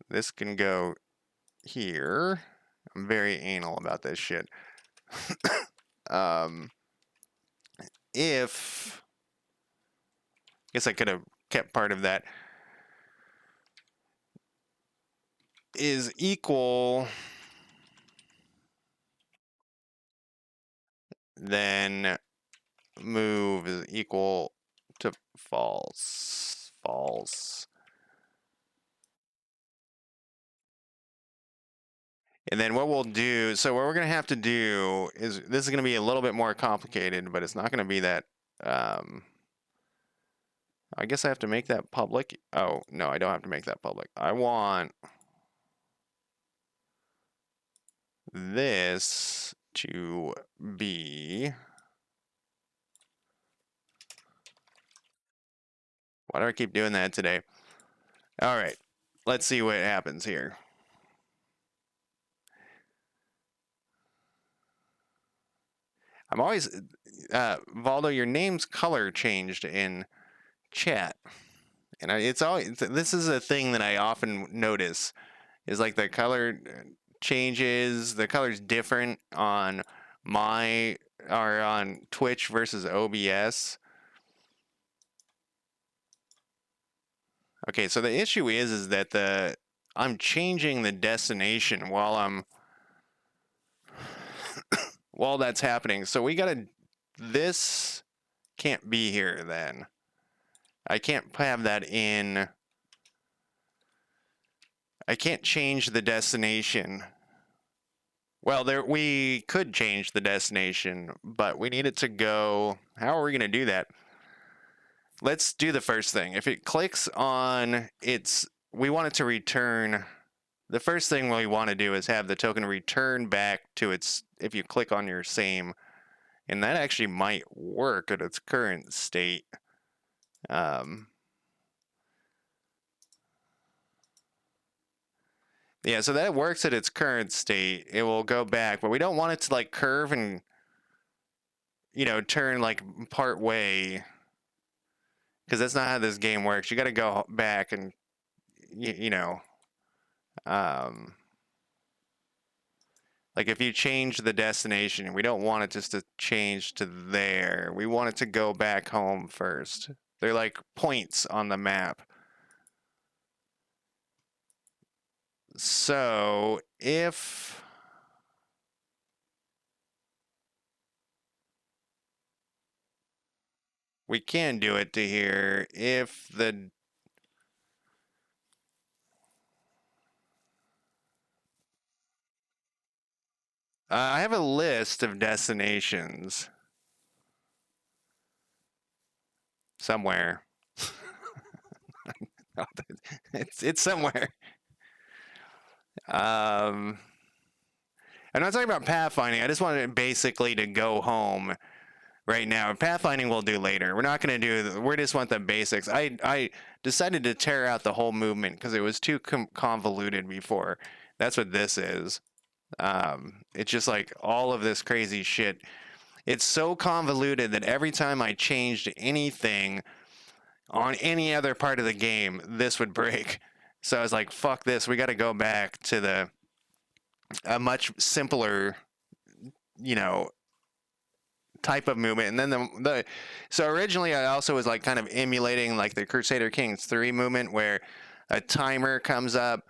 This can go here. I'm very anal about this shit. If... Guess I could have kept part of that. Is equal... Then move is equal to false. False. And then what we'll do, so what we're going to have to do is, this is going to be a little bit more complicated, but it's not going to be that, I guess I have to make that public. Oh, no, I don't have to make that public. I want this to be... Why do I keep doing that today? All right, let's see what happens here. I'm always... Valdo, your name's color changed in chat. And it's always... This is a thing that I often notice. Is like the color changes, the color's different on on Twitch versus OBS. Okay, so the issue is that I'm changing the destination while while that's happening. So we gotta... This can't be here then. I can't have that in... I can't change the destination. Well, we could change the destination, but we need it to go... How are we going to do that? Let's do the first thing. If it clicks on its... We want it to return... The first thing we want to do is have the token return back to its... If you click on your same... And that actually might work at its current state. Yeah, so that works at its current state. It will go back, but we don't want it to like curve and, you know, turn like part way, because that's not how this game works. You got to go back and, you know, like if you change the destination, we don't want it just to change to there. We want it to go back home first. They're like points on the map. So if we can do it to here, if the I have a list of destinations somewhere. It's somewhere. I'm not talking about pathfinding. I just wanted basically to go home right now. Pathfinding we'll do later. We're not going to do... We just want the basics. I decided to tear out the whole movement because it was too convoluted before. That's what this is. It's just like all of this crazy shit. It's so convoluted that every time I changed anything on any other part of the game, this would break. So I was like, fuck this. We got to go back to a much simpler, you know, type of movement. And then so originally I also was like kind of emulating like the Crusader Kings 3 movement where a timer comes up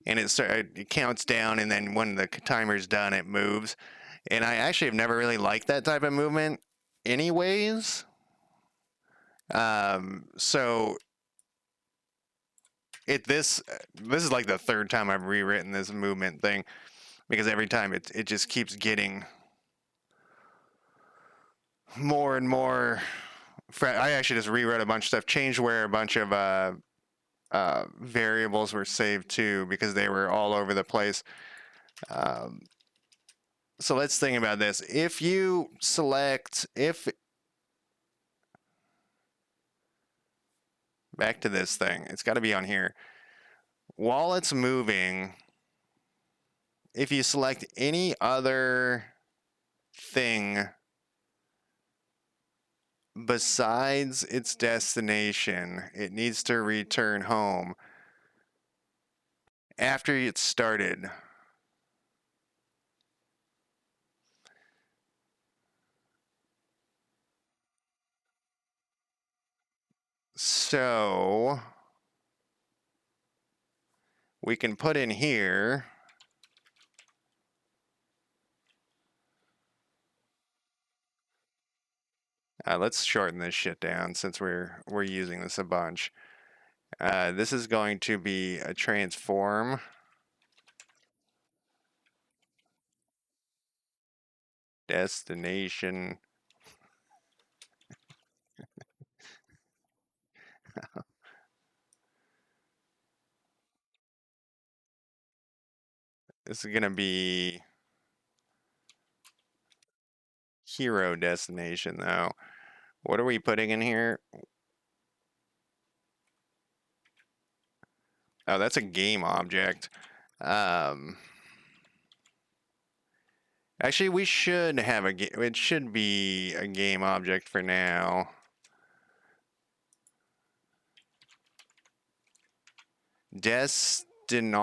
and it counts down, and then when the timer's done, it moves. And I actually have never really liked that type of movement anyways. So this is like the third time I've rewritten this movement thing because every time it just keeps getting more and more. I actually just rewrote a bunch of stuff, changed where a bunch of variables were saved to because they were all over the place. Um, so let's think about this. If you select, if back to this thing, it's got to be on here. While it's moving, if you select any other thing besides its destination, it needs to return home after it's started. So we can put in here. Let's shorten this shit down since we're using this a bunch. This is going to be a transform. Destination. This is going to be hero destination though. What are we putting in here? Oh, that's a game object. Um, actually, we should have a game. It should be a game object for now. Destination.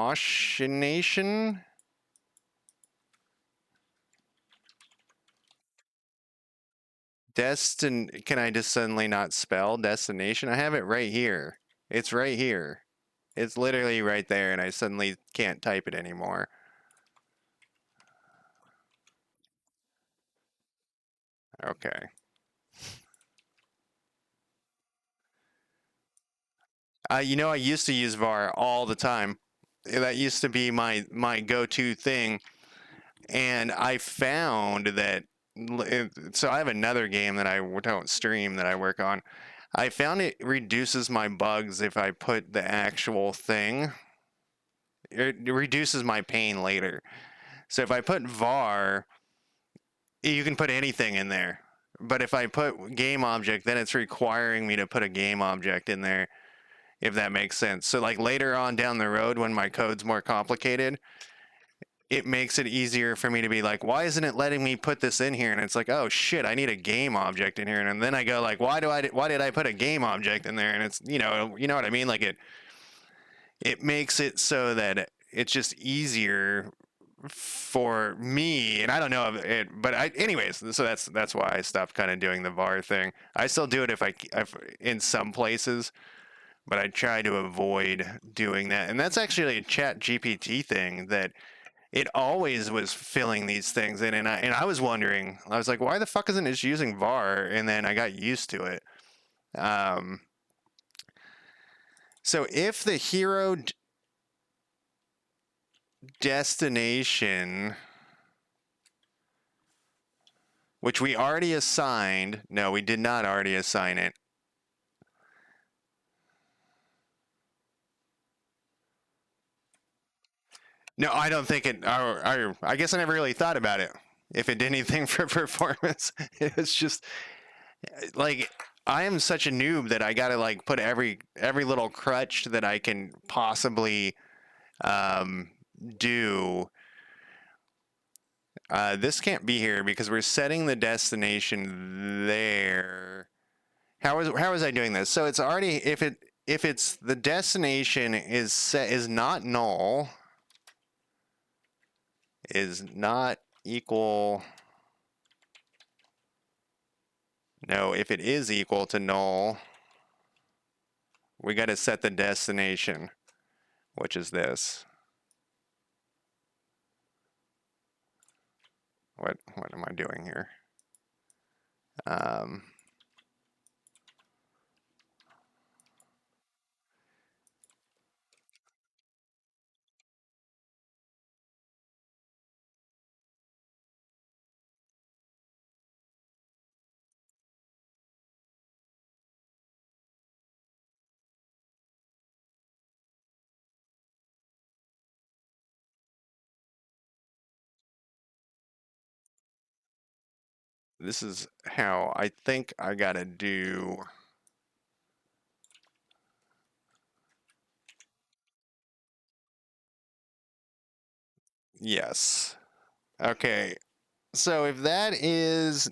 Can I just suddenly not spell destination? I have it right here. It's right here. It's literally right there, and I suddenly can't type it anymore. Okay. You know, I used to use var all the time. That used to be my go-to thing, and I found that. So I have another game that I don't stream that I work on. I found it reduces my bugs if I put the actual thing. It reduces my pain later. So if I put var, you can put anything in there. But if I put game object, then it's requiring me to put a game object in there, if that makes sense. So like later on down the road when my code's more complicated, it makes it easier for me to be like, why isn't it letting me put this in here? And it's like, oh shit, I need a game object in here. And then I go like, why did I put a game object in there? And it's, you know what I mean? Like it makes it so that it's just easier for me, and I don't know if it, but anyways, so that's why I stopped kind of doing the var thing. I still do it if in some places, but I try to avoid doing that. And that's actually a chat GPT thing that it always was filling these things in. And I was wondering, I was like, why the fuck isn't it just using var? And then I got used to it. Um, so if the hero destination, which we already assigned, no, we did not already assign it. No, I don't think it. I guess I never really thought about it. If it did anything for performance, it's just like I am such a noob that I gotta like put every little crutch that I can possibly um, do. This can't be here because we're setting the destination there. How was I doing this? So it's already if it's the destination is set is not null, is not equal. No, if it is equal to null, we got to set the destination, which is this. What am I doing here? Um, this is how I think I gotta do. Yes. Okay. So if that is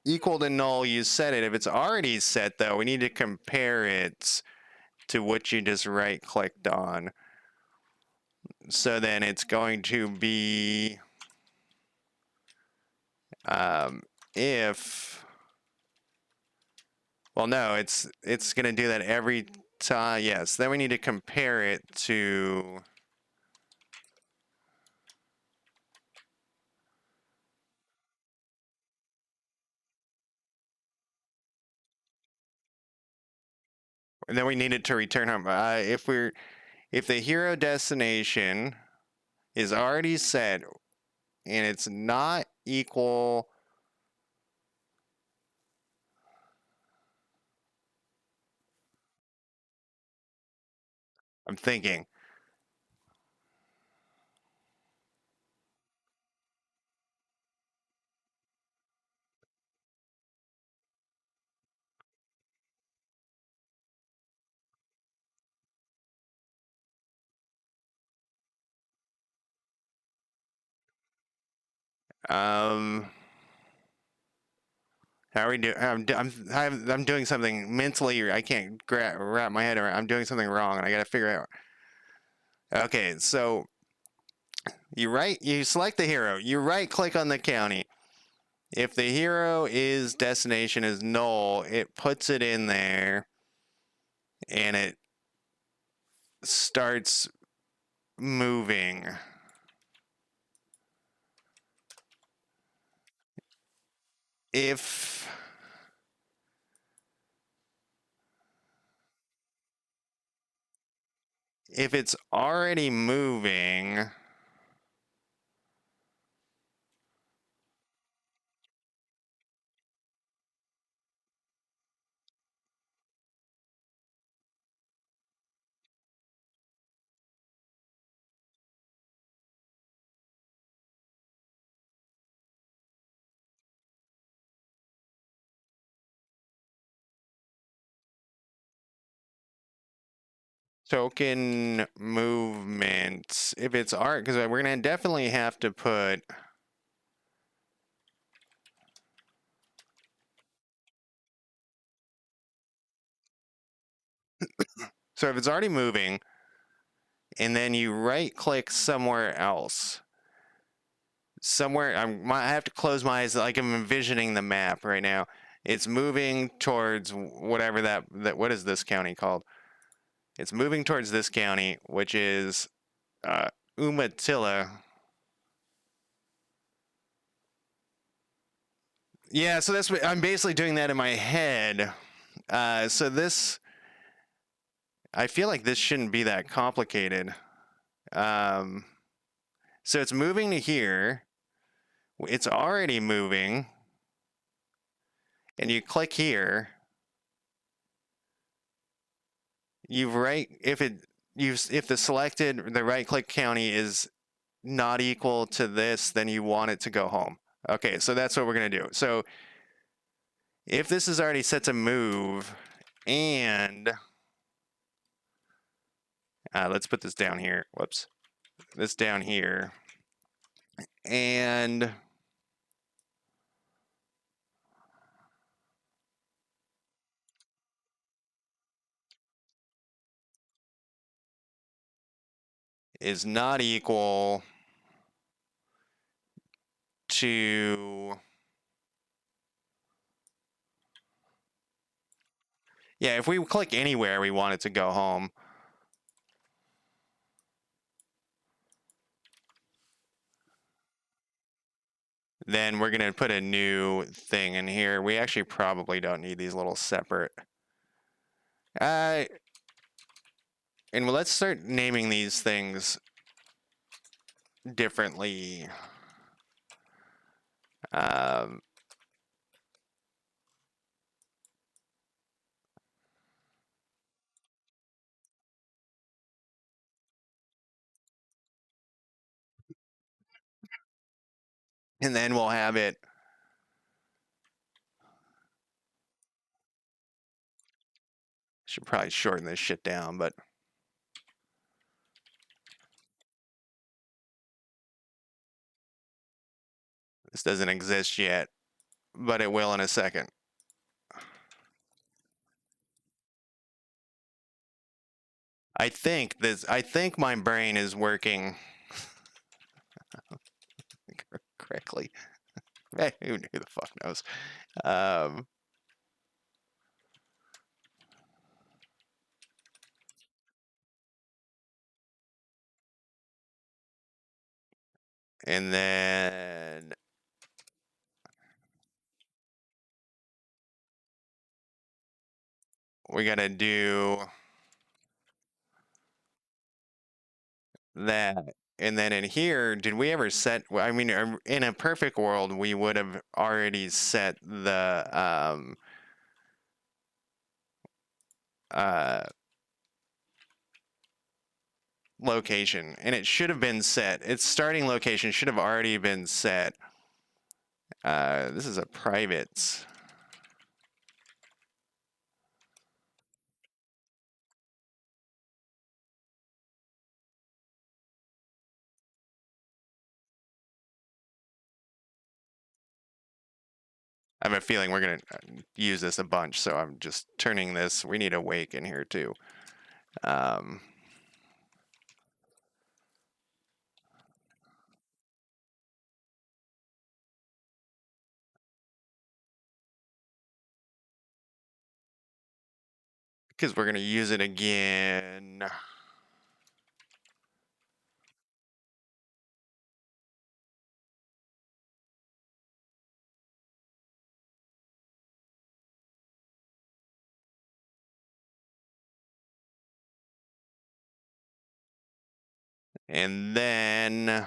equal to null, you set it. If it's already set, though, we need to compare it to what you just right clicked on. So then it's going to be if, well, no, it's going to do that every time. Yes. Then we need to compare it to, and then we need it to return home. If the hero destination is already set and it's not equal, I'm thinking. Um, how are we doing? I'm doing something mentally. I can't wrap my head around. I'm doing something wrong, and I got to figure out. Okay, so you select the hero. You right click on the county. If the hero is destination is null, it puts it in there, and it starts moving. If it's already moving, token movement. If it's art, because we're gonna definitely have to put. So if it's already moving, and then you right click somewhere else, I have to close my eyes, like I'm envisioning the map right now. It's moving towards whatever what is this county called? It's moving towards this county, which is Umatilla. Yeah, so that's what I'm basically doing that in my head. So this, I feel like this shouldn't be that complicated. Um, so it's moving to here. It's already moving, and you click here. You've right if the right click county is not equal to this, then you want it to go home. Okay, so that's what we're gonna do. So if this is already set to move, and let's put this down here. Whoops, this down here, and is not equal to, yeah, if we click anywhere, we want it to go home. Then we're gonna put a new thing in here. We actually probably don't need these little separate. And let's start naming these things differently. Um, and then we'll have it Should probably shorten this shit down, but this doesn't exist yet, but it will in a second. I think my brain is working correctly. Who the fuck knows? And then we gotta do that. And then in here, did we ever set? I mean, in a perfect world, we would have already set the uh, location, and it should have been set. Its starting location should have already been set. This is a private. I have a feeling we're gonna use this a bunch, so I'm just turning this. We need a wake in here too. Because we're gonna use it again. And then I'm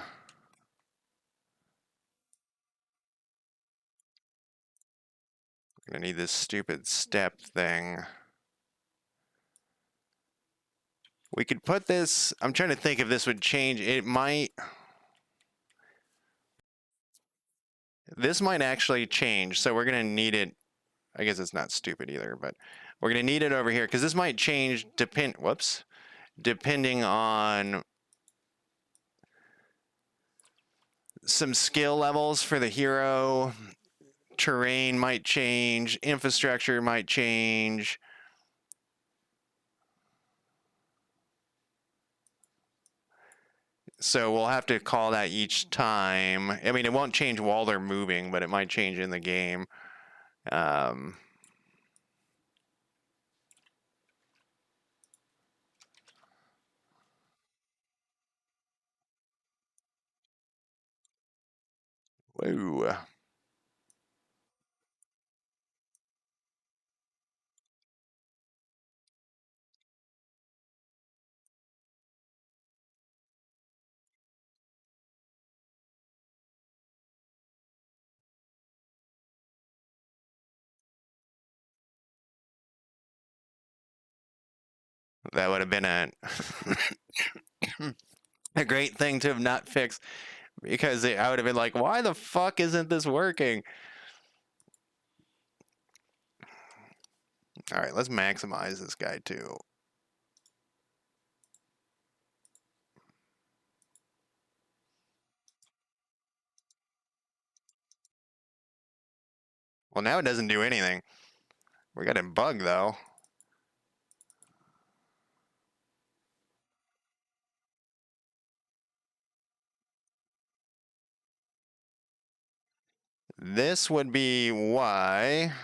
gonna need this stupid step thing. We could put this. I'm trying to think if this would change. It might. This might actually change. So we're gonna need it. I guess it's not stupid either, but we're gonna need it over here because this might change depending on some skill levels for the hero. Terrain might change, infrastructure might change. So we'll have to call that each time. I mean, it won't change while they're moving, but it might change in the game. Whoa. That would have been a great thing to have not fixed because I would have been like, why the fuck isn't this working? All right, let's maximize this guy too. Well, now it doesn't do anything. We got him bugged though. This would be why.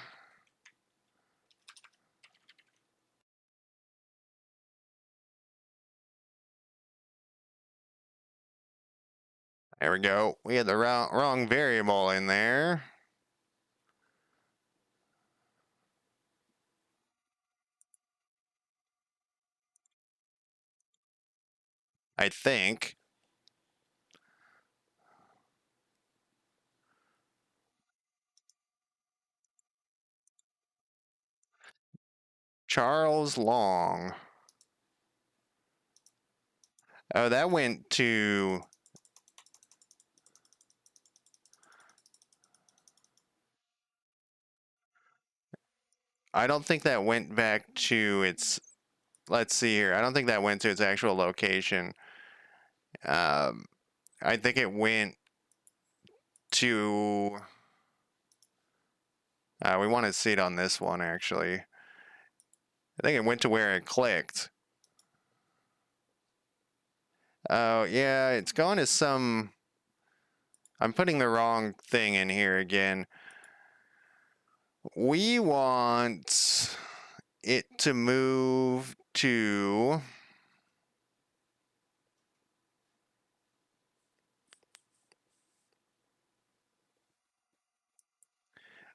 There we go. We had the wrong variable in there. I think. Charles Long. Oh, that went to. I don't think that went back to its. Let's see here. I don't think that went to its actual location. I think it went to. We want to see it on this one actually. I think it went to where it clicked. Oh yeah, it's going to some. I'm putting the wrong thing in here again. We want it to move to.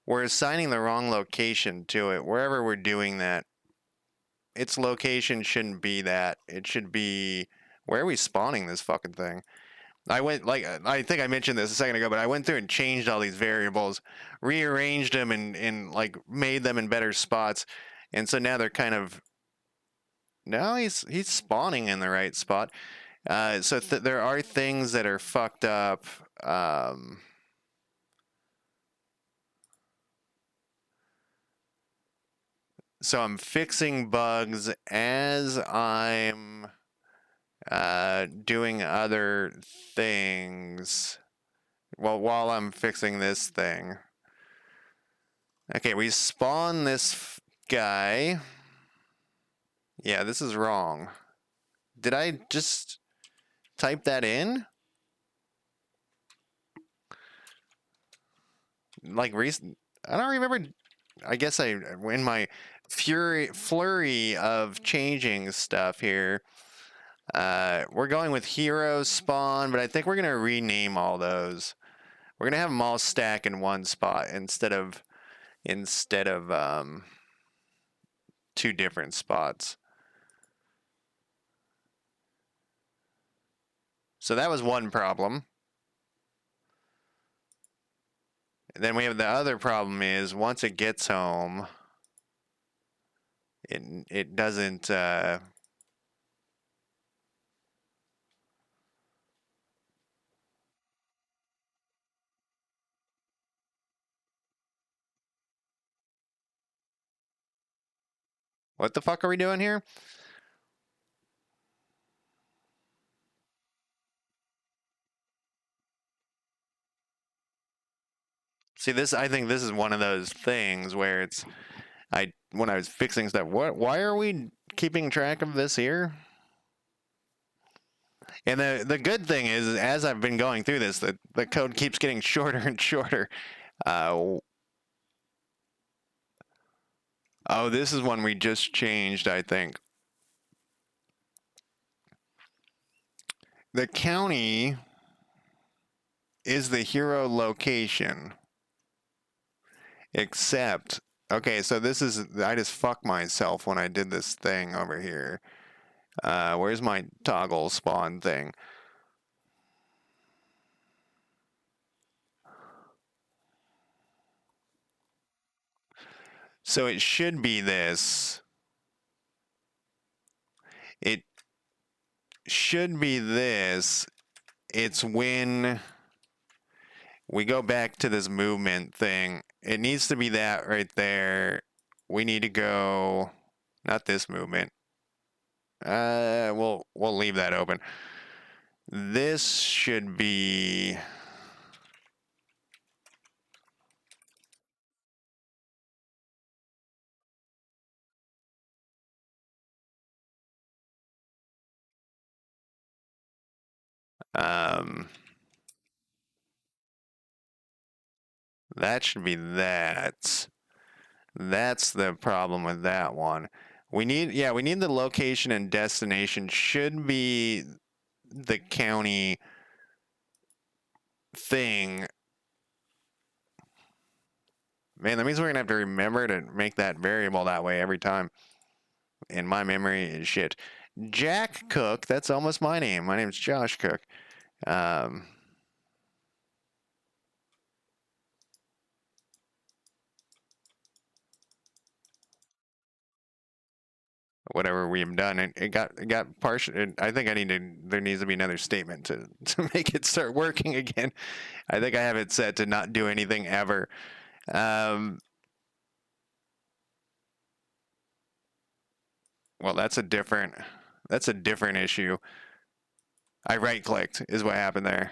We're assigning the wrong location to it. Wherever we're doing that, its location shouldn't be that. It should be. Where are we spawning this fucking thing? I went, like, I think I mentioned this a second ago, but I went through and changed all these variables, rearranged them, and like made them in better spots, and so now they're kind of. Now he's spawning in the right spot. So there are things that are fucked up. So I'm fixing bugs as I'm doing other things. Well, while I'm fixing this thing. Okay, we spawn this guy. Yeah, this is wrong. Did I just type that in? Like recent? I don't remember. I guess in my flurry of changing stuff here, we're going with hero spawn, but I think we're gonna rename all those. We're gonna have them all stack in one spot instead of two different spots. So that was one problem. And then we have the other problem is once it gets home, it doesn't. What the fuck are we doing here? See this, I think this is one of those things where it's when I was fixing stuff, why are we keeping track of this here? And the good thing is as I've been going through this, the code keeps getting shorter and shorter. Oh, this is one we just changed, I think. The county is the hero location. Except, okay, so this is, I just fucked myself when I did this thing over here. Where's my toggle spawn thing? So it should be this. It should be this. It's when we go back to this movement thing. It needs to be that right there. We need to go, not this movement. We'll leave that open. This should be. That should be that. That's the problem with that one. We need the location and destination should be the county thing. Man, that means we're gonna have to remember to make that variable that way every time. And my memory is shit. Jack Cook, that's almost my name. My name's Josh Cook. Whatever we've done, it got partial. I think there needs to be another statement to make it start working again. I think I have it set to not do anything ever. Well, that's a different issue. I right clicked is what happened there.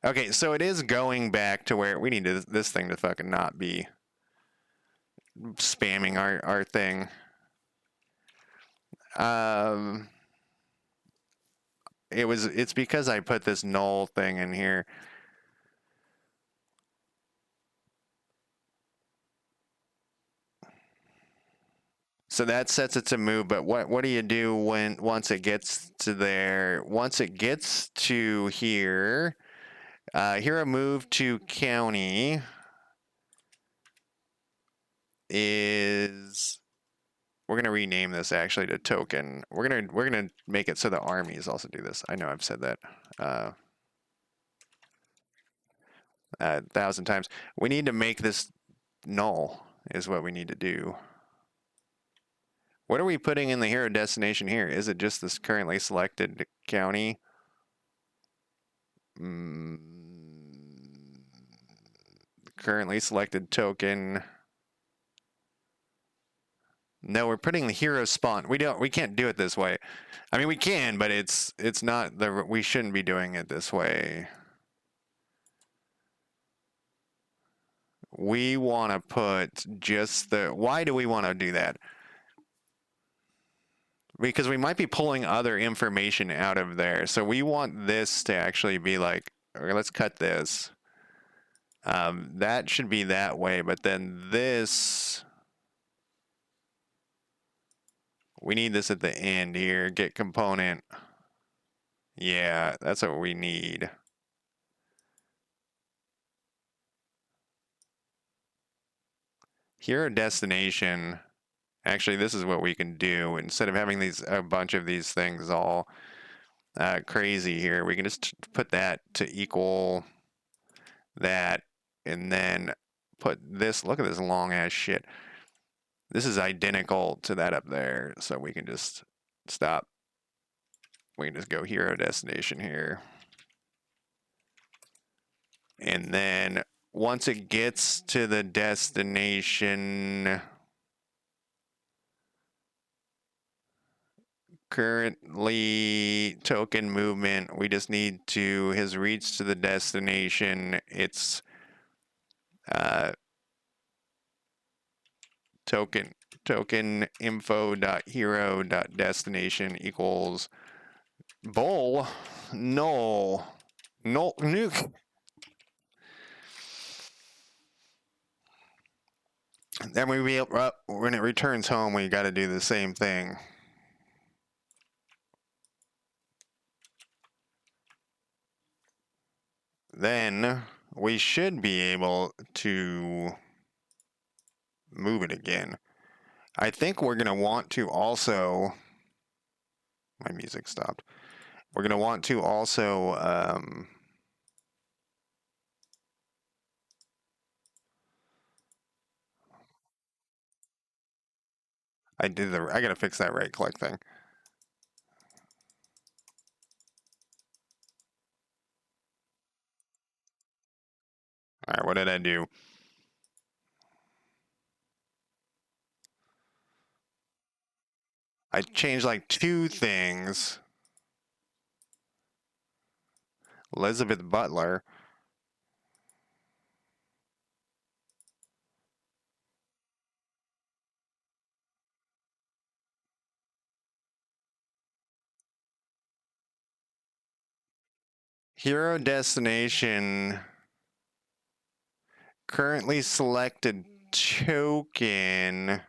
Okay, so it is going back to where we need this thing to fucking not be spamming our thing. It's because I put this null thing in here. So that sets it to move, but what do you do once it gets to there? Once it gets to here, here a move to county is, we're gonna rename this actually to token. We're gonna make it so the armies also do this. I know I've said that 1,000 times. We need to make this null is what we need to do. What are we putting in the hero destination here? Is it just this currently selected county? Currently selected token. No, we're putting the hero spawn. We can't do it this way. I mean, we can, but it's not we shouldn't be doing it this way. We want to put just why do we want to do that? Because we might be pulling other information out of there. So we want this to actually be like, okay, let's cut this. That should be that way, but then this, we need this at the end here, get component. Yeah, that's what we need. Hero destination. Actually, this is what we can do. Instead of having a bunch of these things all crazy here, we can just put that to equal that, and then put this. Look at this long ass shit. This is identical to that up there, so we can just stop. We can just go hero destination here. And then once it gets to the destination, currently token movement, we just need to his reach to the destination. It's token info dot hero dot destination equals bowl null nuke. Then when it returns home, we got to do the same thing. Then we should be able to move it again. I think we're going to want to also, my music stopped. We're going to want to also, I got to fix that right click thing. All right, what did I do? I changed like 2 things. Elizabeth Butler. Hero destination. Currently selected token.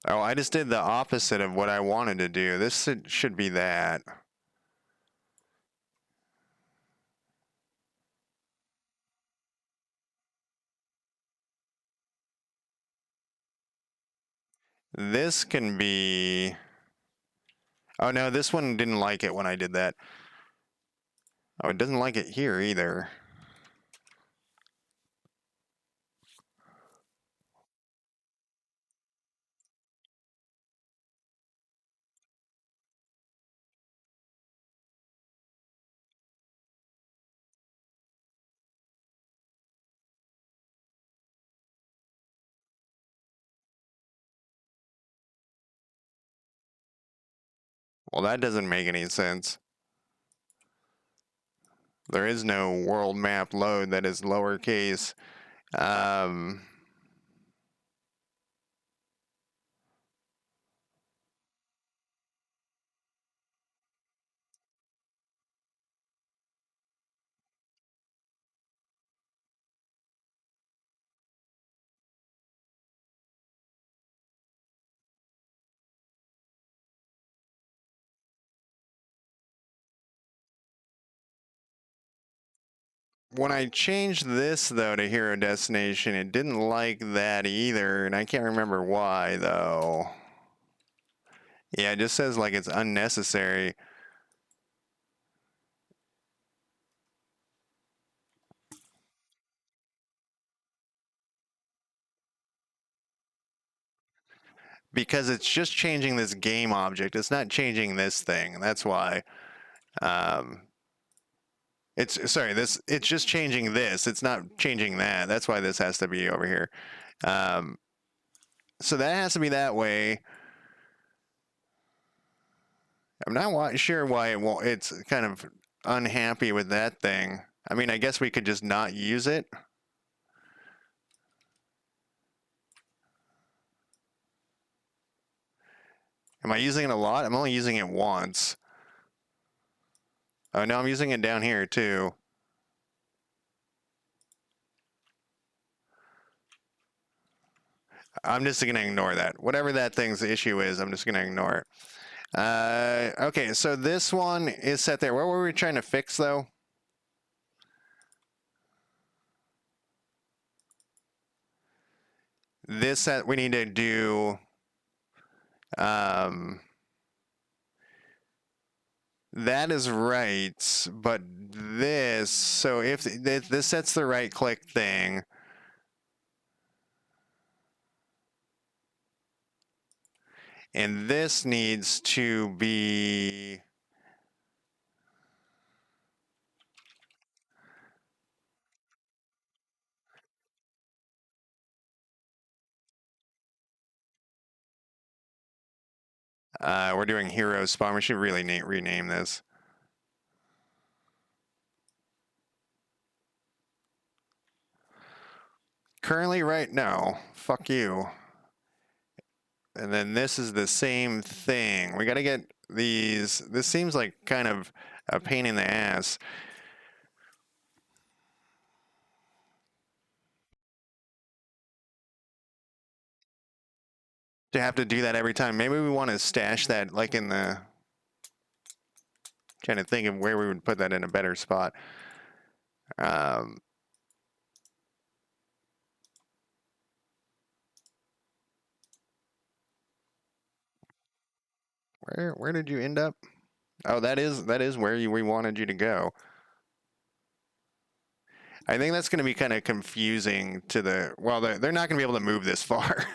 Oh, I just did the opposite of what I wanted to do. This should be that. This can be... Oh no, this one didn't like it when I did that. Oh, it doesn't like it here either. Well, that doesn't make any sense. There is no world map load that is lowercase. Um, when I changed this though to hero destination, it didn't like that either, and I can't remember why though. Yeah, it just says like it's unnecessary. Because it's just changing this game object. It's not changing this thing. That's why. Um, it's sorry. It's just changing this. It's not changing that. That's why this has to be over here. Um, so that has to be that way. I'm not sure why it won't. It's kind of unhappy with that thing. I mean, I guess we could just not use it. Am I using it a lot? I'm only using it once. Oh no, I'm using it down here too. I'm just gonna ignore that. Whatever that thing's issue is, I'm just gonna ignore it. Okay, so this one is set there. What were we trying to fix though? This set we need to do. Um, that is right, but this. So if this sets the right click thing, and this needs to be. We're doing hero spawn. We should really rename this. Currently, right now, fuck you. And then this is the same thing. We got to get these. This seems like kind of a pain in the ass. To have to do that every time. Maybe we want to stash that like in the. Trying to think of where we would put that in a better spot. Um, where did you end up? Oh, that is where we wanted you to go. I think that's going to be kind of confusing to the. Well, they're not going to be able to move this far.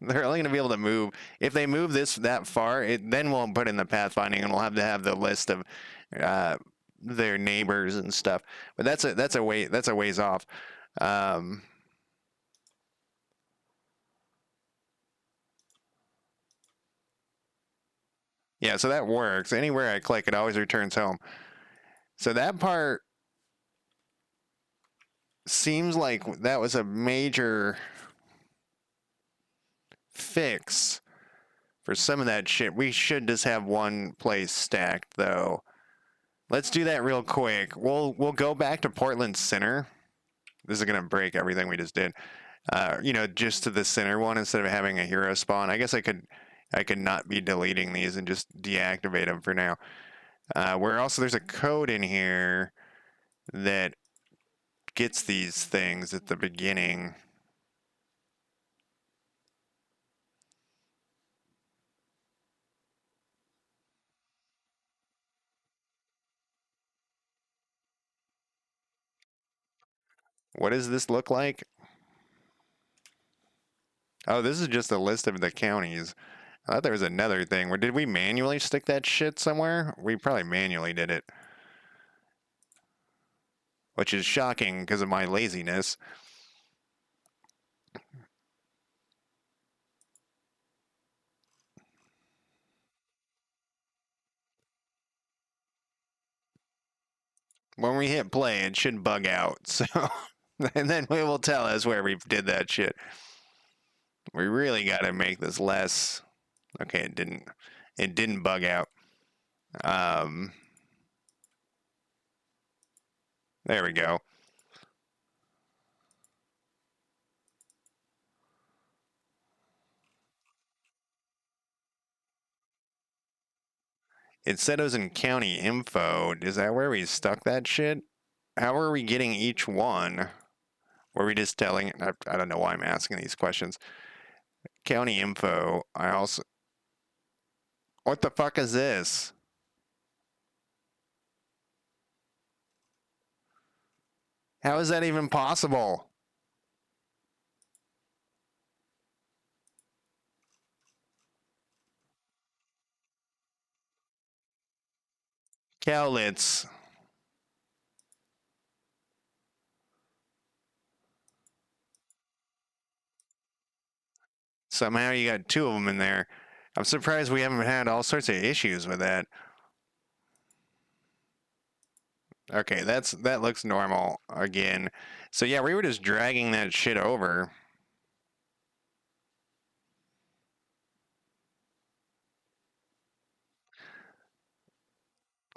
They're only going to be able to move if they move this that far. Then we'll put in the pathfinding, and we'll have to have the list of uh, their neighbors and stuff. But that's a ways off. Um, yeah, so that works. Anywhere I click, it always returns home. So that part seems like that was a major fix for some of that shit. We should just have one place stacked though. Let's do that real quick. We'll go back to Portland Center. This is gonna break everything we just did. Just to the center one instead of having a hero spawn. I guess I could not be deleting these and just deactivate them for now. Where also there's a code in here that gets these things at the beginning. What does this look like? Oh, this is just a list of the counties. I thought there was another thing. Did we manually stick that shit somewhere? We probably manually did it. Which is shocking because of my laziness. When we hit play, it should bug out. So, and then it will tell us where we did that shit. We really got to make this less. Okay, it didn't. It didn't bug out. Um, there we go. It said it was in county info. Is that where we stuck that shit? How are we getting each one? Were we just telling? I don't know why I'm asking these questions. County info. I also. What the fuck is this? How is that even possible? Cowlitz. Somehow you got two of them in there. I'm surprised we haven't had all sorts of issues with that. Okay, that looks normal again. So yeah, we were just dragging that shit over.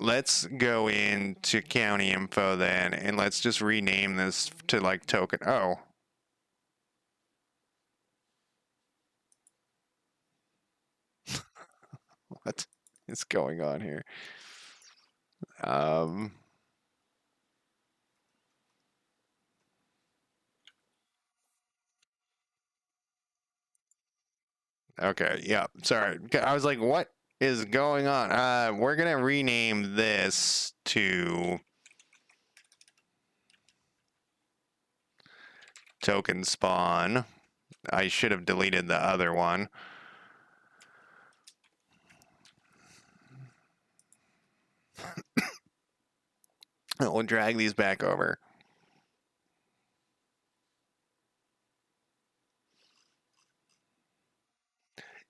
Let's go into county info then, and let's just rename this to like token. Oh. What is going on here? Um, okay, yeah, sorry. I was like, what is going on? We're gonna rename this to token spawn. I should have deleted the other one. We'll drag these back over.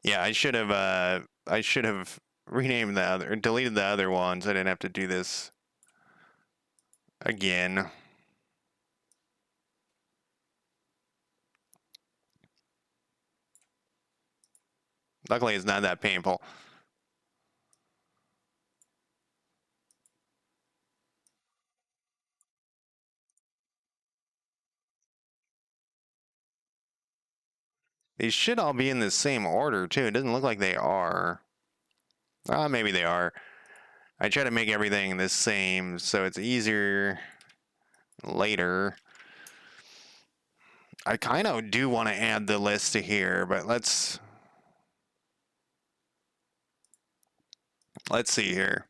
Yeah, I should have renamed the other, deleted the other ones. I didn't have to do this again. Luckily, it's not that painful. These should all be in the same order, too. It doesn't look like they are. Maybe they are. I try to make everything the same so it's easier later. I kind of do want to add the list to here, but let's see here.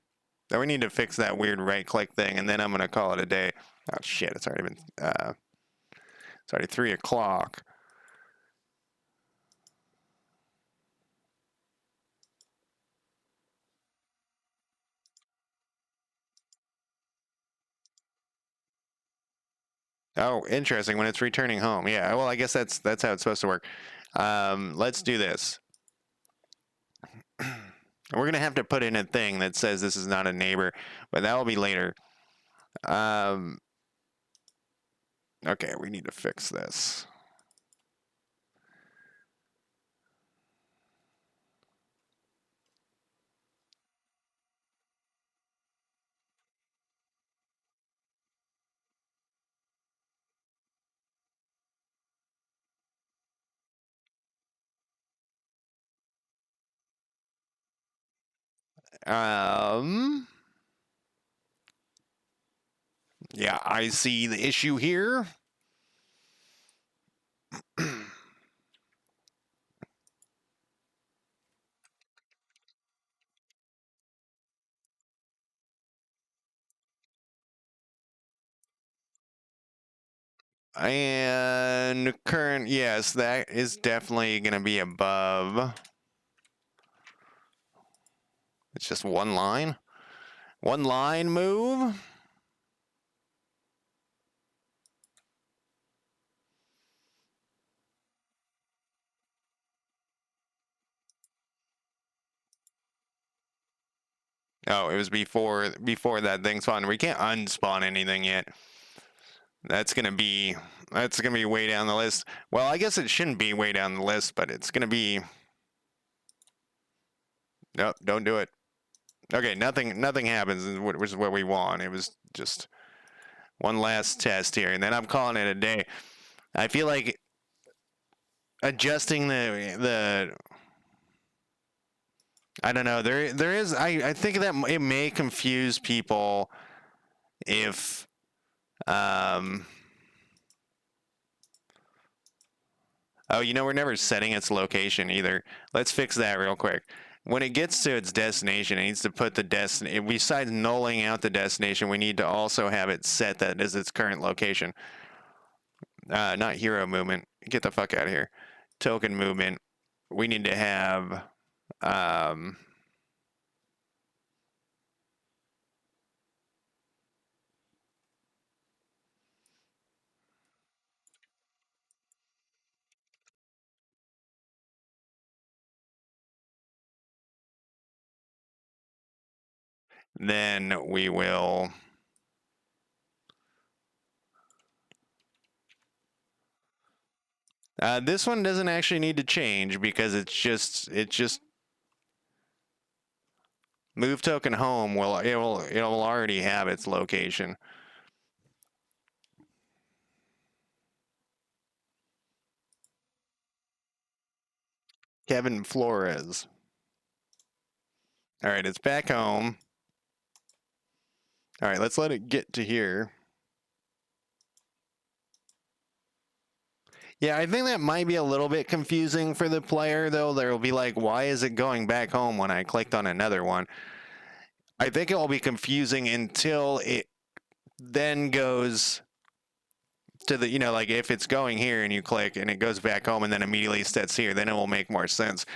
Then we need to fix that weird right-click thing, and then I'm gonna call it a day. Oh shit! It's already been. It's already 3 o'clock. Oh, interesting. When it's returning home, yeah. Well, I guess that's how it's supposed to work. Let's do this. We're gonna have to put in a thing that says this is not a neighbor, but that will be later. Okay, we need to fix this. Yeah, I see the issue here. And current, yes, that is definitely going to be above. It's just one line. One line move. Oh, it was before that thing spawned. We can't unspawn anything yet. That's gonna be way down the list. Well, I guess it shouldn't be way down the list, but it's gonna be. Nope, don't do it. Okay, nothing happens, which is what we want. It was just one last test here, and then I'm calling it a day. I feel like adjusting the I don't know. There is I think that it may confuse people if oh, we're never setting its location either. Let's fix that real quick. When it gets to its destination, it needs to put the destination. Besides nulling out the destination, we need to also have it set that as its current location. Not hero movement. Get the fuck out of here. Token movement. We need to have. Then we will. This one doesn't actually need to change because it's just move token home. It'll already have its location. Kevin Flores. All right, it's back home. All right, let's let it get to here. Yeah, I think that might be a little bit confusing for the player, though. There will be like, why is it going back home when I clicked on another one? I think it will be confusing until it then goes to the, like if it's going here and you click and it goes back home and then immediately sets here, then it will make more sense.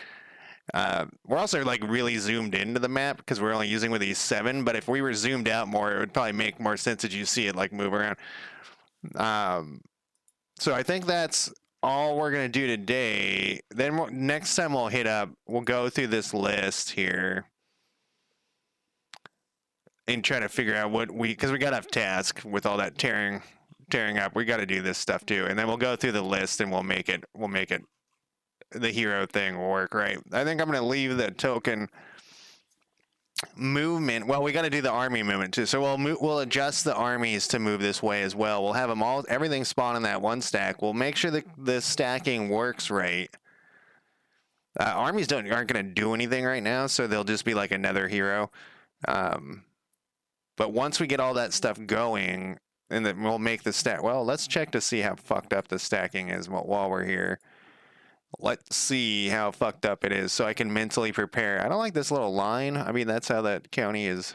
We're also like really zoomed into the map because we're only using with these 7, but if we were zoomed out more, it would probably make more sense that you see it like move around. So I think that's all we're going to do today. Then next time we'll go through this list here and try to figure out because we got to have task with all that tearing up. We got to do this stuff too. And then we'll go through the list and we'll make it the hero thing work, right? I think I'm going to leave the token movement. Well, we got to do the army movement too. So we'll adjust the armies to move this way as well. We'll have everything spawn in that one stack. We'll make sure that the stacking works right. Armies aren't going to do anything right now, so they'll just be like another hero. But once we get all that stuff going, and then we'll make the stack. Well, let's check to see how fucked up the stacking is while we're here. Let's see how fucked up it is so I can mentally prepare. I don't like this little line. I mean, that's how that county is.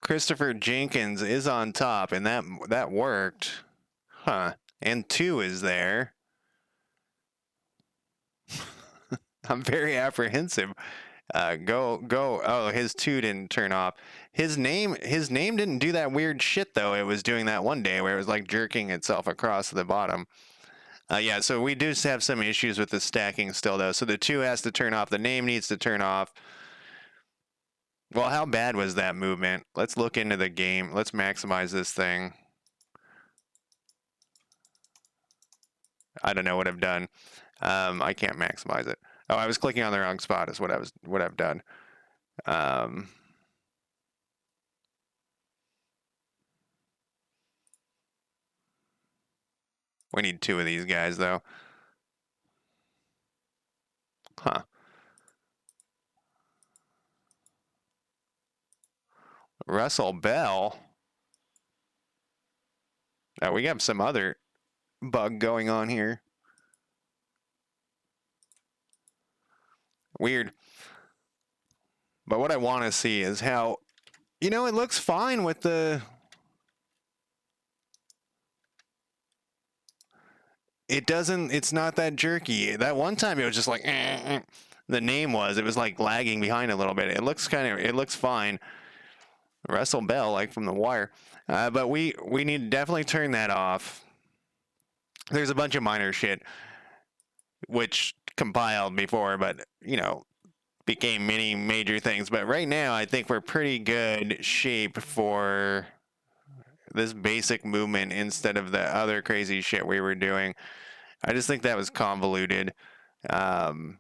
Christopher Jenkins is on top, and that worked. Huh. And 2 is there. I'm very apprehensive. Go. Oh, his 2 didn't turn off. His name didn't do that weird shit though. It was doing that one day where it was like jerking itself across the bottom. Yeah, so we do have some issues with the stacking still though. So the 2 has to turn off. The name needs to turn off. Well, how bad was that movement? Let's look into the game. Let's maximize this thing. I don't know what I've done. I can't maximize it. Oh, I was clicking on the wrong spot is what I've done. We need 2 of these guys though. Huh. Russell Bell. Oh, we have some other bug going on here. Weird. But what I want to see is how, it looks fine with the. It's not that jerky. That one time it was just like, the name was. It was like lagging behind a little bit. It looks fine. Russell Bell, like from The Wire. But we need to definitely turn that off. There's a bunch of minor shit which compiled before, but became many major things. But right now, I think we're pretty good shape for this basic movement instead of the other crazy shit we were doing. I just think that was convoluted, and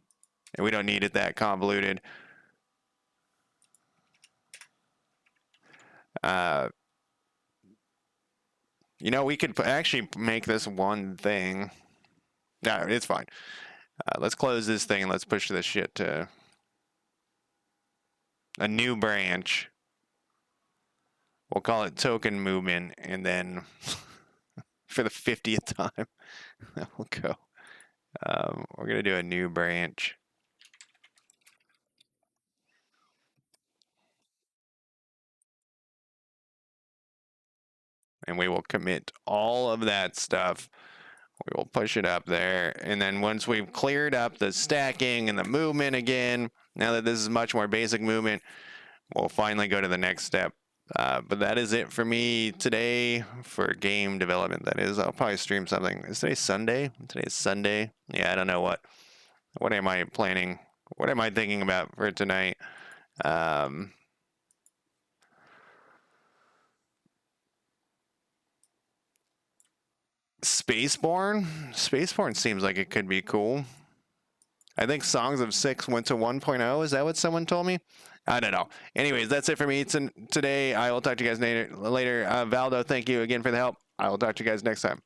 we don't need it that convoluted. We could actually make this one thing. No, it's fine. Let's close this thing and let's push this shit to a new branch. We'll call it token movement, and then for the 50th time, we'll go. We're going to do a new branch. And we will commit all of that stuff. We will push it up there. And then once we've cleared up the stacking and the movement again, now that this is much more basic movement, we'll finally go to the next step. But that is it for me today for game development. That is, I'll probably stream something. Is today Sunday? Today's Sunday. Yeah, I don't know what am I planning? What am I thinking about for tonight? Spaceborne seems like it could be cool. I think Songs of Six went to 1.0. Is that what someone told me? I don't know. Anyways, that's it for me today. I will talk to you guys later. Valdo, thank you again for the help. I will talk to you guys next time.